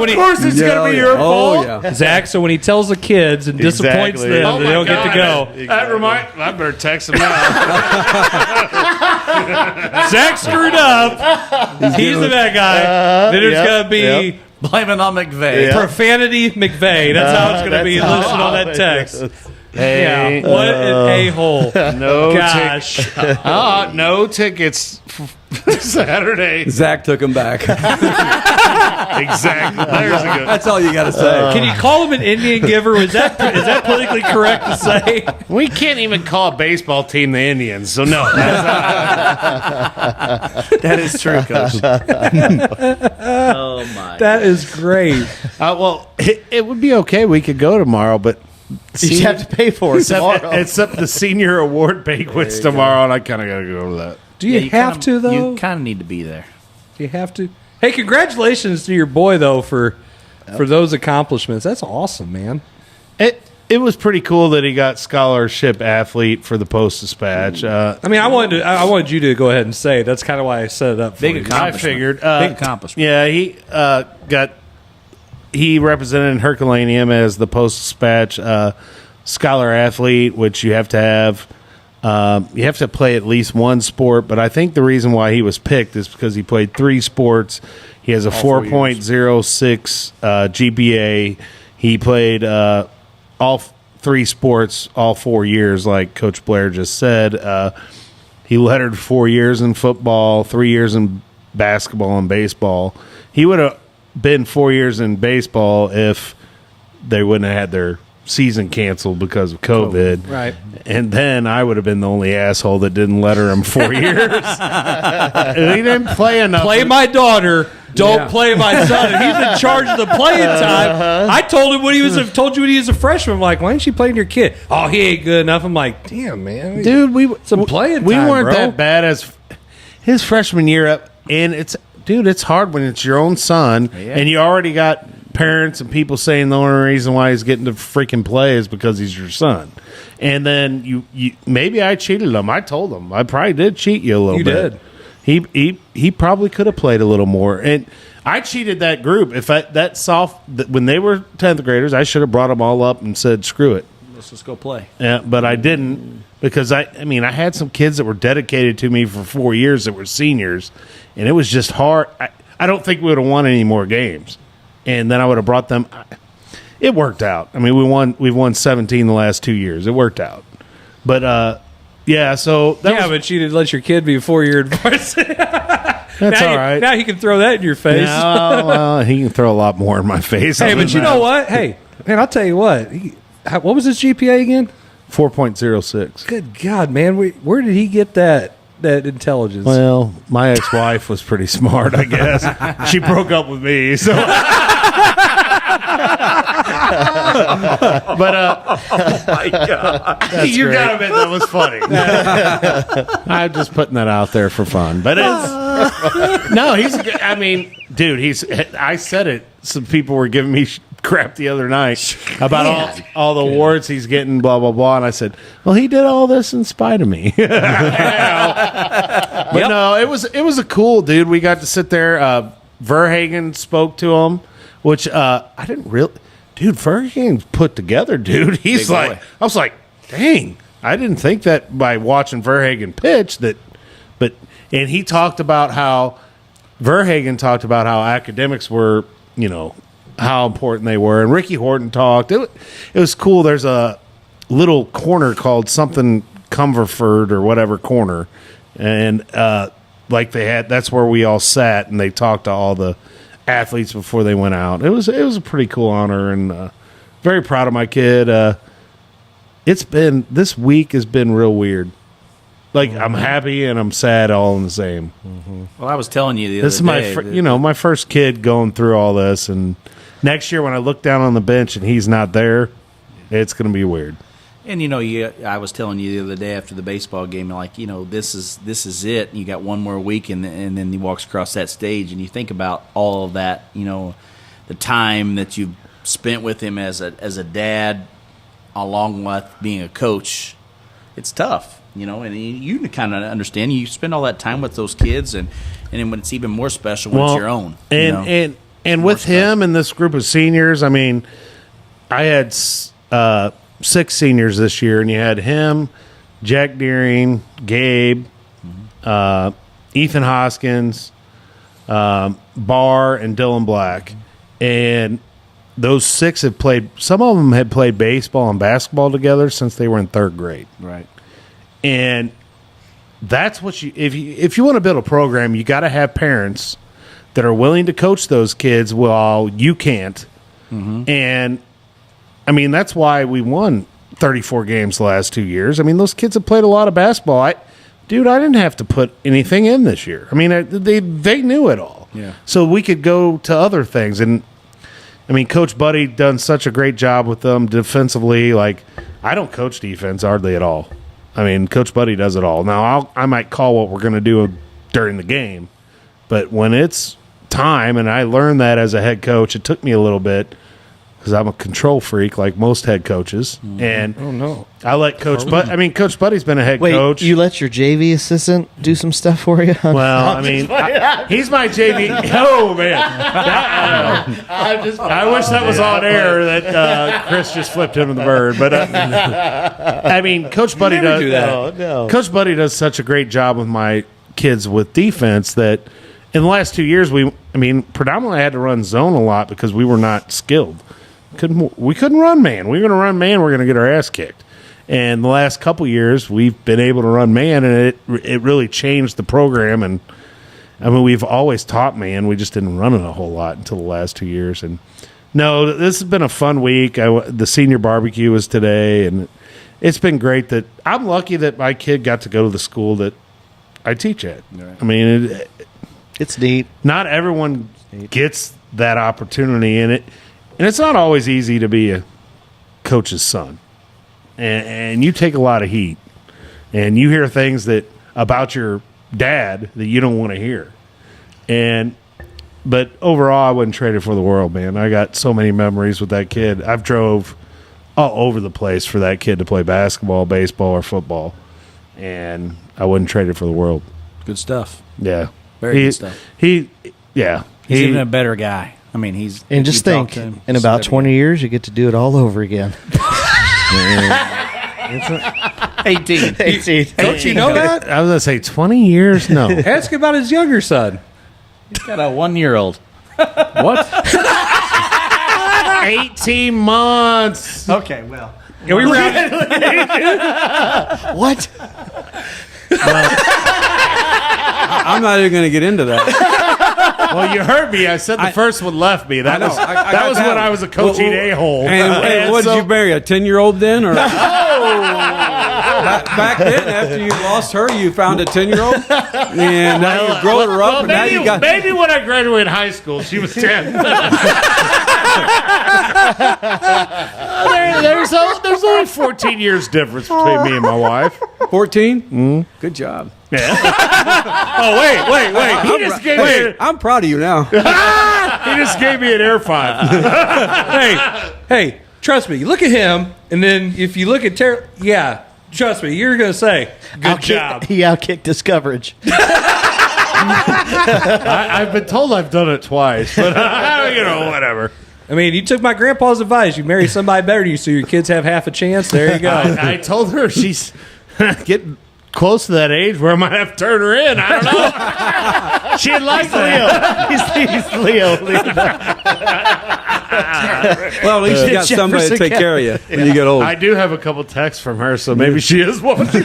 when he it's gonna be your fault. Oh, yeah. Zach, so when he tells the kids and disappoints Exactly. them, Oh they my don't get to go. God. That I better text him now. Zach screwed up. He's the bad guy. Then it's yep, gonna be Blame it on McVay. profanity McVay. That's how it's gonna be that's listed how on that it text. is. Hey, Yeah, what an a-hole. no, Gosh. no tickets Saturday. Zach took him back. Exactly. There's a good. That's all you got to say. Can you call him an Indian giver? Is that politically correct to say? We can't even call a baseball team the Indians, so no. That is true, Coach. Oh, my. That is great. Well, it would be okay. We could go tomorrow, but You just have to pay for it tomorrow. except the senior award banquets tomorrow, and I kind of got to go to that. Do you have to, though? You kind of need to be there. Do you have to? Hey, congratulations to your boy, though, for for those accomplishments. That's awesome, man. It was pretty cool that he got scholarship athlete for the Post-Dispatch. I wanted you to go ahead and say that's kind of why I set it up. Big accomplishment. I figured. Big accomplishment. Yeah, he represented Herculaneum as the Post-Dispatch scholar athlete, which you have to have. You have to play at least one sport, but I think the reason why he was picked is because he played 3 sports. He has a 4.06 GPA. He played all 3 sports all 4 years, like Coach Blair just said. He lettered 4 years in football, 3 years in basketball and baseball. He would have been 4 years in baseball if they wouldn't have had their season canceled because of COVID. Right. And then I would have been the only asshole that didn't letter him 4 years. He didn't play enough. Play my daughter. Don't play my son. And he's in charge of the playing time. I told him when he was a freshman. I'm like, why ain't you playing your kid? Oh, he ain't good enough. I'm like, damn, man. Dude, some playing time, we weren't bro. that bad as his freshman year up. And it's hard when it's your own son and you already got parents and people saying the only reason why he's getting to freaking play is because he's your son. And then you maybe I cheated him. I told him I probably did cheat you a little bit. Did. He probably could have played a little more. And I cheated that group. When they were 10th graders, I should have brought them all up and said, screw it. Let's just go play. Yeah, but I didn't because I had some kids that were dedicated to me for 4 years that were seniors, and it was just hard. I don't think we would have won any more games. And then I would have brought them. It worked out. I mean, we've won 17 the last 2 years. It worked out. But yeah, so but you didn't let your kid be a 4-year varsity. That's all right. Now he can throw that in your face. No, well, he can throw a lot more in my face. Hey, but you know what? Hey, man, I'll tell you what. What was his GPA again? 4.06. Good God, man. Where did he get that intelligence? Well, my ex-wife was pretty smart, I guess. She broke up with me, so. But oh my God, you gotta admit that was funny. I'm just putting that out there for fun, but it's no. He's. I mean, dude. I said it. Some people were giving me crap the other night about all the awards he's getting, blah blah blah, and I said, well, he did all this in spite of me. But no, it was a cool dude. We got to sit there. Verhagen spoke to him, which I didn't really. Dude, Verhagen's put together, dude. He's Big like, boy. I was like, dang, I didn't think that by watching Verhagen pitch and he talked about how Verhagen talked about how academics were, how important they were, and Ricky Horton talked. It was cool. There's a little corner called something Cumberford or whatever corner, and that's where we all sat and they talked to all the athletes before they went out. It was a pretty cool honor, and very proud of my kid. This week has been real weird. Like I'm happy and I'm sad all in the same. Mm-hmm. Well, I was telling you this is my first kid going through all this, and next year when I look down on the bench and he's not there, it's going to be weird. And I was telling you the other day after the baseball game, this is it. You got one more week, and then he walks across that stage, and you think about all of that. The time that you've spent with him as a dad, along with being a coach. It's tough, and you kind of understand. You spend all that time with those kids, and then when it's even more special when it's your own. And with him and this group of seniors, I mean, I had 6 seniors this year, and you had him, Jack Deering, Gabe, Ethan Hoskins, Barr, and Dylan Black. And those 6 have played – some of them had played baseball and basketball together since they were in 3rd grade. Right. And that's what if you want to build a program, you got to have parents that are willing to coach those kids while you can't. Mm-hmm. And – I mean, that's why we won 34 games the last 2 years. I mean, those kids have played a lot of basketball. I didn't have to put anything in this year. I mean, they knew it all. Yeah. So we could go to other things. And, I mean, Coach Buddy done such a great job with them defensively. Like, I don't coach defense hardly at all. I mean, Coach Buddy does it all. Now, I might call what we're going to do during the game. But when it's time, and I learned that as a head coach. It took me a little bit because I'm a control freak like most head coaches. And I let Coach Coach Buddy's been a head coach. You let your JV assistant do some stuff for you? Well, I mean, he's my JV. Oh, man. I wish that was on air that Chris just flipped him in the bird. But, I mean, Coach Buddy does do that. No. Coach Buddy does such a great job with my kids with defense that in the last 2 years, predominantly I had to run zone a lot because we were not skilled. We couldn't run man. We were going to run man. We're going to get our ass kicked. And the last couple years, we've been able to run man, and it really changed the program. And we've always taught man. We just didn't run it a whole lot until the last 2 years. And no, this has been a fun week. The senior barbecue was today, and it's been great. That I'm lucky that my kid got to go to the school that I teach at. Right. I mean, it's neat. Not everyone gets that opportunity, and it's not always easy to be a coach's son. And you take a lot of heat. And you hear things about your dad that you don't want to hear. But overall, I wouldn't trade it for the world, man. I got so many memories with that kid. I've drove all over the place for that kid to play basketball, baseball, or football. And I wouldn't trade it for the world. Good stuff. Yeah. Very good stuff. He's even a better guy. I mean, and just think, in about 20 years, you get to do it all over again. 18. Don't you know that? I was going to say 20 years? No. Ask about his younger son. He's got a 1-year-old. What? 18 months. Okay, well. Yeah, we were What? I'm not even going to get into that. Well, you heard me. I said the first one left me. That was when I was a coaching a-hole. And what did you marry, a 10-year-old then? Or back then, after you lost her, you found a 10-year-old? And now you've grown her up. Maybe when I graduated high school, she was 10. There's only 14 years difference between me and my wife. 14? Mm. Good job. Yeah. Oh, wait. I'm proud of you now. He just gave me an air five. hey, trust me. Look at him, and then if you look at trust me, you're going to say, good job. He outkicked his coverage. I've been told I've done it twice, but whatever. I mean, you took my grandpa's advice. You marry somebody better than you so your kids have half a chance. There you go. I told her she's getting close to that age where I might have to turn her in. I don't know. She'd like Leo. He's Leo. Well, at least you got somebody to take care of you when you get old. I do have a couple texts from her, so maybe she is one. Hey,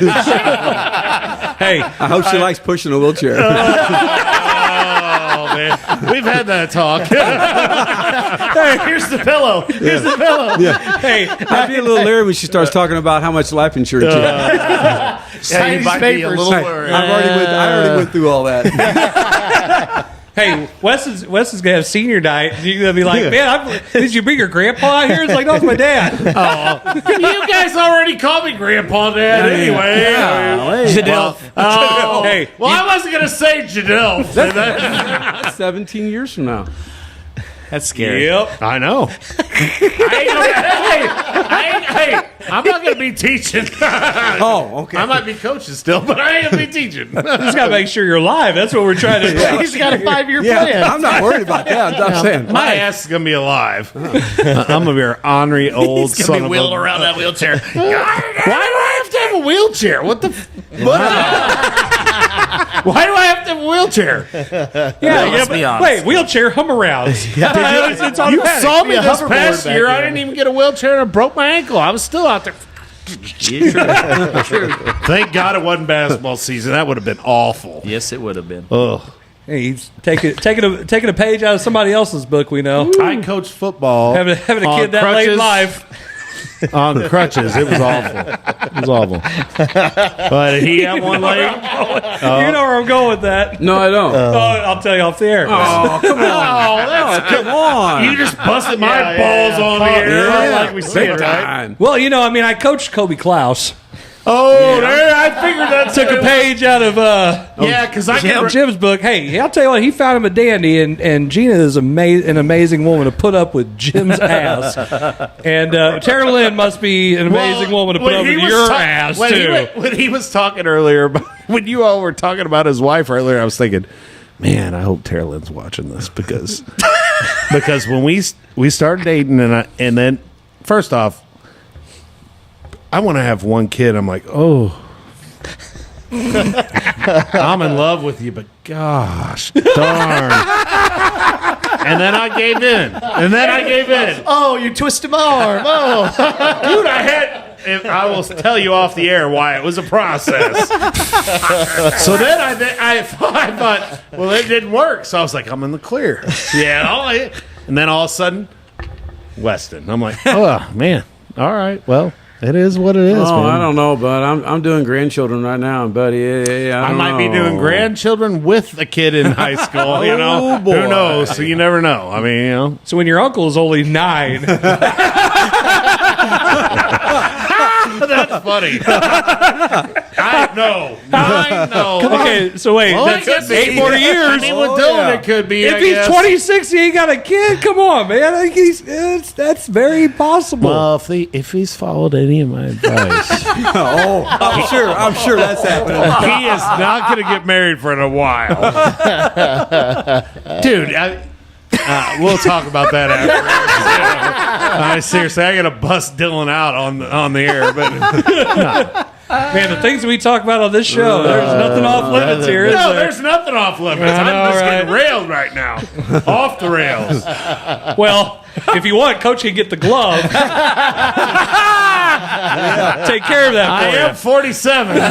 I hope she likes pushing a wheelchair. Man. We've had that talk. Hey, here's the pillow. Yeah. Hey, I'd be a little leery when she starts talking about how much life insurance you have. You might be a little worried. I already went through all that. Hey, Wes is gonna have senior night. And you're gonna be like, man, did you bring your grandpa out here? It's like, no, it's my dad. Oh, you guys already called me Grandpa Dad anyway. Janelle. Hey, I wasn't gonna say Janelle. That's 17 years from now. That's scary. Yep. I know. Hey, I'm not going to be teaching. Oh, okay. I might be coaching still, but I ain't going to be teaching. Just got to make sure you're live. That's what we're trying to do. He's got a 5-year plan. I'm not worried about that. I'm saying. My ass is going to be alive. I'm going to be an ornery old son of a... He's going to be wheeled around that wheelchair. Why do I have to have a wheelchair? What the... Why do I have to have a wheelchair? Wait, wheelchair hum arounds. You saw me this past year. I didn't even get a wheelchair and I broke my ankle. I was still out there. True. Thank God it wasn't basketball season. That would have been awful. Yes, it would have been. Ugh. Hey, he's taking a page out of somebody else's book. We know. I coached football. Having a kid that late in life. On crutches. It was awful. But he had one leg. You know where I'm going with that. No, I don't. I'll tell you off the air. Oh, come on. Come on. You just busted my balls on the air. Yeah. Like we said, right? Well, I coached Kobe Klaus. Oh, there! I figured that took a page out of because I Jim's book. Hey, I'll tell you what, he found him a dandy, and Gina is an amazing woman to put up with Jim's ass, and Tara Lynn must be an amazing woman to put up with your ass too. When he was talking earlier, when you all were talking about his wife earlier, I was thinking, man, I hope Tara Lynn's watching this because when we started dating and then first off, I want to have one kid. I'm like, oh, I'm in love with you, but gosh darn. And then I gave in. Oh, you twisted my arm. Oh, dude, I will tell you off the air why it was a process. So then I thought, well, it didn't work. So I was like, I'm in the clear. Yeah. And then all of a sudden, Weston. I'm like, oh, man. All right. Well, it is what it is, man. I don't know, bud. I'm doing grandchildren right now, buddy. I might be doing grandchildren with a kid in high school, you know. Oh, boy. Who knows? So you never know. I mean, you know. So when your uncle is only 9. That's funny. I know. Okay, so wait, that's 8 more years. I mean, with Dylan, it could be. If he's 26, he ain't got a kid. Come on, man. I think that's very possible. Well, if he's followed any of my advice, I'm sure that's happening. he is not going to get married for a while, dude. We'll talk about that after. Seriously, I got to bust Dylan out on the air, but man, the things we talk about on this show, there's nothing off limits here. No, there's nothing off limits. I'm just getting railed right now, off the rails. Well, if you want, Coach can get the glove. Take care of that. I am 47. Oh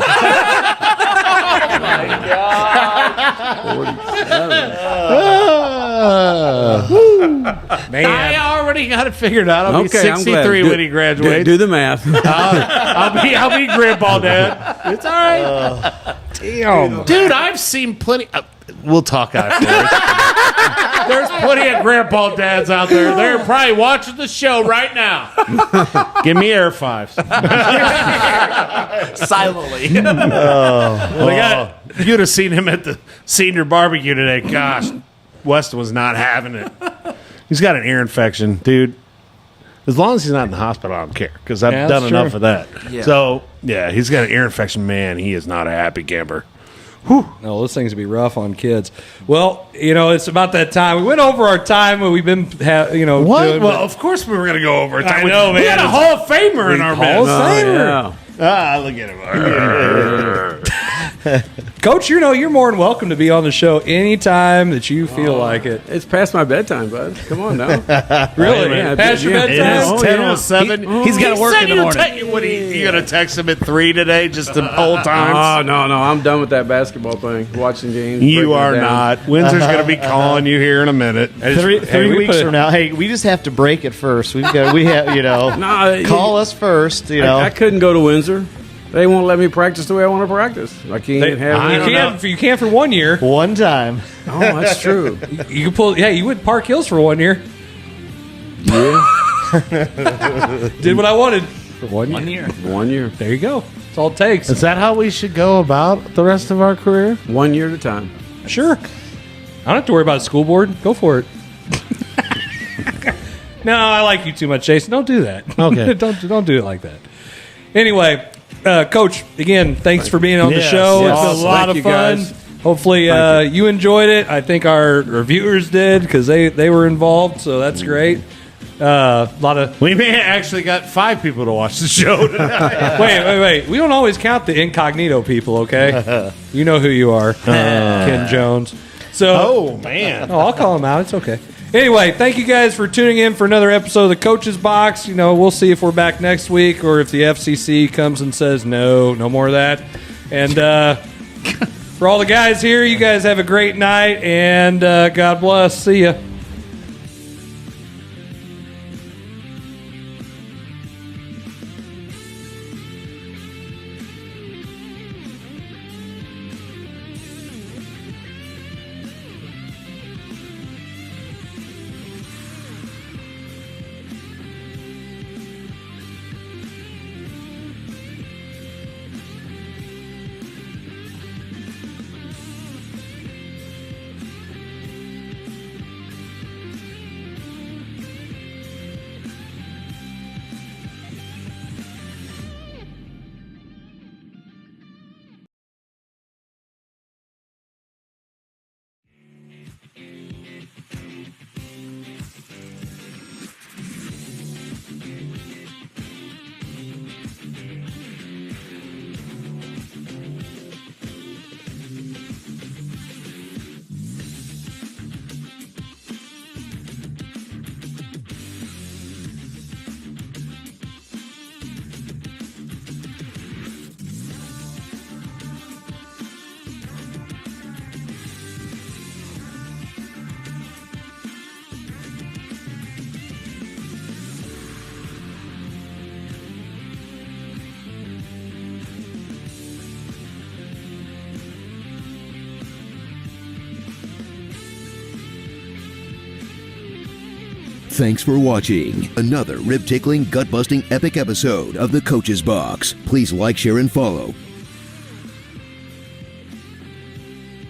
my God. Man. I already got it figured out. I'll be 63 when he graduates. Do the math. I'll be grandpa dad. It's all right. Damn. Dude, I've seen plenty. We'll talk afterwards. There's plenty of grandpa dads out there. They're probably watching the show right now. Give me air fives. Silently. You'd have seen him at the senior barbecue today. Gosh, Weston was not having it. He's got an ear infection, dude. As long as he's not in the hospital, I don't care because I've done enough of that. Yeah. So, yeah, he's got an ear infection. Man, he is not a happy camper. Whew. No, those things would be rough on kids. Well, it's about that time. We went over our time when we've been, What? Well, of course we were going to go over time. I know, man. We had a Hall of Famer in our midst. Hall of Famer. Look at him. Coach, you're more than welcome to be on the show anytime that you feel like it. It's past my bedtime, bud. Come on now. Really? Yeah, past your bedtime? It is 10:07. He's got to work in the morning. You going to text him at 3 today just to old times? Oh, no. I'm done with that basketball thing. Watching games. You are not. Windsor's going to be calling you here in a minute. 3 weeks from now. Hey, we just have to break it first. We have, call us first, I couldn't go to Windsor. They won't let me practice the way I want to practice. I can't You can for 1 year. One time. Oh, that's true. You can pull. Yeah, you went Park Hills for 1 year. Yeah. Did what I wanted for 1 year. 1 year. There you go. That's all it takes. Is that how we should go about the rest of our career? 1 year at a time. Sure. I don't have to worry about a school board. Go for it. No, I like you too much, Jason. Don't do that. Okay. Don't do it like that. Anyway, Coach, again, thanks for being on the show. Yes. It's a lot of fun. Guys. Hopefully you enjoyed it. I think our viewers did because they were involved, so that's great. We may have actually got 5 people to watch the show tonight. Wait. We don't always count the incognito people, okay? You know who you are, Ken Jones. So, man. I'll call him out. It's okay. Anyway, thank you guys for tuning in for another episode of the Coach's Box. We'll see if we're back next week or if the FCC comes and says no more of that. And for all the guys here, you guys have a great night, and God bless. See ya. Thanks for watching another rib-tickling, gut-busting, epic episode of The Coach's Box. Please like, share, and follow.